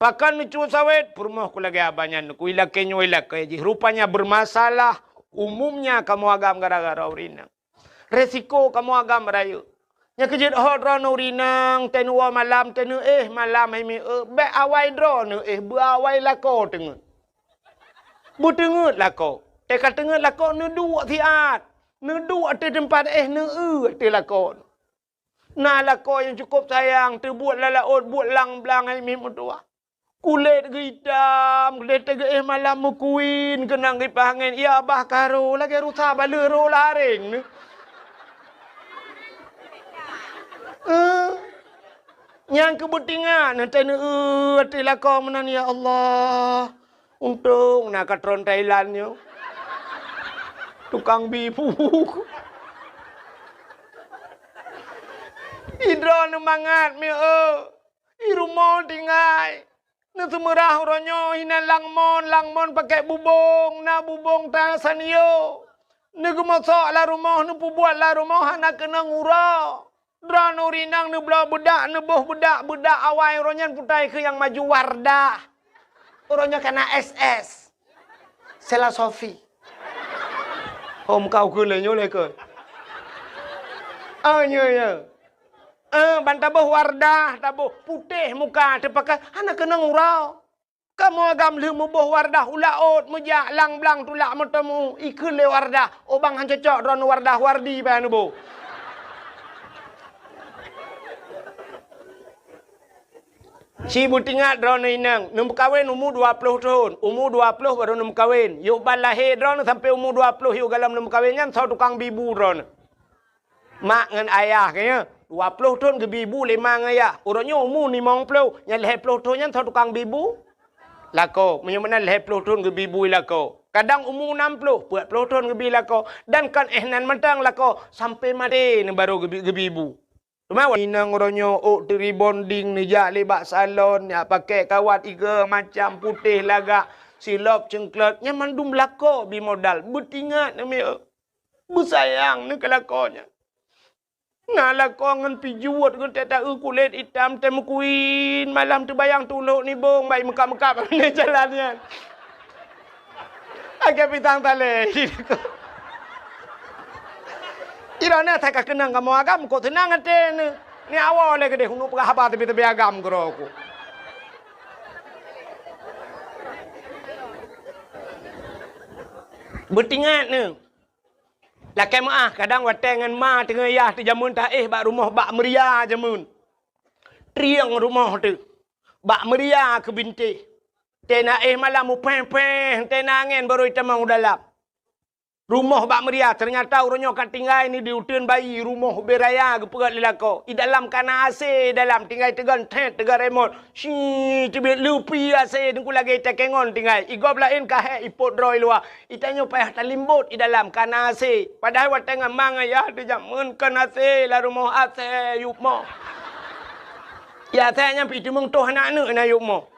[SPEAKER 1] Pakan kucu sawit perumah ku lagi abanya ku ilake nyuilake rupanya bermasalah umumnya kamu agam gara-gara urinang. Resiko kamu agam rayu. Nya kejut hot rana urinang tenua malam tenu malam hemi be awai drone beawai lako tengut. Bu tengut lako. Kata tengah lakon ne dua tiat. Ne dua di tempat ne di lakon. Nah lakon yang cukup sayang. Terbuat lalaut, buat lang-belang ini mutua. Kulit hitam, kulit tega malam mukuin. Kenang dipanggil. Ya abah karo. Lagi rusak bala ro laring ne. Yang kebetingan. Nanti ne di lakon menan ya Allah. Untung nak katron Thailand yo. Tukang bibu. Hidro nu mangat mi rumah tinggal. Nu semerah ronyo hina langmon pakai bubong na bubong tasanio. Nu gemosok la rumah nu pubuat la rumah anak kena ngura. Dra nu rinang nu bela budak nu boh budak awai ronyan putai ke yang maju Wardah. Ronyo kena SS. Sela Sofi. Hôm kau ke le nyo le ke. Nya. Ban tabuh Wardah, tabuh putih muka terpakai anak kena ngurau. Kamu agam le mubuh Wardah ulaut mejak lang-blang tulak matamu ikut le Wardah. Obang han cocok ron Wardah wardi pa nu bo. Si butingat drone inang, num kawin umur 20 tahun. Umur 20 baru num kawin. Yuk ban lahir drone sampai umur 20 yuk dalam num kawinnya sau tukang bibu drone. Mak ngan ayah kayaknya 20 tahun ke bibu 5 ngaya. Orangnya umur 50, yang 50 tahun yang sau tukang bibu. Lako, menyemana 50 tahun ke bibu lako. Kadang umur 60, 40 tahun ke bibu lako. Dan kan nan mentang lako sampai mati baru ke bibu. Cuma inang orangnya dari bonding ni jak lebak salon ya pakai kawat 3 macam putih lagak silap cengklat nya mandum lako bi modal betingat ni Bersayang ni kelakonnya. Nah lakongan pijuat kan tak kulit hitam temu kuin malam tu bayang tuluk ni bong baik mekap-mekap ni jalannya. Agak pitang tale. Irana tak kenang kamu agam kau tenang ate ni awal lagi deh hunu pegah apa tapi agam keroku. Bertingat ni. Lakai maah kadang watengan ma tengah yah tu jamun tak bak rumah bak meria jamun. Triang rumah tu. Bak meria ke binti. Tena malam mu peng-peng tena angin baru itamang dalam. Rumah bak meria ternyata orangnya kat tinggal ni di utun bayi rumah beraya ke pegat lelako. I dalam kana AC dalam tinggal tegan tet tegan remote. Si tibit lupi AC dengku lagi tekengon tinggal. I gob lain kahe ipot droi luar. I tanyo payah talimbut i dalam kana AC. Padahal wat tengah mang ya di jamun kana AC la rumah AC yuk mo. Ya saya nyampi tu meng toh anak na yuk mo.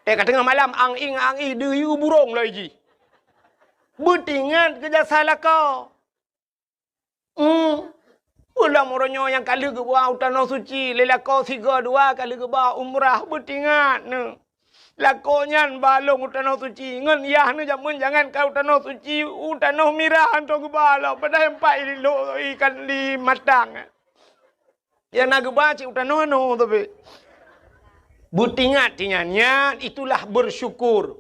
[SPEAKER 1] Kat tengah malam ang ing deyu burung lagi. Bertingat kerja salah kau. Ulang orangnya yang kali ke bawah tanah suci. Lela kau 3-2 kali ke bawah umrah. Bertingat ni. Lakonya balong tanah suci. Ngan yah ni jangan kau tanah suci. Tanah mirah hantar ke bawah. Padahal empat ikan di matang. Yang nak ke bawah cik tanah no tapi. Bertingat tinyannya itulah bersyukur.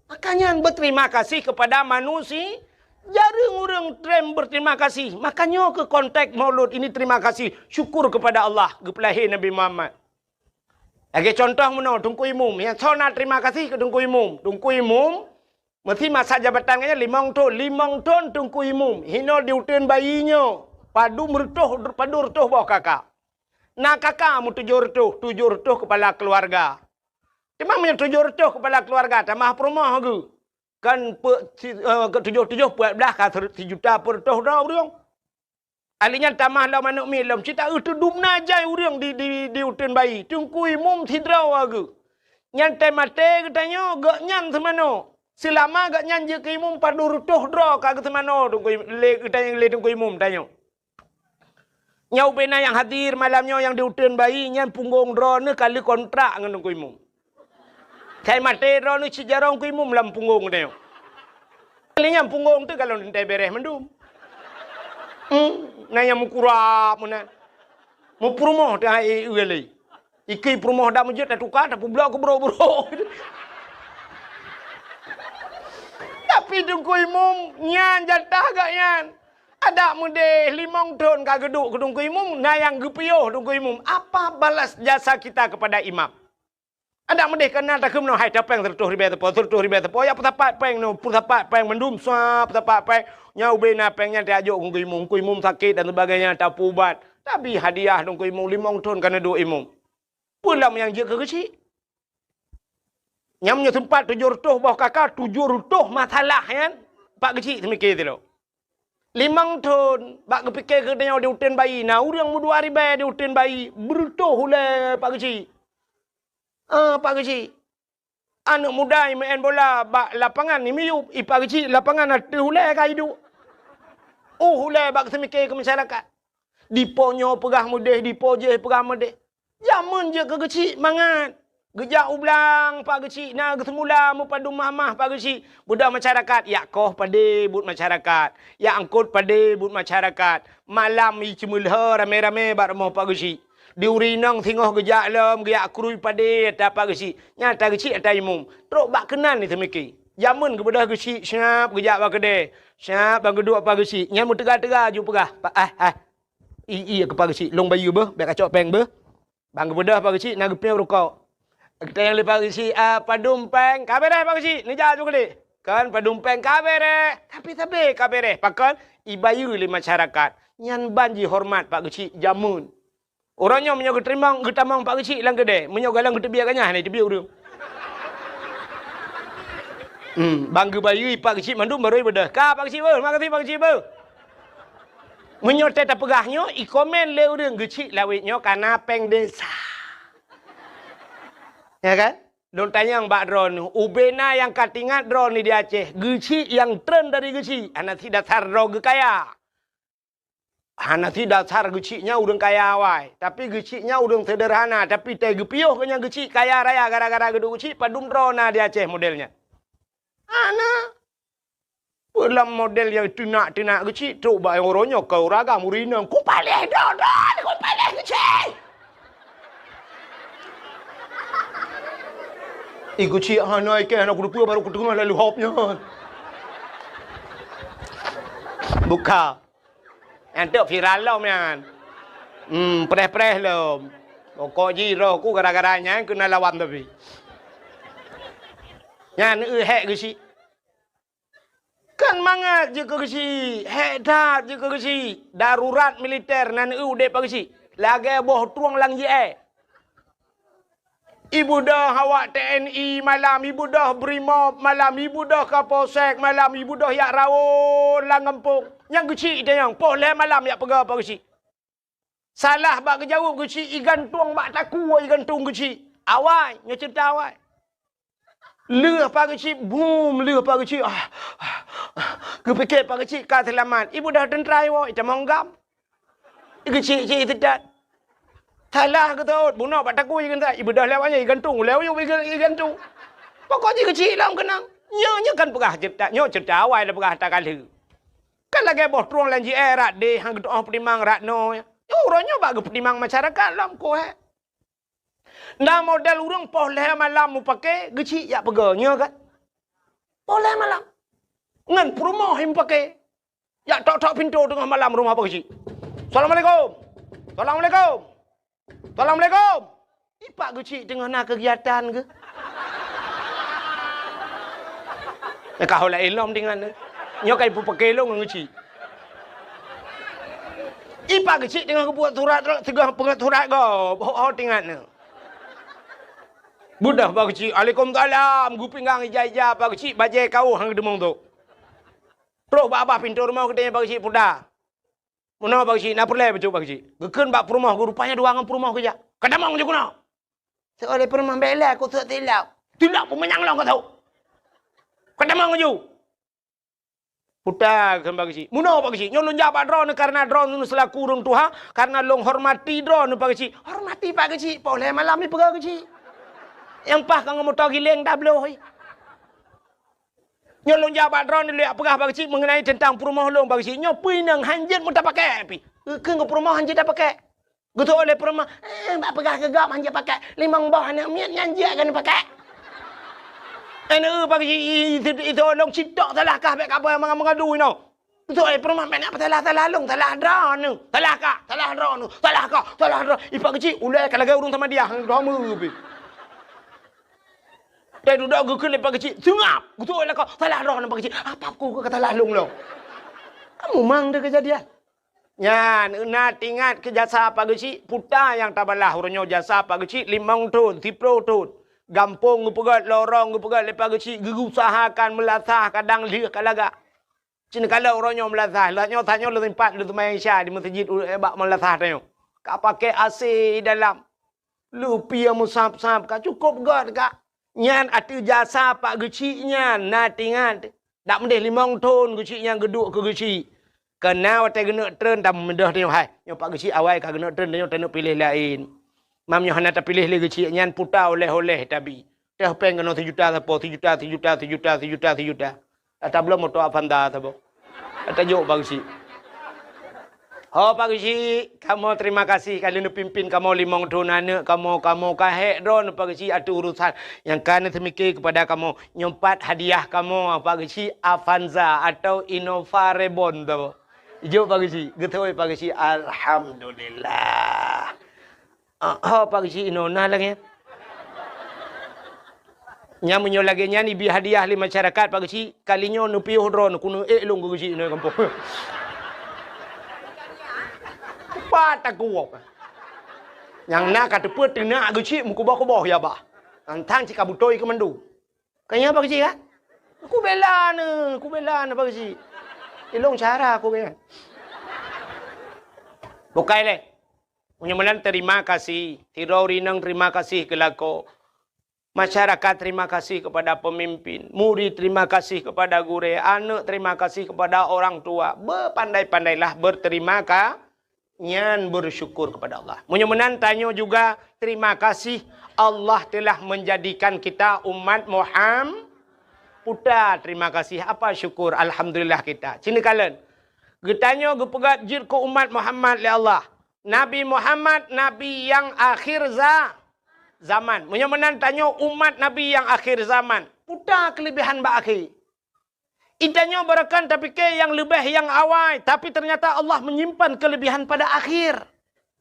[SPEAKER 1] Makanya berterima kasih kepada manusia. Jarang orang trend berterima kasih. Makanya ke kontak maulud ini terima kasih. Syukur kepada Allah. Kepelahir Nabi Muhammad. Lagi contoh mana? Tungku Imum. Yang sana terima kasih ke Tungku Imum. Tungku Imum. Mesti masa jabatannya 5 tahun. 5 tahun Tungku Imum. Hina diutin bayinya. Padu retuh bawah kakak. Nak kakak mu 7 retuh kepala keluarga. Cuma punya 7 retuh kepala keluarga. Tambah perumah ke. Kan 7 buat belah kan 1 juta per retuh dah orang. Alinya tambah lah manuk milam. Cita itu dumna jai orang di utun bayi. Tungku Imum tidraw ke. Nyan temate katanya gak nyan semano. Selama gak nyan je ke Imum padu retuh draw kagak semano. Tungku Imum tanya. Nyau bena yang hadir malamnya yang di utun bayi nyan punggung draw ni kali kontrak dengan Tungku Imum. Saya mati draw ni sejarah Tungku Imum dalam punggung dia. Kalinya punggung tu kalau nanti beres mendum. Nanya mukurap mana. Mu perumah dah ugali. Iki perumah dah mujud dah tukar dah pula ke bro. Tapi Tungku Imum nyan jatah gak nyan. Ada muda 5 tahun kagak geduk ke Tungku Imum, nayang gepioh Tungku Imum. Apa balas jasa kita kepada imam? Ada muda kena tak kemno hai tapeng tertuh ribe tepo ya petapat peng no petapat peng mendum sap petapat peng nyau bena pengnya diajuk Tungku Imum sakit dan sebagainya tak ubat. Tapi hadiah Tungku Imum 5 tahun kena duk Imum. Pulang yang je ke kecil. Nyamnya tempat 7 retuh bawah kakak 7 retuh masalah kan. Pak kecil semikir tu lo. 5 tahun bak kepikir ke dia utun bayi. Nah orang mu 2 ribu di utun bayi bertuh oleh Pak kecil. Pak kecil. Anak muda yang main bola bak lapangan ni miup. Pak kecil lapangan ada hulai kai hidup. Hulai bak semikir ke masyarakat. Diponyo pegah mudih, dipo je pegah mudih. Zaman je ke kecil mangat. Gejak ublang Pak kecil. Nah semula mu padu mamah Pak kecil. Budak masyarakat. Ya koh pada but masyarakat. Ya angkut pada but masyarakat. Malam i cemulha rame-rame bak rumah Pak kecil. Di urinang singoh gejak lem. Gejak kurui pada atas Pak kecil. Nyata kecil atas Imum. Teruk bak kenan ni semikir. Zaman ke budak kecil. Syap gejak bak kedai. Syap bak kedua Pak kecil. Nyamu tegak-tegak ju pegah. Pak iya ke Pak kecil. Long bayu ber. Biar kacau peng ber. Bang ke budak Pak kecil. Nak gepnya rukau. Kita yang lepas kecil, padumpeng, kabereh Pak kecil, ni jauh kali. Kan padumpeng kabereh, tapi kabereh. Pakan ibayu li masyarakat. Nyan banji hormat Pak kecil jamun. Orangnya menyogot terimang, getamang Pak kecil lang gede. Menyogalang gede biarkannya, ni dia biar bangga bayu Pak kecil mandum baru ibadah. Ka Pak kecil ber, makasih Pak kecil ber. Menyotet pegahnya, ikomen le orang kecil lawitnya karena peng desa. Ya kan? Don tanya yang bak drone. Ubena yang katingat drone ni di Aceh. Geci yang trend dari geci. Anak si dasar drone kaya. Hana tidak dasar geciknya udang kaya awai. Tapi geciknya udang sederhana. Tapi teh gepiuh kenya gecik kaya raya gara-gara gedung gecik padum drona di Aceh modelnya. Hana. Dalam model yang tinak-tinak gecik. Coba yang orangnya kau ragam urinang. Ku palih dodon. Ku palih gecik. Gecik hana ikan. Aku lupa baru ku dengar lalu hopnya. Buka. Yang tu viral lah man. Preh-preh lah. Pokok jiro ku gara-garanya kena lawan tapi. Yang hek gesi. Kan mangat je ke gesi. Hek dah je ke gesi. Darurat militer nan udah pa gesi. Lagi boh tuang lang je. Ibu dah awak TNI malam, ibu dah Brimob malam, ibu dah Kapolsek malam, ibu dah yak rawon lang kampung. Yang kecil dia yang boleh malam yak pegah apa kecil. Salah bak kejauh kecil, igantung bak taku igantung kecil. Awai, nyo cerita awai. Leh apa kecil, boom, leh apa kecil. Kepikir apa kecil, kata selamat. Ibu dah tentera awak, itu monggam. Kecil-kecil tidak. Salah ke tahu, bunuh pak taku ikan tak. Ibu dah lewatnya igantung, lew igantung. Pokoknya kecil lah kenang. Nyo kan pegah cerita, nyo cerita awal lah pegah tak kali. Kan lagi boh tuang lanji rat deh, hang doa penimang rat no. Orangnya bagi penimang masyarakat lah ko he. Nah model urang boleh malam mu pakai kecil ya pegah nyo kan. Boleh malam. Ngan rumah him pakai. Ya tok pintu tengah malam rumah apa kecil. Assalamualaikum. Assalamualaikum. Assalamualaikum. Ipak kecil tengah nak kegiatan ke? Kau lah elom dengan ni. Nyo kai pu pakai long kecil. Ipak kecil tengah buat surat tengah pengat surat go. Ho tengah ni. Budak pak kecil. Waalaikumsalam. Gu pinggang ija-ija pak kecil bajai kau hang demong tu. Pro babah pintu rumah kedai pak kecil puda. Mana pak cik, nak perlai betul pak cik. Gekan bak perumah, rupanya dua orang perumah kerja. Kadang je kuna. Seoleh perumah bela, aku tak tilap. Tilap pun menyang kau tahu. Kadang je. Putar kan pak cik. Mana pak cik, nyolong jabat drone karena drone nu selaku urang tuha, karena long hormati drone pak cik. Hormati pak cik, boleh malam ni pegah cik. Yang pah kang motor giling dah bloh. Nyolong jabat drone ni lihat pegah pak cik mengenai tentang perumah long pak cik. Nyo pinang hanjit mu tak pakai api. Ke perumah hanjit dah pakai. Gitu oleh perumah, bak pegah gegap hanjit pakai. Limang bah nak miat hanjit kan pakai. Pak cik itu long citok salah kah bek apa yang mengadu ni. Gitu oleh perumah nak salah long, salah drone ni. Salah kah? Salah drone ni. Salah kah? Salah drone. Pak cik ulai kalau urung sama dia hang drone mu. Dia duduk gukul lepas kecil. Sengap. Betul lah kau. Salah roh nampak kecil. Apa aku kata lalung lo. Kamu mang dia kejadian. Nyan, nak ingat ke jasa apa kecil. Putar yang tabalah orangnya jasa apa kecil. 5 tahun, 10 tahun. Gampung pegat, lorong pegat lepas kecil. Gerusahakan melasah kadang dia kalaga. Cina kalau orangnya melasah. Lahnya tanya lu tempat lu tempat Aisyah di masjid bak melasah tanya. Kau pakai AC dalam. Lu pia musab-sab kau cukup gad kak. Nyan atu jasa pak geciknya nak ingat dak mendeh 5 tahun geciknya geduk ke gecik kena wate gena tren tam mendah ni hai nyo pak gecik awal ka gena tren nyo tak pilih lain mam nyo hana tak pilih le gecik nyan puta oleh-oleh tabi teh peng kena 7 juta apa 7 juta ata belum moto Avanda tabo ata jo pak gecik. Oh Pak Geci, kamu terima kasih kalian pimpin kamu 5 tahun anak kamu kahek drone Pak Geci ada urusan yang kan semikir kepada kamu nyompat hadiah kamu Pak Geci Avanza atau Innova Reborn tu. Ijo Pak Geci, getoi Pak Geci alhamdulillah. Oh Pak Geci inona lagi. Nyamunyo lagi nyani bi hadiah li masyarakat Pak Geci kalinya nu piuh drone kuno long Geci ni kampung. Pat aku yang nak kata put nak gecik muka bawah ya bah. Antang cik kabutoi ke mandu. Kayaknya apa gecik kan? Aku bela ni apa gecik. Ilong cara aku kan. Bukai le. Menyemelan terima kasih. Tirorinang terima kasih ke lako. Masyarakat terima kasih kepada pemimpin. Murid terima kasih kepada guru. Anak terima kasih kepada orang tua. Berpandai-pandailah berterima kasih. nyan bersyukur kepada Allah. Mudah-mudahan tanya juga terima kasih Allah telah menjadikan kita umat Muhammad. Putar terima kasih. Apa syukur? Alhamdulillah kita. Cina kalian. Getanya gepegat jir ke umat Muhammad le Allah. Nabi Muhammad, Nabi yang akhir zaman. Mudah-mudahan tanya umat Nabi yang akhir zaman. Putar kelebihan bak akhir. Itanya barakan tapi ke yang lebih yang awal. Tapi ternyata Allah menyimpan kelebihan pada akhir.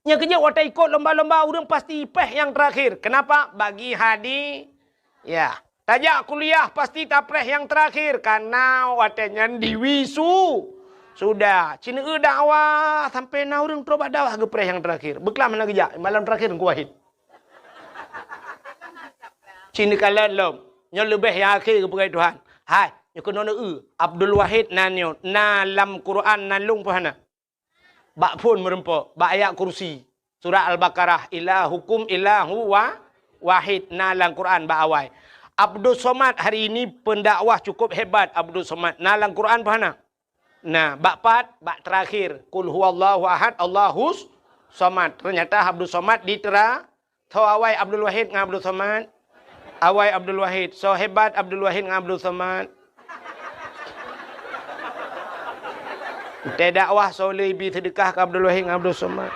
[SPEAKER 1] Yang kerja waktu ikut lomba-lomba orang pasti ipeh yang terakhir. Kenapa? Bagi hadi. Ya. Tajak kuliah pasti tapreh yang terakhir. Karena watanya diwisu. Sudah. Cina dakwah. Sampai na orang terobat dakwah ke preh yang terakhir. Beklam mana kerja. Malam terakhir ku wahid. Cina kalian lom. Yang lebih yang akhir ke perai Tuhan. Hai. Yang kena Abdul Wahid nanyo. Na lam Quran nalung pohana. Bak pun merempok. Bak ayat kursi. Surah Al-Baqarah. Ilahukum ilahu wahid. Na lam Quran bak awal. Abdul Somad hari ini pendakwah cukup hebat. Abdul Somad. Na lam Quran pohana. Nah, bak pat, bak terakhir. Kul huwallahu ahad, Allahus somad. Ternyata Abdul Somad ditera. Tahu awai Abdul Wahid dengan Abdul Somad. Awai Abdul Wahid. So hebat Abdul Wahid dengan Abdul Somad. Kita dakwah so lebih sedekah ke Abdul Wahid dengan Abdul Somad.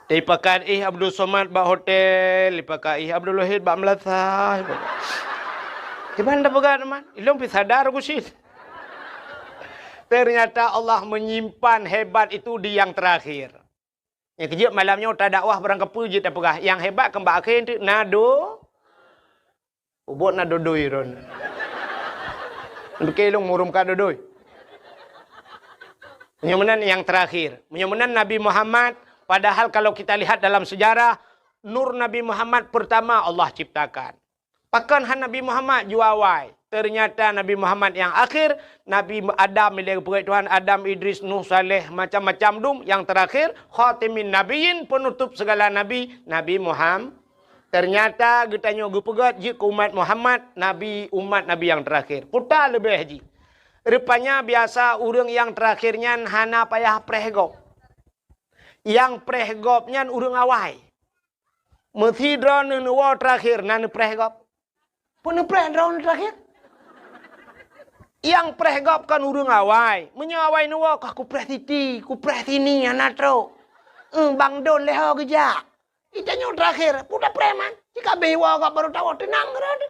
[SPEAKER 1] Dipakai Abdul Somad bak hotel. Dipakai Abdul Wahid bak Melasa. Gimana pegang teman? Ilmu sadar aku sih. Ternyata Allah menyimpan hebat itu di yang terakhir. Yang kejap malamnya tak dakwah berang kepuji tak pegah. Yang hebat kembak akhir itu nado. Ubot nado doi ron. Untuk kelong murumkan dodoi. Mudah-mudahan yang terakhir. Mudah-mudahan Nabi Muhammad. Padahal kalau kita lihat dalam sejarah. Nur Nabi Muhammad pertama Allah ciptakan. Pakan Nabi Muhammad juawai. Ternyata Nabi Muhammad yang akhir. Nabi Adam, milik Tuhan Adam, Idris, Nuh, Saleh, macam-macam dum. Yang terakhir, khatimin nabiyin, penutup segala nabi, Nabi Muhammad. Ternyata getanya gepegat jik umat Muhammad, Nabi umat Nabi yang terakhir. Putar lebih haji. Rupanya biasa orang yang terakhirnya hana payah prehgop. Yang prehgopnya orang awai. Mesti drone nuwa terakhir nan prehgop. Pun preh drone terakhir. Yang prehgop kan urang awai. Menyawai nuwa kah ku preh titi, ku preh tini anak tro. Bang don leho geja. Itanya terakhir, puda preman. Jika bewa kak baru tahu tenang gerada.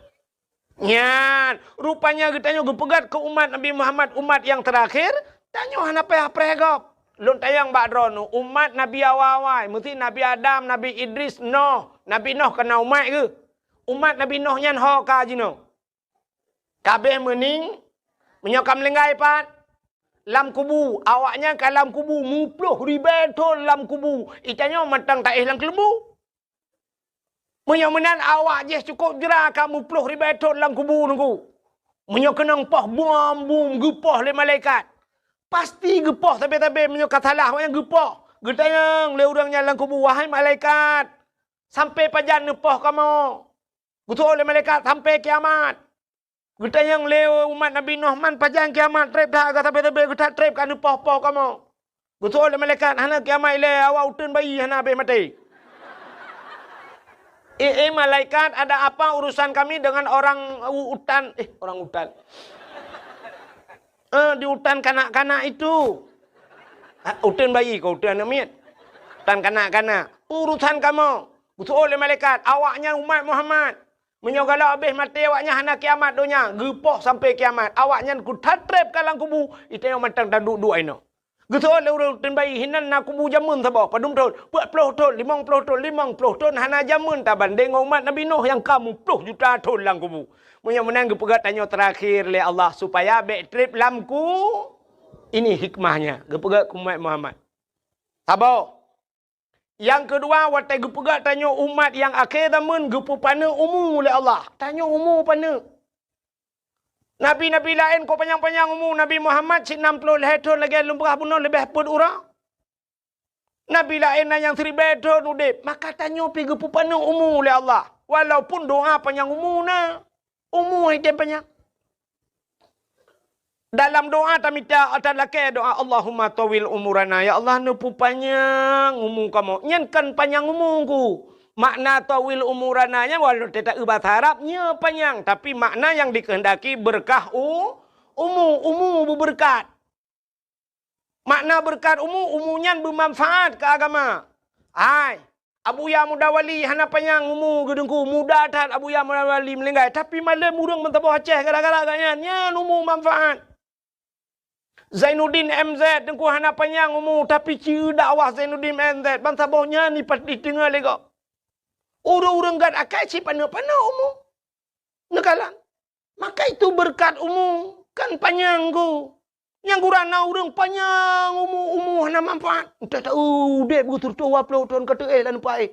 [SPEAKER 1] Nyan, rupanya kitanya gepegat ke umat Nabi Muhammad, umat yang terakhir. Tanya hana payah prehgop. Lun tayang bak drone umat Nabi awai. Mesti Nabi Adam, Nabi Idris, Nuh. Nabi Nuh kena umat ke? Umat Nabi Nuh nyan ho ka jino. Kabeh mening menyokam lenggai pat. Lam kubu, awaknya ke lam kubu mupluh ribetul lam kubu. Itanya matang tak lang kelembu. Mudah-mudahan awak je cukup jera kamu puluh ribetul lam kubu nunggu. Menyokenang pah bum gepah le malaikat. Pasti gepah tapi menyokat salah maknya gepah. Getayang le urangnya lam kubu wahai malaikat. Sampai pajan nepah kamu. Betul oleh malaikat sampai kiamat. Kita yang lewa umat Nabi Nuh man pajang kiamat trip dah agak sampai kita trip kan poh kamu. Betul oleh malaikat hana kiamat le awak utun bayi hana be mati. Malaikat ada apa urusan kami dengan orang utan di hutan kanak-kanak itu. Utun bayi kau utun namit. Hutan kanak-kanak. Urusan kamu. Betul oleh malaikat awaknya umat Muhammad. Menyogala habis mati awaknya hana kiamat donya. Gepoh sampai kiamat. Awaknya ku tatrep kalang kubu. Itu yang matang dan duduk aino. Getul le urang ten bayi hinan na kubu jamun sabah. Padum tahun. 40 tahun, 50 tahun, 50 tahun hana jamun ta banding umat Nabi Nuh yang kamu 10 juta tahun lang kubu. Munya-munya gepegat tanya terakhir le Allah supaya back trip lamku. Ini hikmahnya. Gepegat umat Muhammad. Sabar. Yang kedua, watai gepegat tanya umat yang akhir zaman gepu pana umum oleh Allah. Tanya umum pana. Nabi-nabi lain kau panjang-panjang umum. Nabi Muhammad 60 tahun lagi lumrah bunuh lebih pun orang. Nabi lain yang 1000 tahun udip. Maka tanya pergi gepu pana umum oleh Allah. Walaupun doa panjang umum na. Umum hidup panjang. Dalam doa tamita atalake doa Allahumma tawil umurana. Ya Allah nu panjang umur kamu. Nyen kan panjang umurku. Makna tawil umurana nya walau tidak bahasa Arabnya panjang, tapi makna yang dikehendaki berkah umur berberkat. Makna berkat umurnya bermanfaat ke agama. Hai, Abu Ya Mudawali hana panjang umur gedengku muda tat Abu Ya Mudawali melenggai, tapi malam urang mentabo Aceh gara-gara ganyan nya umur manfaat. Zainuddin MZ dengku hana panjang umur tapi ciu dakwah Zainuddin MZ bangsa bohnya ni pasti dengar lego. Orang-orang gad akai si pana-pana umur. Nekalan. Maka itu berkat umur kan panjang ku. Yang gurana orang panjang umur hana manfaat. Entah tahu dek begitu tua puluh tahun kata lan pai.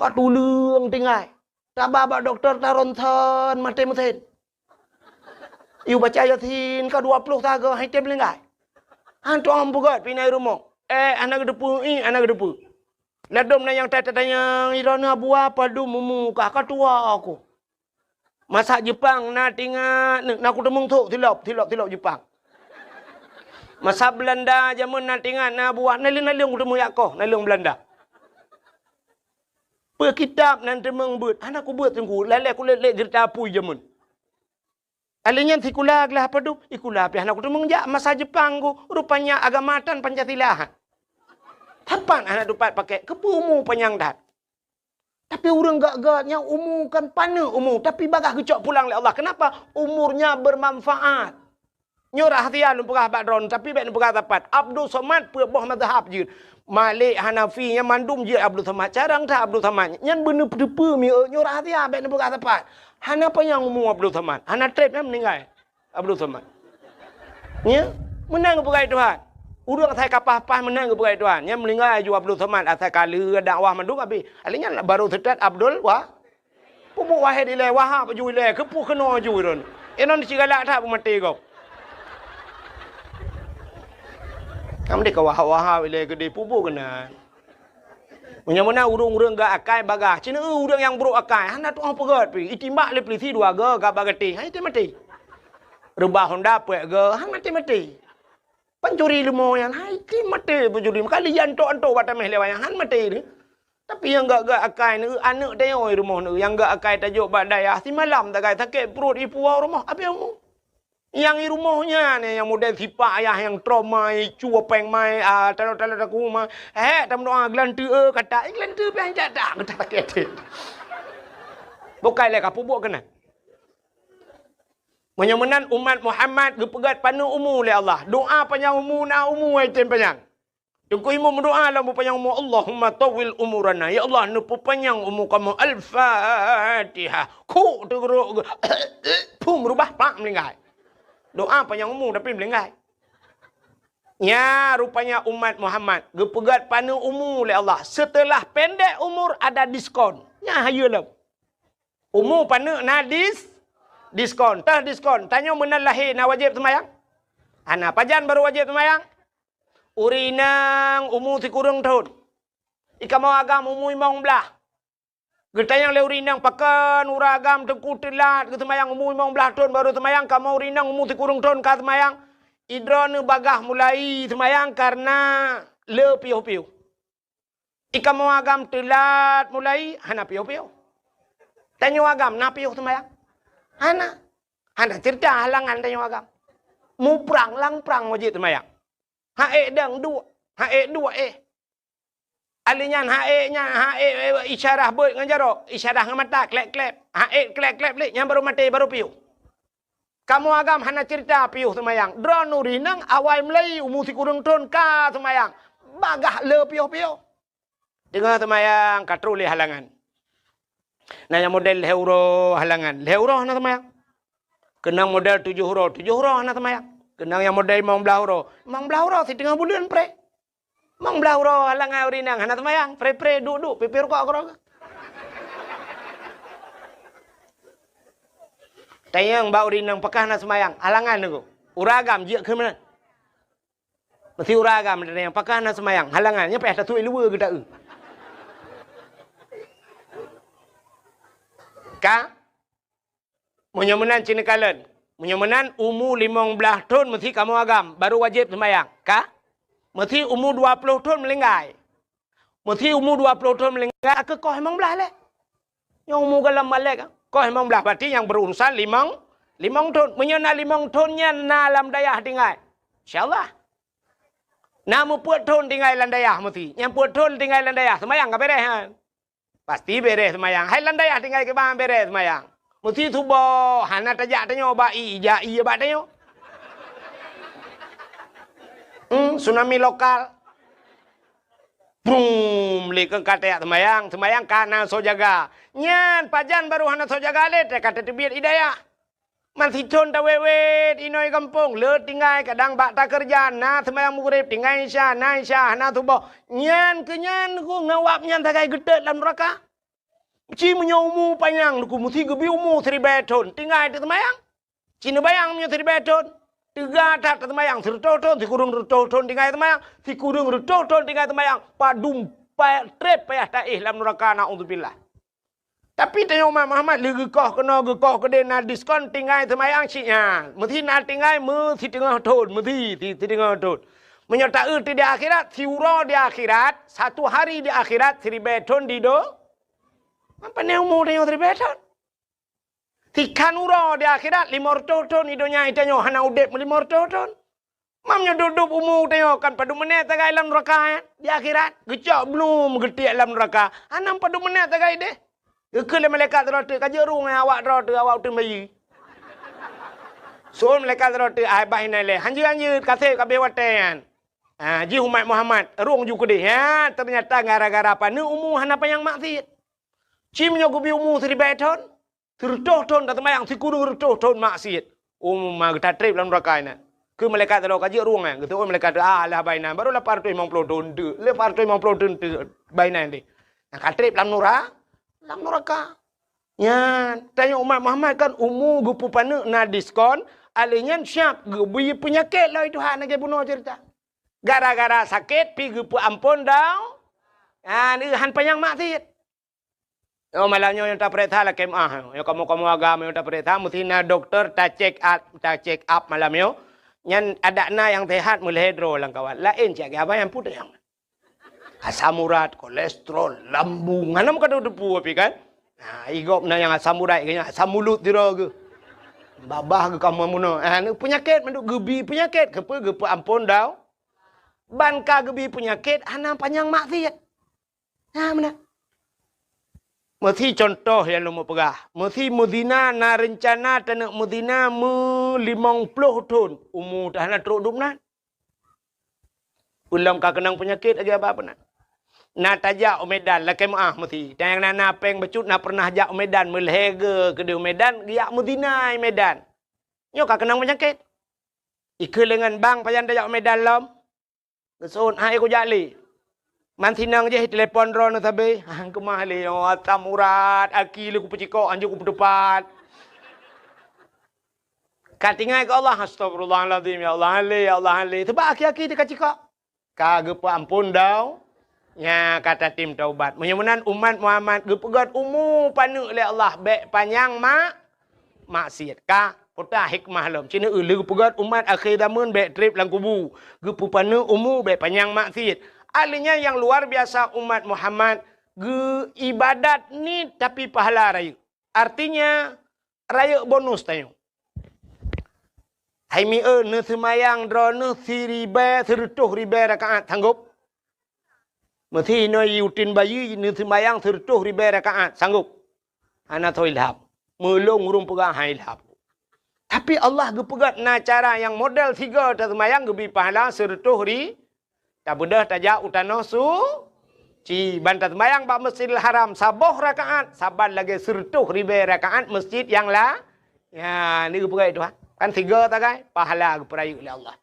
[SPEAKER 1] Katulung tinggai. Tababa doktor taronton mate mesin. Iu baca Yasin ka 20 taga hai tem lengai. Hantu ambugat pinai rumah. Anak depu anak depu. Ladom na yang tanya irana buah padu muka katua aku. Masak Jepang na tinggal nak aku temung tu tilap Jepang. Masak Belanda zaman na tinggal na buah nalung aku temung yakoh nalung Belanda. Perkitab nan temung but anak aku buat tengku lele aku lele cerita pui zaman. Alinya tikulag lah padu ikulah pi anak aku temung jak masak Jepang ku rupanya agamatan Pancasila. Tapan anak dapat pakai kepumu panjang dah. Tapi orang gak-gaknya umur kan pana umur. Tapi bagah kecok pulang oleh Allah. Kenapa? Umurnya bermanfaat. Nyorah hatian numpukah bakdron. Tapi baik numpukah tapat. Abdul Somad purboh mazhab je. Malik Hanafi yang mandum je Abdul Somad. Carang tak Abdul Somad. Yang benar-benar nyorah hatian baik numpukah tapat. Hana apa yang umur Abdul Somad? Hana trip yang meninggal Abdul Somad. Ya? Menang kepada Tuhan. Urang saya kapah-pah menang kepada Tuhan. Yang meninggal juga Abdul Somad. Asal kala dakwah mandung habis. Alinya baru setat Abdul wah. Pupuk wahid ilai wahab ju ilai. Kepuk kena ju ron. Enon cigalak tak mati kau. Kamu dek wahab ilai gede pupuk kena. Menyamana urang-urang gak akai bagah. Cina urang yang buruk akai. Hana tu orang pegat pi. Itimbak le pelisi dua ga gak bagati. Hai mati. Rubah Honda puak ga. Han mati. Pencuri lemah yang hai mati pencuri kali yang antok batameh lewat yang han mati ni. Tapi yang gak akai ni anak dia oi rumah ni yang gak akai tajuk badaya si malam tak kai sakit perut ipu rumah apa yang mu? Yang di rumahnya ni yang model sipak ayah yang trauma cua peng mai talau-talau aku mah tam doa glantu kata glantu pi anjak tak kata sakit. Bukai le kapu buat kena. Menyemenan umat Muhammad gepegat panu umur oleh Allah. Doa panjang umur na umur item panjang. Tunggu imam doa lah panjang umur Allahumma tawil umurana. Ya Allah nu panjang umur kamu Al-Fatihah. Ku teruk pum rubah pak melingkai. Doa panjang umur tapi melingkai. Ya rupanya umat Muhammad gepegat panu umur oleh Allah. Setelah pendek umur ada diskon. Ya hayalah. Umur panu na diskon, diskon. Tanya menal lahir na wajib semayang. Anak pajan baru wajib semayang. Urinang umur si kurang tahun. Ika mau agam umur imong belah. Getayang le urinang pakan uragam tengku telat ke semayang umur imong belah tahun baru semayang. Kamu urinang umur si kurang tahun ka semayang. Idron bagah mulai semayang karena le piu-piu. Ika mau agam telat mulai hana piu-piu. Tanya agam na piu semayang. Hana cerita halangan tanya agam. Mu perang lang perang wajib semayang. Dang dua. Dua Alinyan isyarah beut ngajaro. Isyarah ngamata klep-klep. Klep-klep lek yang baru mati baru piu. Kamu agam hana cerita piu semayang. Drone urinang awal mulai umur si kurang tahun ka semayang. Bagah le piu-piu. Dengar semayang katruli halangan. Nah yang model leuro halangan. Leuro hana semayang. Kenang model 7 huruf. 7 huruf hana semayang. Kenang yang model 15 huruf. 15 huruf si tengah bulan pre. 15 huruf halangan urinang hana semayang. Pre duduk pipir kok aku. Tayang bau urinang pakah hana semayang. Halangan aku. Uragam je ke mana? Mesti uragam yang pakah hana semayang. Halangannya payah satu luar ke tak? Ka? Menyemenan Cina Kalen. Menyemenan umur 15 tahun mesti kamu agam. Baru wajib sembahyang. Kah? Mesti umur 20 tahun melinggai. Mesti umur 20 tahun melinggai. Ke kau emang belah leh. Yang umur galam balik. Kau emang belah. Berarti yang berurusan limang tahun. Menyena 5 tahunnya dalam dayah tinggal. InsyaAllah. Namu puat tahun tinggal landayah mesti. Yang puat tahun tinggal landayah. Semayang ke beres kan? Pasti beres semayang. Hai landayah tinggal ke bang beres semayang. Mesti tubuh. Hana tajak tanya ba'i. Ijai abad tanya. Tsunami lokal. Boom. Lika kata semayang. Semayang kana so jaga. Nyan pajan baru hana so jaga le. Kata tebiat idayah. Masih con ta wewet inoi kampung le tinggal kadang bak tak kerja na semayang mughrib tinggal isya na tubuh nyan kenyan ku ngawap nyan takai gedek dalam neraka ci menyomu panjang ku mesti gebi umu 3 tahun tinggal di semayang cina bayang punya 3 tahun 3 tak semayang 3 tahun si kurung 2 tahun tinggal semayang si kurung 2 tahun tinggal semayang padum trep payah taih dalam neraka naudzubillah. Tapi tanya Umar Muhammad, gekoh kena gekoh ke dia nak diskon tinggal semayang ciknya. Mesti nak tinggal mesti tengah tahun. Mesti tengah tahun. Menyertai di akhirat, siura di akhirat, 1 hari di akhirat, 3 tahun di do. Apa ni umur dia 3 tahun? Tikan ura di akhirat, 500 tahun hidupnya itanya. Hana udep 500 tahun. Mamnya duduk umur tengok kan padu menit tagai dalam neraka di akhirat. Gecak belum getiak dalam neraka. Hana padu menit tagai deh. Kekele malaikat terota kaje rung awak terota awak tu bayi. So malaikat terota ai bai nai le. Hanju kasih kabe watan. Ji umat Muhammad rung ju kede. Ya ternyata gara-gara apa ni umur hana panjang maksiat. Cimnya gubi umur 3 tahun. 3 tahun tak semayang si kudu 3 tahun maksiat. Umur kita trip dalam neraka ni. Ke malaikat terota kaje rung eh. Gitu malaikat lah bai nai baru 850 tahun tu. 850 tahun tu bai nai ni. Nak trip dalam neraka dalam neraka. Ya, tanya umat Muhammad kan umur gupu pana na diskon, alihnya siap gebi penyakit lah itu hak nak bunuh cerita. Gara-gara sakit pi gupu ampun dah. Ni han panjang maksiat. Oh malahnya yang tak perintah lah kemah. Yang kamu agama yang tak perintah mesti na doktor tak check up malam yo. Yang ada na yang sehat mulai hidro lang kawan. Lain cak apa yang putih yang asam urat, kolesterol, lambung. Mana muka debu api kan? Nah, igop na yang asam urat kayaknya asam mulut tira ke. Babah ke kamu muno. Penyakit menduk gebi penyakit kepa ampun dah. Banka gebi penyakit ana panjang maksiat. Nah, mana? Mesti contoh yang lu mau pegah. Mesti mudina na rencana tanak mudina 50 tahun. Umur dah nak teruk duduk nak. Ulam ka kenang penyakit lagi apa nak? Na tajak Medan lakai maah mesti. Dan yang na peng becut na pernah jak Medan melhega ke di Medan giak mudinai Medan. Nyo ka kenang penyakit. Ikut dengan bang payan tajak Medan lom. Kesun hai ko jali. Man sinang je telefon ron sabe. Hang ke mah le atam urat akil ku peciko anju ku depan. Katingai ke Allah astagfirullahalazim ya Allah ale. Sebab aki-aki dia kaciko. Kagak ampun dah. Ya kata tim taubat. Menyemenan umat Muhammad gepegat umur panu oleh Allah baik panjang maksiat. Ka putah hikmah lom. Cina ulu gepegat umat akhir zaman baik trip lang kubu. Gepu panu umur baik panjang maksiat. Alihnya yang luar biasa umat Muhammad ge ibadat ni tapi pahala raya. Artinya raya bonus tayo. Hai mi ne semayang drone 1000 rakaat sanggup. Mesti no yutin bayi ni semayang 1000 rakaat sanggup. Ana toilhab. Melong urung pegang hailhab. Tapi Allah gepegat na cara yang model 3 tak semayang gebi pahala 100 ri. Tak bedah tajak utano su. Ci bantat semayang bak Masjidil Haram saboh rakaat, saban lagi 100 rakaat masjid yang lah. Ya, ni gepegat itu ha. Kan 3 tagai pahala geperayu oleh Allah.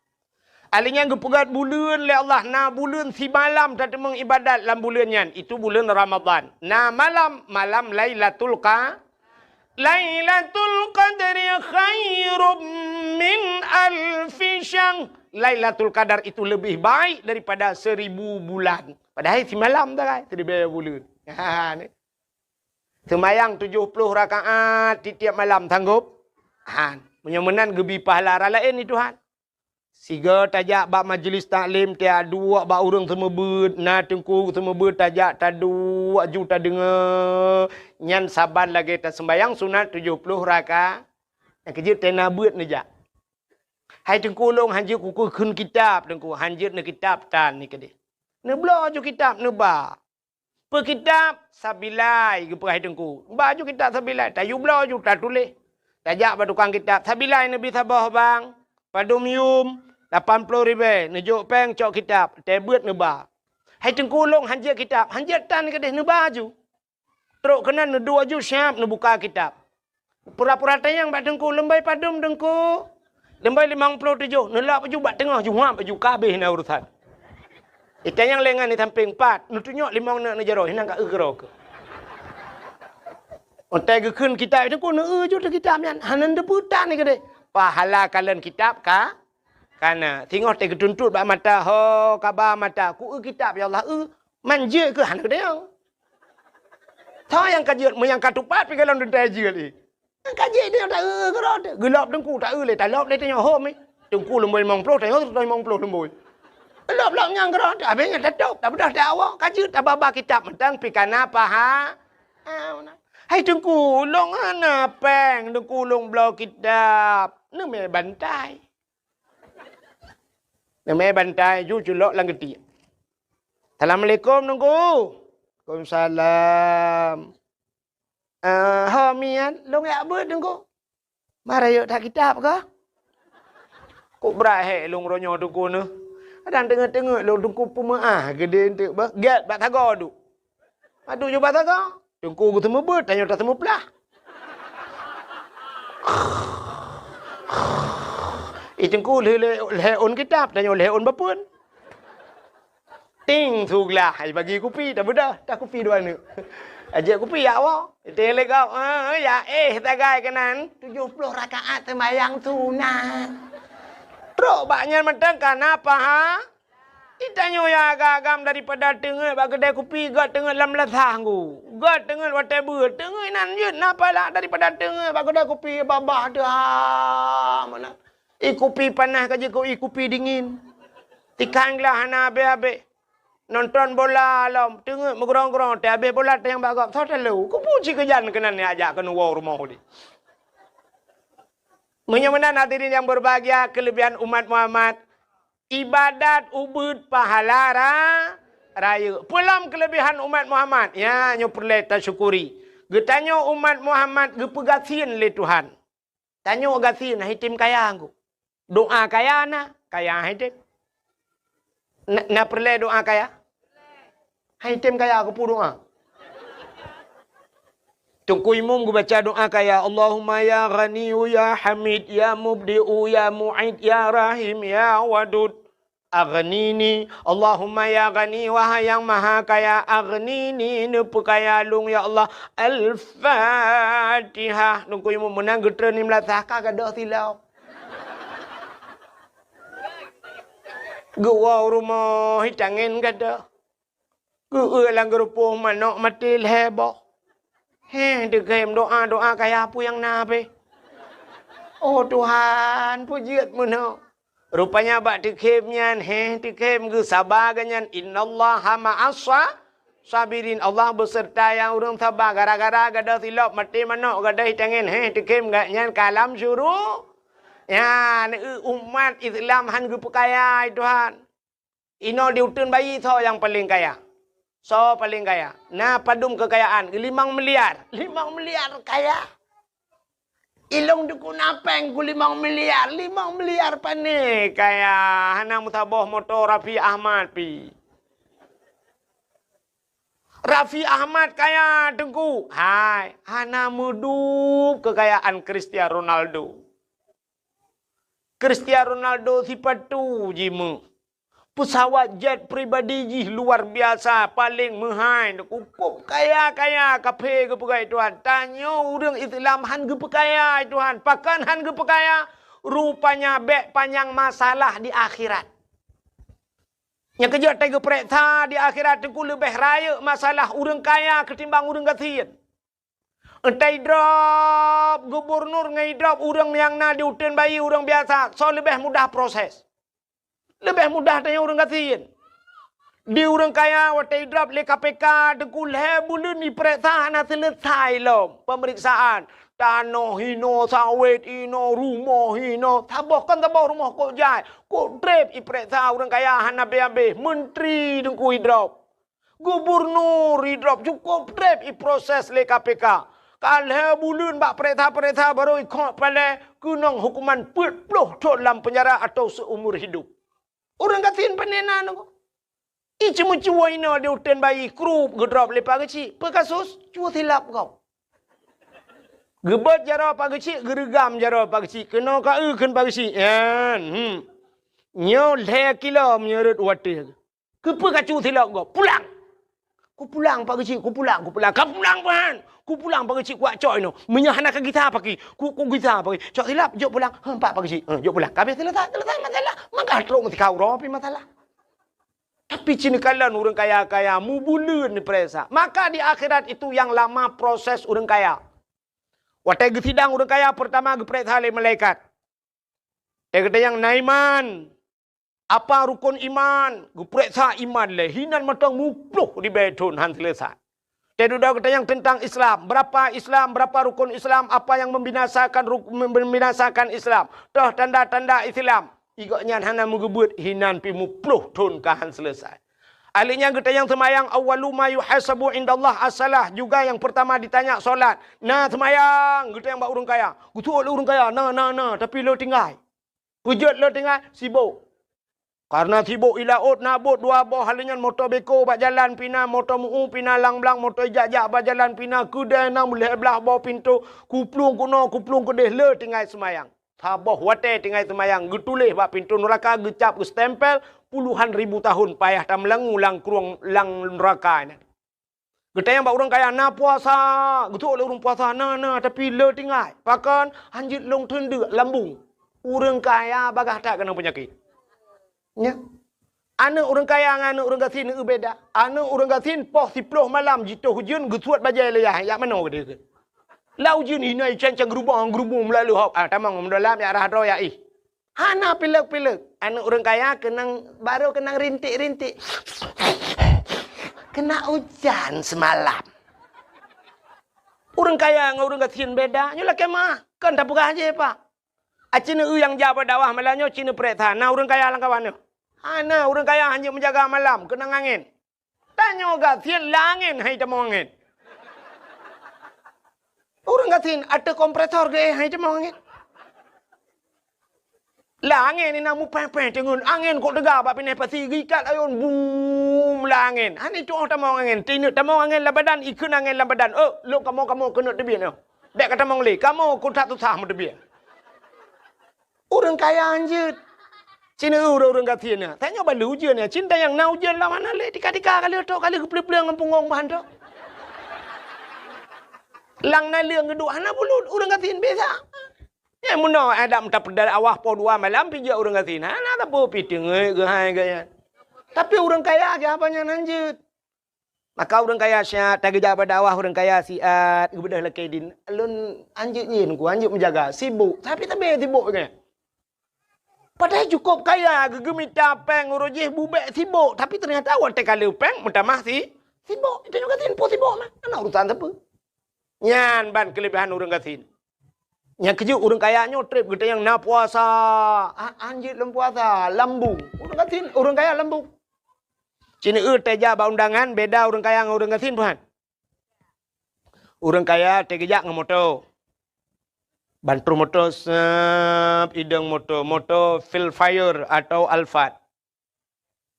[SPEAKER 1] Alihnya gepegat bulan oleh Allah. Na bulan si malam tak mengibadat dalam bulannya. Itu bulan Ramadan. Na malam Lailatul Qadri khairum min alfi syahr. Lailatul Qadar itu lebih baik daripada 1000 bulan. Padahal si malam tagai 1000 bulan. Ha ni. Semayang 70 rakaat di tiap malam sanggup? Menyemenan gebi pahala lain ni Tuhan. Siga tajak bak majlis taklim tiada dua bak urang semua ber na tengku semua ber tajak ta dua juta dengar nyan saban lagi ta sembayang sunat 70 rakaat. Yang kejut tena beut ni jak. Hai tengku long hanjut kuku kun kitab tengku hanjut ni kitab tan ni kede. Ne blo ju kitab ne ba. Pe kitab sabilai ge hai tengku. Ba ju kitab sabilai tayu blo ju ta tulis. Tajak ba tukang kitab sabilai Nabi Sabah bang. Padum yum 80 ribu nejuk peng cok kitab tebut neba. Hai tengkulung hanjat kitab hanjat tan ke deh neba ju. Teruk kena ne dua ju siap ne buka kitab. Pura-pura tayang bak tengku lembai padum tengku. Lembai 57 nelak baju bak tengah ju hap baju kabeh na urusan. Itayang lengan ni samping 4 nu tunjuk 5 nak ne jaro hinang ka egro ke. Ontai ke kun kitab tengku ne ju te kitab yan hanan de putan ni ke deh. Pahala kalian kitab ka karena tengok te ketuntut bak mata ho kabar mata ku kitab ya Allah manja ke hang dia tha yang kajut mu yang katupat pi kalau dentai je ni kajut dia tak kerot gelap dengku tak le tak lop le tengok ho mi dengku lemboi 50 tengok 50 lemboi lop nyang kerot habis ngata tok tak bedah dak awak kajut ababa kitab mentang pi kana paha hai dengku long ana peng dengku long blau kitab ne me bantai namanya bantai ju culok lang geti. Assalamualaikum nunggu. Waalaikumsalam. Mian, long ya beut nunggu. Mara yo tak kitab ke? Kok berat he long ronyo tunggu ne. Kadang tengok-tengok long tunggu pemaah gede entek ba. Get bak tago du. Aduh jo bak tago. Tunggu temu beut tanya tak temu pelah. Itengku le on kitab tanya le on bapun. Ting thuglah hai bagi kopi tak bedah tak kopi dua ni. Ajak kopi ya awak. Tele kau ya tagai kanan 70 rakaat sembahyang sunat. Teruk baknya mentang kenapa ha? Itanya ya agam daripada tengah bak kedai kopi gat tengah lam latah ku. Gat tengah watai beut tengah nan yut napa lah daripada tengah bak kedai kopi babah dah mana. Kopi panas kaje kau kopi dingin. Tikanglah hana abe-abe. Nonton bola alam tengok megerong-gerong te habis bola tayang bagak thot lu. Ku puji kejan kenan ni ajak kena wow rumah ni. Menyemenan hadirin yang berbahagia kelebihan umat Muhammad ibadat ubud pahala raya. Pulam kelebihan umat Muhammad ya nyo perle ta syukuri. Getanyo umat Muhammad gepegasin le Tuhan. Tanyo gasin hitim kaya angku. Doa kaya na, kaya hitim. Na perle doa kaya? Hitim kaya aku pu doa. Tungku imum gue baca doa kaya Allahumma ya ghaniyu ya hamid ya mubdi'u ya mu'id ya rahim ya wadud aghnini Allahumma ya ghani wahai yang maha kaya aghnini nepu kaya lung ya Allah Al-Fatihah. Tungku imum menang getra ni melatah kagadah silau. Gua rumah hitangin kada. Gua lang gerupuh manok mati leheboh. Dekem doa kayak apa yang nabe. Oh Tuhan, pujiatmu no. Rupanya bak dekemnya dekem ge sabar ganyan innallaha ma'as sabirin. Allah beserta yang urang sabar gara-gara gada silap mati manok gada hitangin dekem ganyan kalam syuruh. Ya, umat Islam han gue kaya Tuhan. Ino diutun bayi so yang paling kaya. So paling kaya. Nah, padum kekayaan 5 miliar. 5 miliar kaya. Ilong duku napeng ku 5 miliar. 5 miliar pane kaya. Hana mutaboh motor Raffi Ahmad pi. Raffi Ahmad kaya tengku. Hai, hana mudup kekayaan Cristiano Ronaldo. Cristiano Ronaldo sifat tu jimu. Pesawat jet pribadi jih luar biasa. Paling mahal. Kukup kaya-kaya. Kape ke pekai Tuhan. Tanya orang Islam han ke pekaya Tuhan. Pakan han ke pekaya. Rupanya bek panjang masalah di akhirat. Yang kerja tega perekta di akhirat. Itu lebih raya masalah orang kaya ketimbang orang kasihan. Entai drop gubernur ngai drop orang yang na diutin bayi orang biasa. So lebih mudah proses. Lebih mudah tanya orang katiin. Di orang kaya watai drop le KPK dekul hebulun ni periksa na selesai lom pemeriksaan. Tanah hino, sawit hino, rumah hino. Tabah kan tabah rumah kok jai. Kok drep i periksa orang kaya hana be menteri dengku drop. Gubernur drop cukup drep i proses le KPK. Kalau bulan bak periksa baru ikut pada kunang hukuman 40 tahun dalam penjara atau seumur hidup. Orang katiin panenan aku. Cuma cua ina dia utin bayi krup gedrop lepas kecil. Pekasus cua silap kau. Gebat jara apa kecil, gerigam jara apa kecil. Kena ka ken pa kecil. Nyo le kilo menyerut wadah. Kepa ka cua silap kau. Pulang. Ku pulang pak kecil, ku pulang. Kau pulang pan. Ku pulang pak kecil kuat coy no. Menyahana ke gitar pagi. Ku gitar pagi. Cok silap, jok pulang. Pak kecil. Jok pulang. Kami selesai masalah. Maka teruk mesti kau ropi masalah. Tapi cina kalian orang kaya-kaya mubulun ni peresa. Maka di akhirat itu yang lama proses orang kaya. Waktu sidang orang kaya pertama geperiksa oleh malaikat. Dia kata yang naiman. Apa rukun iman? Geperiksa iman le. Hinan matang mupluh di betun han selesai. Dia sudah kata yang tentang Islam. Berapa rukun Islam. Apa yang membinasakan Islam. Toh tanda-tanda Islam. Igaknya hana mengebut hinan pi mupluh tun kahan selesai. Aliknya kita yang semayang awwalu ma yuhasabu indallah as-salah, juga yang pertama ditanya solat. Nah semayang kita yang bak urang kaya. Gutu urang kaya nah tapi lo tinggal. Pujut lo tinggal sibuk. Karena sibuk ilaut nabut dua boh halinyan motor beko bak jalan pina motor muu pina lang-lang motor jak-jak bak jalan pina kuda nang mulai belah bawah pintu kuplung kuno kuplung kedeh lo tinggal semayang. Taboh wate tinggal semayang. Getulih bak pintu neraka gecap ke stempel puluhan ribu tahun payah tam lang kruang lang neraka ni. Kita yang bak urang kaya na puasa. Getul oleh urang puasa na tapi le tinggal. Pakan hanjit long tende lambung. Urang kaya bagah tak kena penyakit. Ya. Anak urang kaya dengan anak urang gasin ni beda. Anak urang gasin poh 10 malam jituh hujan getuat bajai leyah. Yak mana ke dia? Lau jin hinai cancang gerubang melalui hop. Tamang mendalam ya arah roya ih. Hana pilek. Anak orang kaya baru kena rintik. Kena hujan semalam. Orang kaya dengan orang gasin beda. Nyolah kemah. Kan tak buka aja pak. Cina yang jabat dawah malamnya Cina periksa. Nah orang kaya lang kawan. Hana orang kaya hanya menjaga malam. Kena angin. Tanya gasin langin hai tamang angin. Orang katin ada kompresor ke hai cuma angin. Lah angin ni namu pen tengun angin kok dega bab pineh pasi gikat ayun boom lah angin. Hani tu tamang angin. Tinu tamang angin lah badan ikun angin lah badan. Lu kamu kena tebian no. Dek kata mong le, kamu ku tak susah mu tebian. Orang kaya anjut. Cina orang katin ni. Tanya balu je ni. Cinta yang nau je lah mana le tika kali kepleng ngempungong bahan tu. Lang na lương kedua hana bulut urang katin biasa. Ya muno ada tak pedal awah po 2 malam pija urang katin. Hana tak po piting ke hai gaya. Tapi urang kaya ke apanya lanjut. Maka urang kaya syat tagi jabat awah urang kaya siat gebedah lekei din. Alun anjut nyin ku anjut menjaga sibuk. Tapi tabe sibuk ke. Padahal cukup kaya gegemita peng urujih bubek sibuk. Tapi ternyata awak tekale peng mentamah sibuk. Itu juga tin po sibuk mah. Ana urusan apa? Nyan ban kelebihan orang katin. Yang keju orang kayanya trip kita yang na puasa. Anjir lem puasa, lambung. Orang katin, orang kaya lambung. Cina teja ba undangan beda orang kaya dengan orang katin tuhan. Orang kaya tegejak dengan motor. Bantu motor idang motor Phil Fire atau Alphard.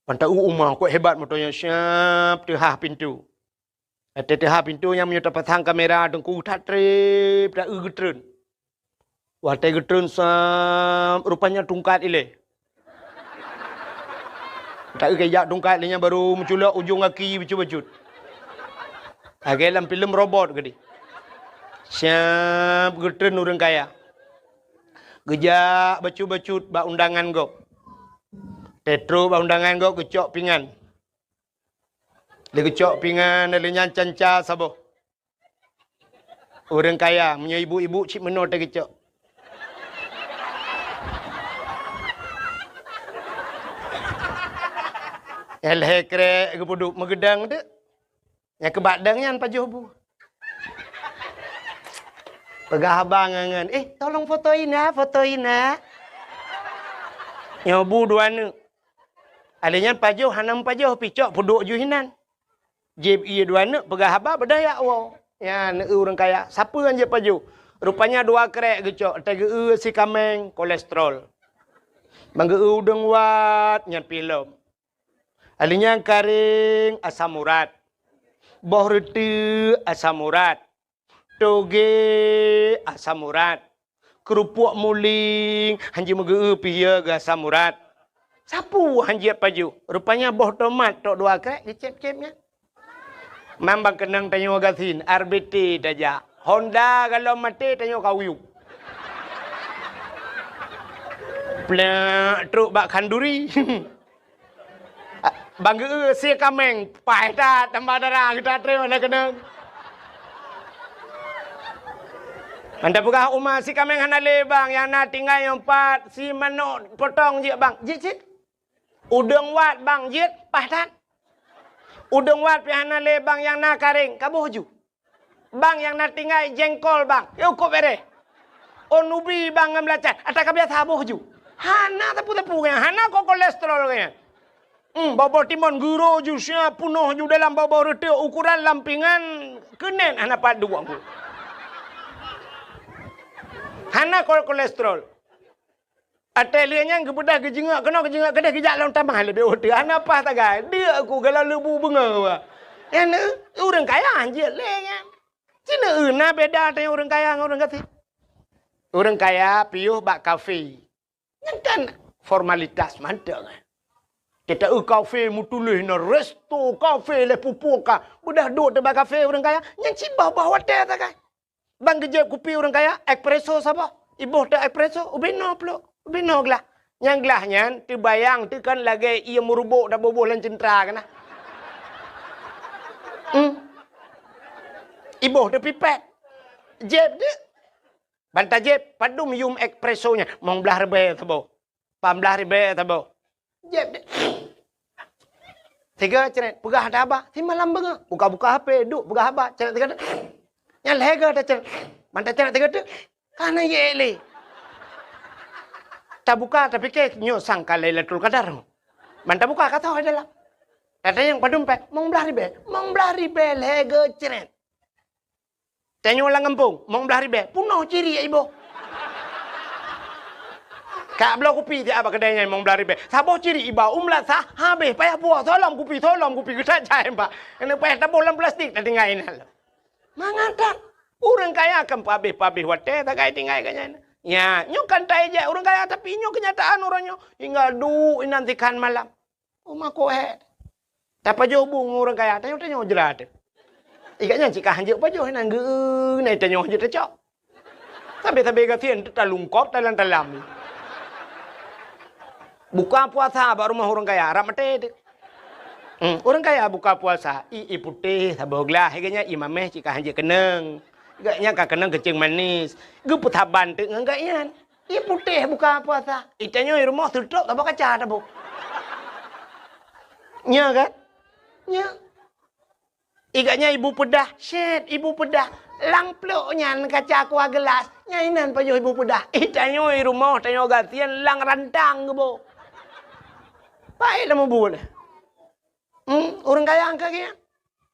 [SPEAKER 1] Pantau umah kok hebat motornya siap tehah pintu. Teteh pintu yang menyerta pasang kamera dengku tak trip dah getren. Watai getren rupanya tungkat ile. Tak kayak tungkat ini baru menculak ujung kaki baju-baju. Agak dalam film robot gede. Siap getren orang kaya. Gejak baju-baju ba undangan go. Tetro ba undangan go kecok pingan. Dia kecok pingan, dia nyancanca sabo. Orang kaya, punya ibu-ibu cik menor terkecok. Yang lekrek ke puduk megedang tu. Yang kebadangnya an pajuh bu. Pegah abang ngan. Tolong fotoin lah. Nyobu dua ni. Alihnya pajuh, hanam pajuh, picok puduk juhinan. Jeb iya dua ni, pegah abang berdaya wow. Ya, ni orang kaya. Siapa yang je pajuh? Rupanya dua kerek gecok. Tega si kameng, kolesterol. Bangga udang wat, nyan pilem. Alihnya karing, asam urat. Boh reti, asam urat. Toge, asam urat. Kerupuk muling, hanji mege pia ga asam urat. Sapu hanji paju. Rupanya boh tomat, tok dua krek, dicep-cepnya. Mambang kenang tanyo gasin, RBT daja. Honda kalau mati tanyo kawiu. Plak, truk bak kanduri. Bangga si kameng, pai ta tambah darah kita terima nak kena. Anda buka rumah si kameng hana lebang yang nak tinggal yang 4 si manok potong je bang. Jit. Udang wat bang jit pai ta. Udang wat pi hana lebang yang nak karing kaboh ju. Bang yang nak tinggal jengkol bang. Yo kok bere. Onubi bang ngam lacat. Atak biasa boh ju. Hana tapu-tapu yang hana kok kolesterol kaya. Bau timun guru jusnya penuh ju dalam bau reti ukuran lampingan kenen hana padu aku. Hana kolesterol. Atelianya kebedah kejengak kena kejengak kedah kejak lawan tambah lebih otak. Hana apa tagai? Dia aku kalau lebu benga. Yang orang kaya anjir lenya. Cina na beda dengan orang kaya dengan orang kati. Orang kaya piuh bak kafe. Yang kan formalitas mantap. Kita kafe mutulih na resto kafe le pupuka. Budah duduk di kafe orang kaya. Yang cibah bawa teh tak kan. Bang kejap kopi orang kaya. Espresso siapa? Ibu tak espresso. Ubino peluk. Ubino gelah. Yang gelahnya terbayang tu kan lagi ia merubuk dah boboh lan centra kan. Ibu tu pipet. Jeb tu. Bantah jeb. Padu minum espressonya. Mau belah rebe tabo. 15 ribu tabo. Jeb dia. 3 ceret pegah dah abah. Si malam benga. Buka-buka HP duk pegah abah. Ceret 3. Yang lega dah ceret. Mantap ceret 3 tu. Kana ye le. Tak buka tapi ke nyo sangka Lailatul Qadar. Mantap buka kata dalam. Kata yang padum pek. Mau belah ribu. Mau belah ribu lega ceret. Tanya orang kampung. Mau belah ribu. Punuh ciri ya ibu. Kak belah kopi dia apa kedainya mau belah ribe. Sabo ciri iba umlat sah habis payah buah tolong kopi kita cai mbak. Ini payah tabolan plastik tadi ngain hal. Mangatan orang kaya akan pabih wate tak kaya tinggal kanya. Ya, nyo kan tai je orang kaya tapi nyo kenyataan orangnya hingga nantikan malam. Rumah kohe. Tapi jo bung orang kaya tanya jerat. Ikatnya jika hanjuk pa jo nang ge nai tanya je tecok. Tapi katien talungkop talam. Buka puasa baru rumah orang kaya, ramate. Orang kaya buka puasa, i putih saboglah, heganya imameh jika hanje keneng. Gaknya ka keneng kecing manis. Gu putaban tu ngagaknya. I putih buka puasa. Itanya di rumah tutup tak kaca tak bu. Nya kan? Nya. Igaknya ibu pedah, shit ibu pedah. Lang ploknya kaca aqua gelas. Nyainan payo ibu pedah. Itanya di rumah tanya gatian lang rantang bu. Baik dah membuat. Orang kaya angka kaya.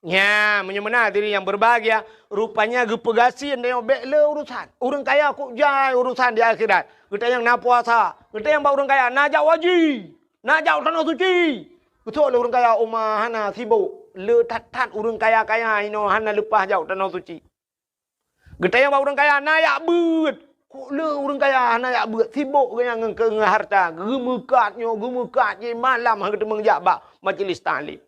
[SPEAKER 1] Ya, menyemena diri yang berbahagia. Rupanya gepegasian dia bekle urusan. Orang kaya kok jai urusan di akhirat. Kita yang nak puasa. Kita yang bawa orang kaya najak wajib. Najak tanah suci. Betul orang kaya umah hana sibuk. Le tat orang kaya ino hana lepas jauh tanah suci. Kita yang bawa orang kaya nayak bet. Kok le orang kaya nak buat sibuk dengan harta gemukat je malam kita mengjabak majlis taklim.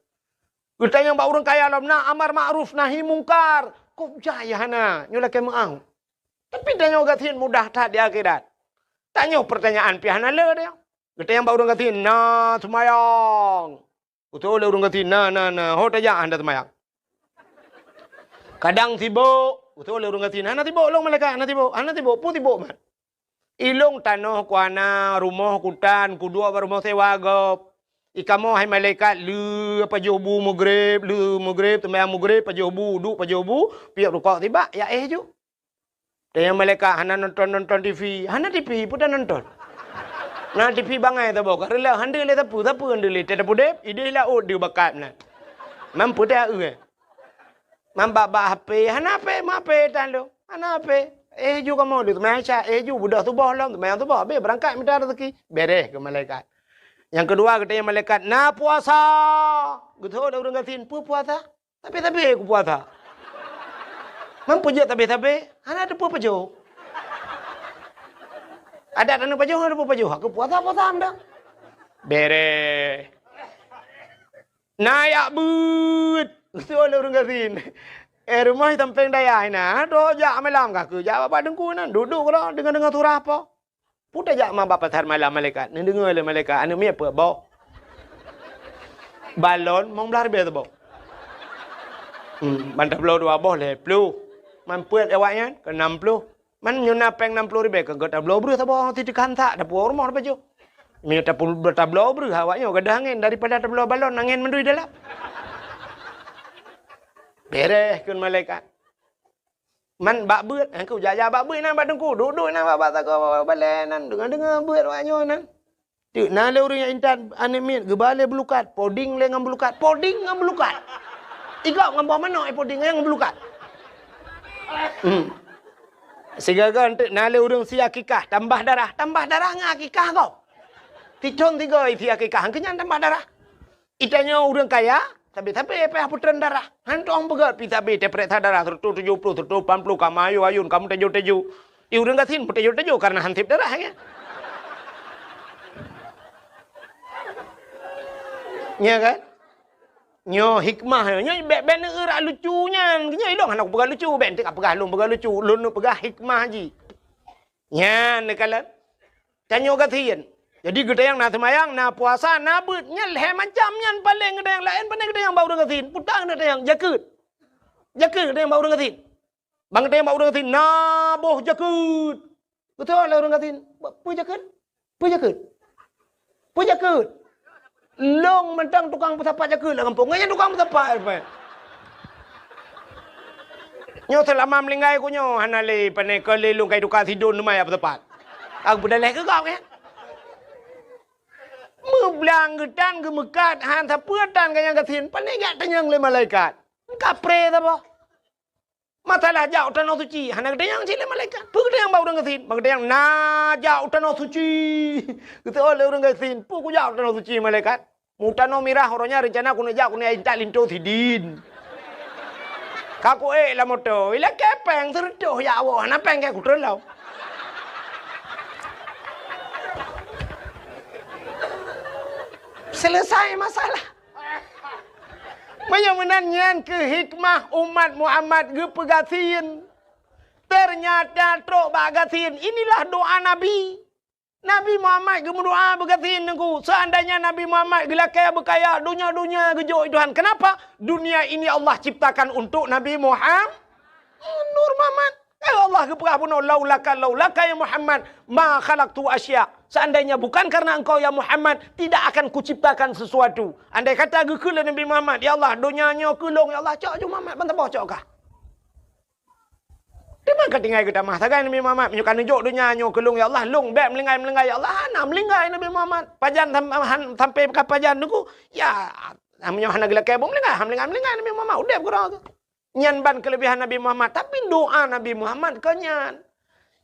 [SPEAKER 1] Kita yang orang kaya dalam nak amar ma'ruf nahi mungkar. Kok jaya hana nyola ke maau. Tapi tanya gatin mudah tak di akhirat. Tanya pertanyaan pi hana le dia. Kita yang orang gatin na semayang. Betul le orang gatin na ho tajak anda semayang. Kadang sibuk Betul orang kata, anak tibuk long malaikat, anak tibuk, pun tibuk man. Ilong tanah kuana, rumah kutan, kudua rumah sewa gop. Ikamo hai malaikat lu apa jobu maghrib, tembayang maghrib pa jobu, duk pa jobu, piak rukuk tiba, ya ju. Dan yang malaikat hana nonton TV, hana TV pun dah nonton. Nah TV bangai tu bok, rela hande le tapu hande le, tak pudep, ide lah dia bakat nah. Mampu dah Mambak HP, hana HP tan lo, hana HP. Ju kamu tu, macam ju budak tu boh lah, tembayang tu boh, berangkat minta rezeki, beres ke malaikat. Yang kedua katanya malaikat, na puasa. Gitu ada orang katin, puasa. Tapi aku puasa. Mampu je tapi. Hana ada pajo. Ada tanah pajo, ada pajo. Aku puasa anda. Bere. Nayak but. Gitu ada orang katin. Rumah tampeng daya na. Do jak malam kak. Jak apa dengku na. Duduk kalau dengan surah apa. Putar jak mak bapak tar malam malaikat. Ni dengar le malaikat. Anu mi apa bau. Balon mong belar be tu bau. Bantah belau dua bau le. Pelu. Man puat awaknya ke 60. Man nyuna peng 60 ribu ke gota belau bru tu bau ti kantak dah puar rumah baju. Mi ta pul beta belau bru awaknya gadah angin daripada ta belau balon angin mendui dalam. Beres kun malaikat. Man bak beut, aku jaja bak beut nan badengku, duduk nan bak tak balen nan, dengar beut waknyo nan. Tu na le urang intan anemit gebale belukat, poding le ngam belukat, Igak ngam mana poding yang belukat. Sigaga na le urang si akikah, tambah darah ngah akikah kau. Ticon 3 isi akikah, kenyan tambah darah. Itanya urang kaya, tapi apa putran darah. Hantong pegat pi tapi tepret darah 70 80 kamayu ayun kamu teju. Urang katin teju karena hantip darah ya. Nya kan? Nyo hikmah nya ben erak lucunya. Nya idong anak pegang lucu ben tak pegang lucu. Lun pegang hikmah haji. Nya nekalan. Tanyo katin. Jadi gede yang nak semayang, nak puasa, nak beut, nyel macam yang paling gede yang lain, paling gede yang bau dengatin. Putang gede yang jakut gede yang bau dengatin. Bang gede yang bau dengatin, naboh jakut. Betul lah orang katin. Pu jakut. Long mentang tukang pesapat jakut lah kampung. Nganya tukang pesapat apa? Nyo selama melinggai ku nyo, hanale panai kelelung kai tukang sidon rumah ya pesapat. Aku dah leh ke kau kan? Meblang gedan gemekat han sapuatan kayang katin pandai gak tanyang le malaikat. Kapre ta apa? Masalah jauh tanah suci, hana gedang sile malaikat. Pu gedang bau orang katin, bang gedang na jauh tanah suci. Gitu oleh orang katin, pu ku jauh tanah suci malaikat. Mutano mirah orangnya rencana ku nak jauh ku ni intak linto tidin. Kaku lah moto, ila kepeng serdoh ya Allah, hana peng kayak ku terlau. Selesai masalah. Menyenangkan ke hikmah umat Muhammad ke pegatin. Ternyata trok bagatin. Inilah doa Nabi. Nabi Muhammad ke berdoa begatin aku. Seandainya Nabi Muhammad gelakaya berkaya dunia gejok Tuhan. Kenapa? Dunia ini Allah ciptakan untuk Nabi Muhammad. Nur Muhammad. Allah keperah pun laulaka ya Muhammad ma khalaqtu asya. Seandainya bukan karena engkau ya Muhammad, tidak akan kuciptakan sesuatu. Andai kata gekul Nabi Muhammad, ya Allah, dunianya kulung ya Allah, cok Muhammad bantah bocok kah? Di mana tinggal kita mah tagai Nabi Muhammad menyukan nunjuk dunianya kulung ya Allah, lung bek melinggai ya Allah, hana melinggai Nabi Muhammad. Pajan sampai ke pajan niku, ya namanya hana gelak kebong melinggai Nabi Muhammad, udah kurang tu. Nyanban kelebihan Nabi Muhammad, tapi doa Nabi Muhammad kenyan.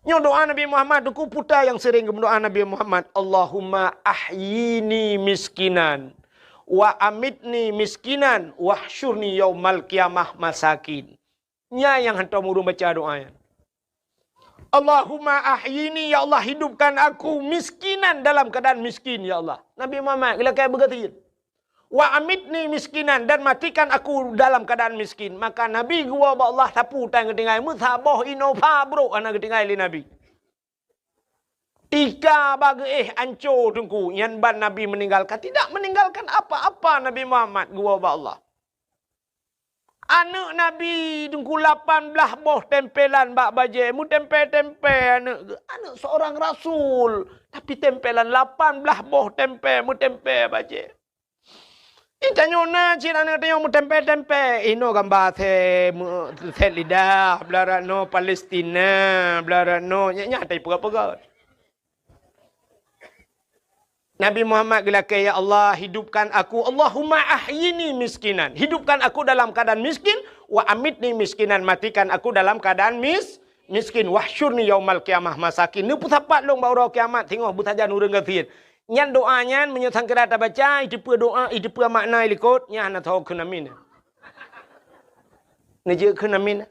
[SPEAKER 1] Nyo doa Nabi Muhammad duku puta yang sering berdoa Nabi Muhammad, Allahumma ahyini miskinan wa amitni miskinan wahsyurni yaumal qiyamah masakin. Nya yang hantar murung baca doanya. Allahumma ahyini ya Allah, hidupkan aku miskinan dalam keadaan miskin ya Allah. Nabi Muhammad bila kayak begitu. Wa amitni miskinan, dan matikan aku dalam keadaan miskin. Maka Nabi gua Allah sapu tang ketinggai musabah inova bro anak ketinggai li Nabi. Tiga bagi ancur tungku yang ban Nabi meninggalkan, tidak meninggalkan apa-apa Nabi Muhammad gua Allah. Anak Nabi dengku 18 boh tempelan bak baje. Mu tempe-tempe anak seorang rasul. Tapi tempelan 18 boh tempe, mu tempe baje. Itanya na cina na tayo mu tempe-tempe. Ino gambar the lidah, belarak no Palestina, belarak no nya tai pega-pega. Nabi Muhammad gelake, ya Allah hidupkan aku. Allahumma ahyini miskinan. Hidupkan aku dalam keadaan miskin. Wa amitni miskinan. Matikan aku dalam keadaan miskin. Wahsyurni yaumal kiamah masakin. Ni pusapat long baura kiamat. Tengok butajan urang gathien. Nyan doanya menyesang kerata baca. Itu pua doa. Itu pua makna ilikot. Nyan nak tahu kenamin. Najik kenamin.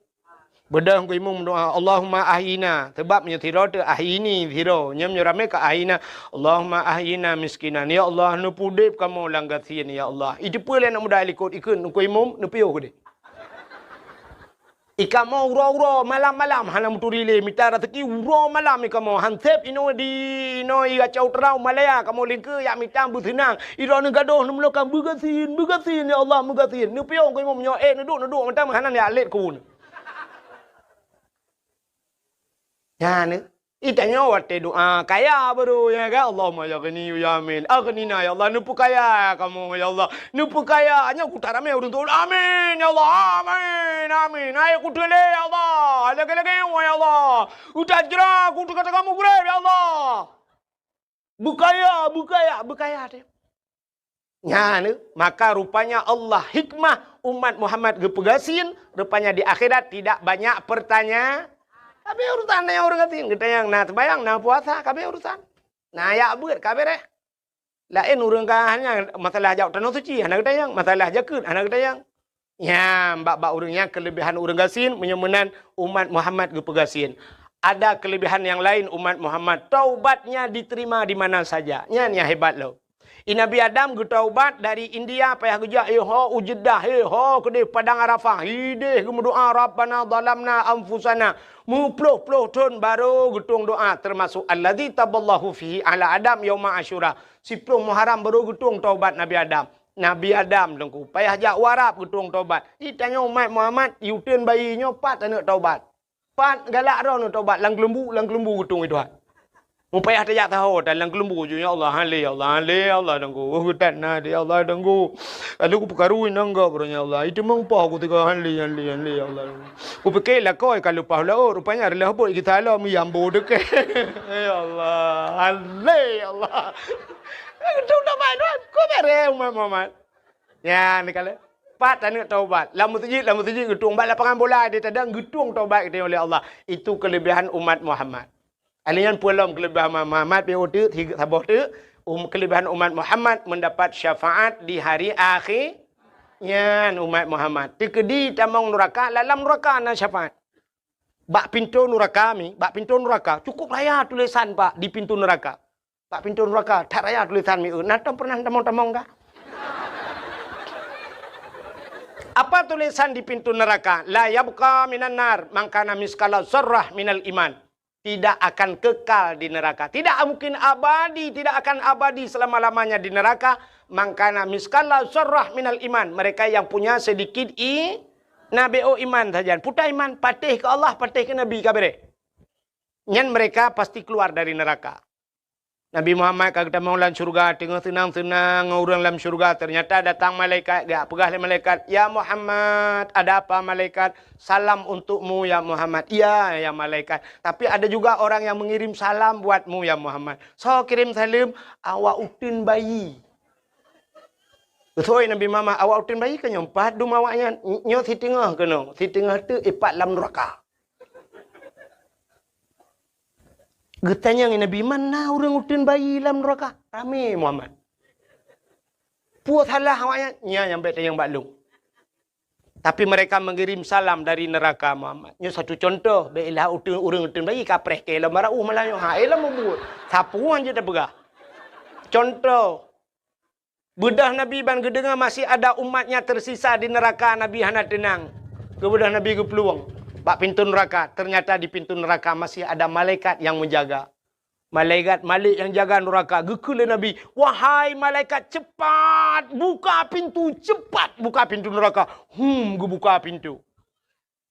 [SPEAKER 1] Bedah ku imam doa Allahumma ahyina sebab nya thiro te ahyini thiro nyam nyurame ka ahyina Allahumma ahyina miskinan ya Allah nu pudip kamu langgatien ya Allah itu pula nak mudah ikut ikun ku imam nu pio ku de ikamo uro malam-malam hanam turile mitara teki uro malam ikamo hansep ino di no iga chau trau malaya kamu lingke ya mitam buthunang iro nu gadoh nu mlokan bugasin ya Allah mugasin nu pio ku imam nyo nu duk matam hanan ya let ku. Ya ni, itanya wate doa kaya baru ya kan Allahumma ya ghani ya amin. Aghnina ya Allah nupu kaya kamu ya Allah. Nupu kaya hanya ku tarame urang tu. Amin ya Allah. Amin. Ayo ku tele ya Allah. Lagi ya Allah. Utajra ku kata kamu gure ya Allah. Bukaya deh. Ya ni, maka rupanya Allah hikmah umat Muhammad gepegasin, rupanya di akhirat tidak banyak pertanyaan. Kabe urusan yang orang katin kita yang nak bayang nak puasa kabe urusan. Nah ya buat kabe deh. Lain urang hanya masalah jauh tanah suci anak kita yang masalah jakut anak kita yang. Ya mbak urangnya kelebihan urang gasin menyemenan umat Muhammad gepegasin. Ada kelebihan yang lain umat Muhammad taubatnya diterima di mana saja. Nya hebat lo. Nabi Adam getaubat dari India payah gejak ujeddah kedih padang Arafah hidih doa Rabbana zalamna anfusana muploh ton baru getung doa termasuk alladzi taballahu fihi ala Adam yauma Asyura 10 Muharram baru getung taubat Nabi Adam lengku payah jak warap getung taubat ditanya umat Muhammad yuteun bayinya pat anak taubat pat galak ron taubat lang kelembu getung itu Mupayah tak tahu dalam kelembu je ya Allah Allah dengku hutan na dia Allah dengku kalau aku perkaruin nangga beranya Allah itu mengpah aku tiga hanli ya Allah aku fikir lah kau kalau pah lah rupanya adalah apa kita lah mi ambo deke ya Allah ya Allah itu dah main kau bereh Muhammad ya ni kalau pat anak taubat lamu tujik getung bak lapangan bola dia tadang getung taubat kita oleh Allah itu kelebihan umat Muhammad. Alian pulang kelebihan Muhammad beotu sabah tu kelebihan umat Muhammad mendapat syafaat di hari akhir yan umat Muhammad tikedi tamang neraka dalam neraka na syafaat bak pintu neraka cukup raya tulisan pak di pintu neraka bak pintu neraka tak raya tulisan mi natam pernah tamang kah apa tulisan di pintu neraka la yabqa minan nar mangkana miskala zarrah minal iman tidak akan kekal di neraka. Tidak mungkin abadi, tidak akan abadi selama-lamanya di neraka. Mangkana miskala zarrah minal iman. Mereka yang punya sedikit nabeo iman saja. Putai iman, patih ke Allah, patih ke Nabi kabere. Nyan mereka pasti keluar dari neraka. Nabi Muhammad kata mau dalam syurga, tengah senang-senang orang dalam syurga. Ternyata datang malaikat, dia pegah malaikat. Ya Muhammad, ada apa malaikat? Salam untukmu ya Muhammad. Iya ya malaikat. Tapi ada juga orang yang mengirim salam buatmu ya Muhammad. So kirim salam, awak utin bayi. Betul Nabi Muhammad, awak utin bayi ke nyompat dum awaknya. Nyo si tengah ke no. Si tengah tu ipat dalam neraka. Getanya Nabi mana orang utin bayi dalam neraka? Rame Muhammad. Puas halah awaknya. Nya yang baik yang baklung. Tapi mereka mengirim salam dari neraka Muhammad. Ini satu contoh. Baiklah orang utin bayi kapreh ke elah marau malah ha elah membuat. Sapuan je dah pegah. Contoh. Bedah Nabi ban gedengar masih ada umatnya tersisa di neraka Nabi hana tenang. Kebedah Nabi ke peluang. Bak pintu neraka, ternyata di pintu neraka masih ada malaikat yang menjaga. Malaikat Malik yang jaga neraka. Gekul Nabi. Wahai malaikat, cepat buka pintu. Cepat buka pintu neraka. Buka pintu.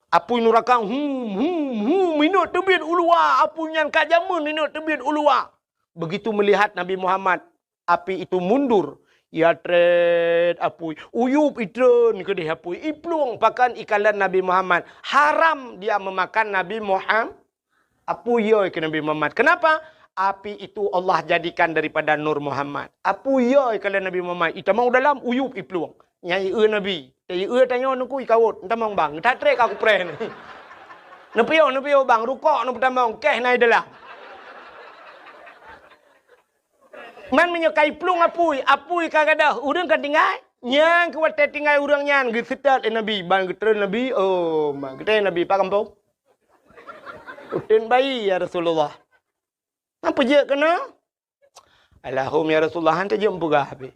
[SPEAKER 1] Apu neraka. Minut tebit ulua. Apu nyan kajamun. Minut tebit ulua. Begitu melihat Nabi Muhammad, api itu mundur. Ya tret apui. Uyup itren ke dia apui. Iplung pakan ikalan Nabi Muhammad. Haram dia memakan Nabi Muhammad. Apui yoy ke Nabi Muhammad. Kenapa? Api itu Allah jadikan daripada Nur Muhammad. Apui yoy ikalan Nabi Muhammad. Ita mau dalam uyup iplung. Nyai Nabi. Nyai tanya nuku ikawut. Entah mau bang. Tak trek aku pren. Nepio bang. Rukok nu pertama. Keh naik adalah. Man menyukai plung apui kagada urang kan tinggal nyang ke wate tinggal urang nyan ge sedat Nabi ban getren Nabi man getren Nabi pak kampung uten bayi ya Rasulullah apa je kena Allahum ya Rasulullah hante je empugah be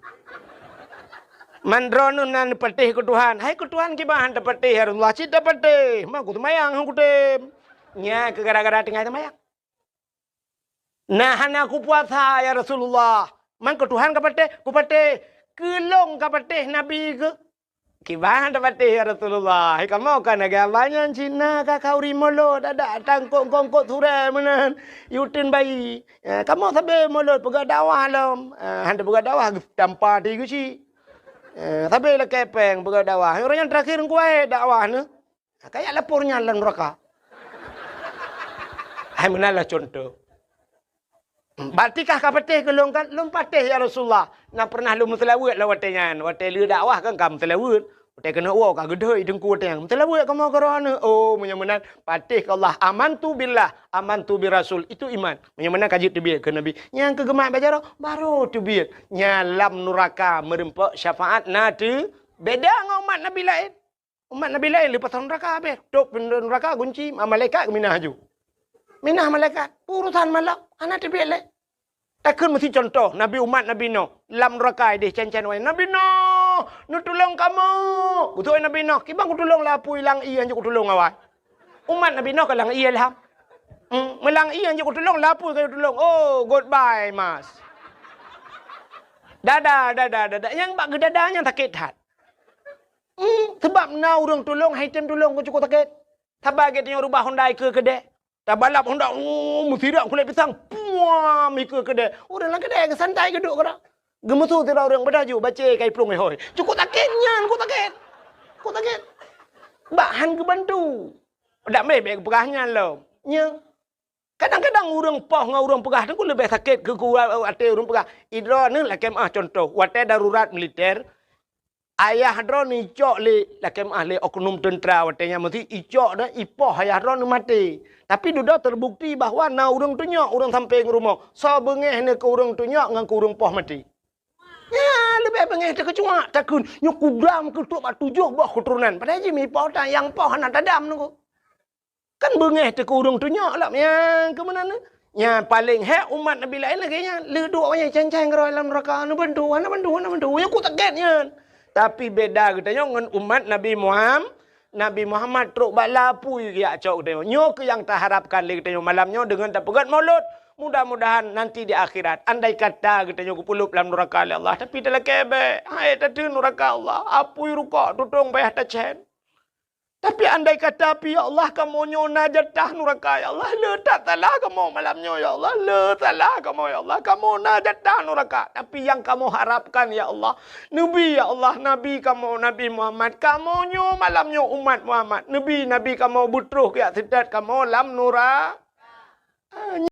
[SPEAKER 1] man dronun nan patih ke Tuhan hai ke Tuhan ki bah hante patih ya Rasulullah cita patih mah ku mayang ku tem nya ke gara-gara tinggal mayang. Nah, aku puasa ya Rasulullah. Man ke Tuhan ku pate kelong ka pate Nabi ke. Kibahan ta pate ya Rasulullah. Hai kamu kan agamanya Cina ka kauri molot ada tangkok ture menan. Yutin bayi. Kamu sabe molot pega dakwah lam. Handa pega dakwah tampa ti gusi. Sabe la kepeng pega dakwah. Orang yang terakhir ku ai dakwah ne. Kayak lapornya lan neraka. Hai menalah contoh. Batikah kapatih ke longkan lompatih ya Rasulullah. Nak pernah lu mutelawut lah watenya. Wate lu dakwah kan kam mutelawut. Wate kena wa ka gedhe dengku wate yang mutelawut kamu kerana. Oh menyemenan patih ke Allah. Amantu billah, amantu bi rasul. Itu iman. Menyemenan kaji tebir ke Nabi. Yang kegemak baca baru tebir. Nyalam neraka merempak syafaat nate. Beda dengan umat Nabi lain. Umat Nabi lain lepas neraka habis. Dok neraka kunci malaikat ke minah haju. Minah malaikat. Urusan malam. Anak tebir lain. Takkan mesti contoh Nabi umat Nabi Nuh lam neraka dia cancen wai Nabi Nuh nu tolong kamu betul Nabi Nuh kibang ku tolong lah pui lang iya je ku tolong awak umat Nabi Nuh kalang iya lah melang iya je ku tolong lah pui ku tolong oh goodbye mas dadah yang bak gedadanya sakit hat sebab na urang tolong haitem tolong ku cukup sakit sabaget yang rubah Hyundai ke kedai tak balap Honda mesti dak kulit pisang wah, mikir kedai. Orang lah kedai ke santai keduk kau dah. Gemusu tidak orang berdaju baca kai plung hoi. Cukup takitnya, cukup takit. Bahan ke bantu. Tak mebek pegahnya lo. Nya. Kadang-kadang orang poh dengan orang pegah tu lebih sakit ke ate orang pegah. Idra ni lah kemah contoh. Wate darurat militer. Ayah dro ni icok le lah kemah le oknum tentera watenya mesti icok dah ipoh ayah dro ni mati. Tapi sudah terbukti bahawa na urang tu nyok urang sampai ke rumah. So bengeh ni ke urang tu nyok ngan ke urang poh mati. Ya lebih bengeh tak kecuak takun nyok kudam ke tok 7 buah keturunan. Padahal je mi poh tak yang poh anak tadam tu. Kan bengeh te ke urang tu nyok lah yang ke mana ni? Ya paling umat Nabi lain lagi nya le duk wanya cancang ke dalam neraka nu bantu. Yang ku taketnya. Tapi beda katanya dengan umat Nabi Muhammad. Nabi Muhammad truk balapu ya cok tengok. Nyo ke yang tak harapkan le katanya malamnya dengan tak pegat mulut. Mudah-mudahan nanti di akhirat andai kata katanya ku pulup dalam neraka Allah tapi dalam kebe. Hai tadi neraka Allah. Apui ruka tutung bayah tacen. Tapi andai kata api ya Allah kamu nyona jatah neraka ya Allah. Le tak salah kamu malamnya ya Allah. Le salah kamu ya Allah. Kamu na jatah neraka. Tapi yang kamu harapkan ya Allah. Nabi ya Allah. Nabi kamu Nabi Muhammad. Kamu nyo malamnya umat Muhammad. Nabi kamu butruh ya sedat kamu lam nura.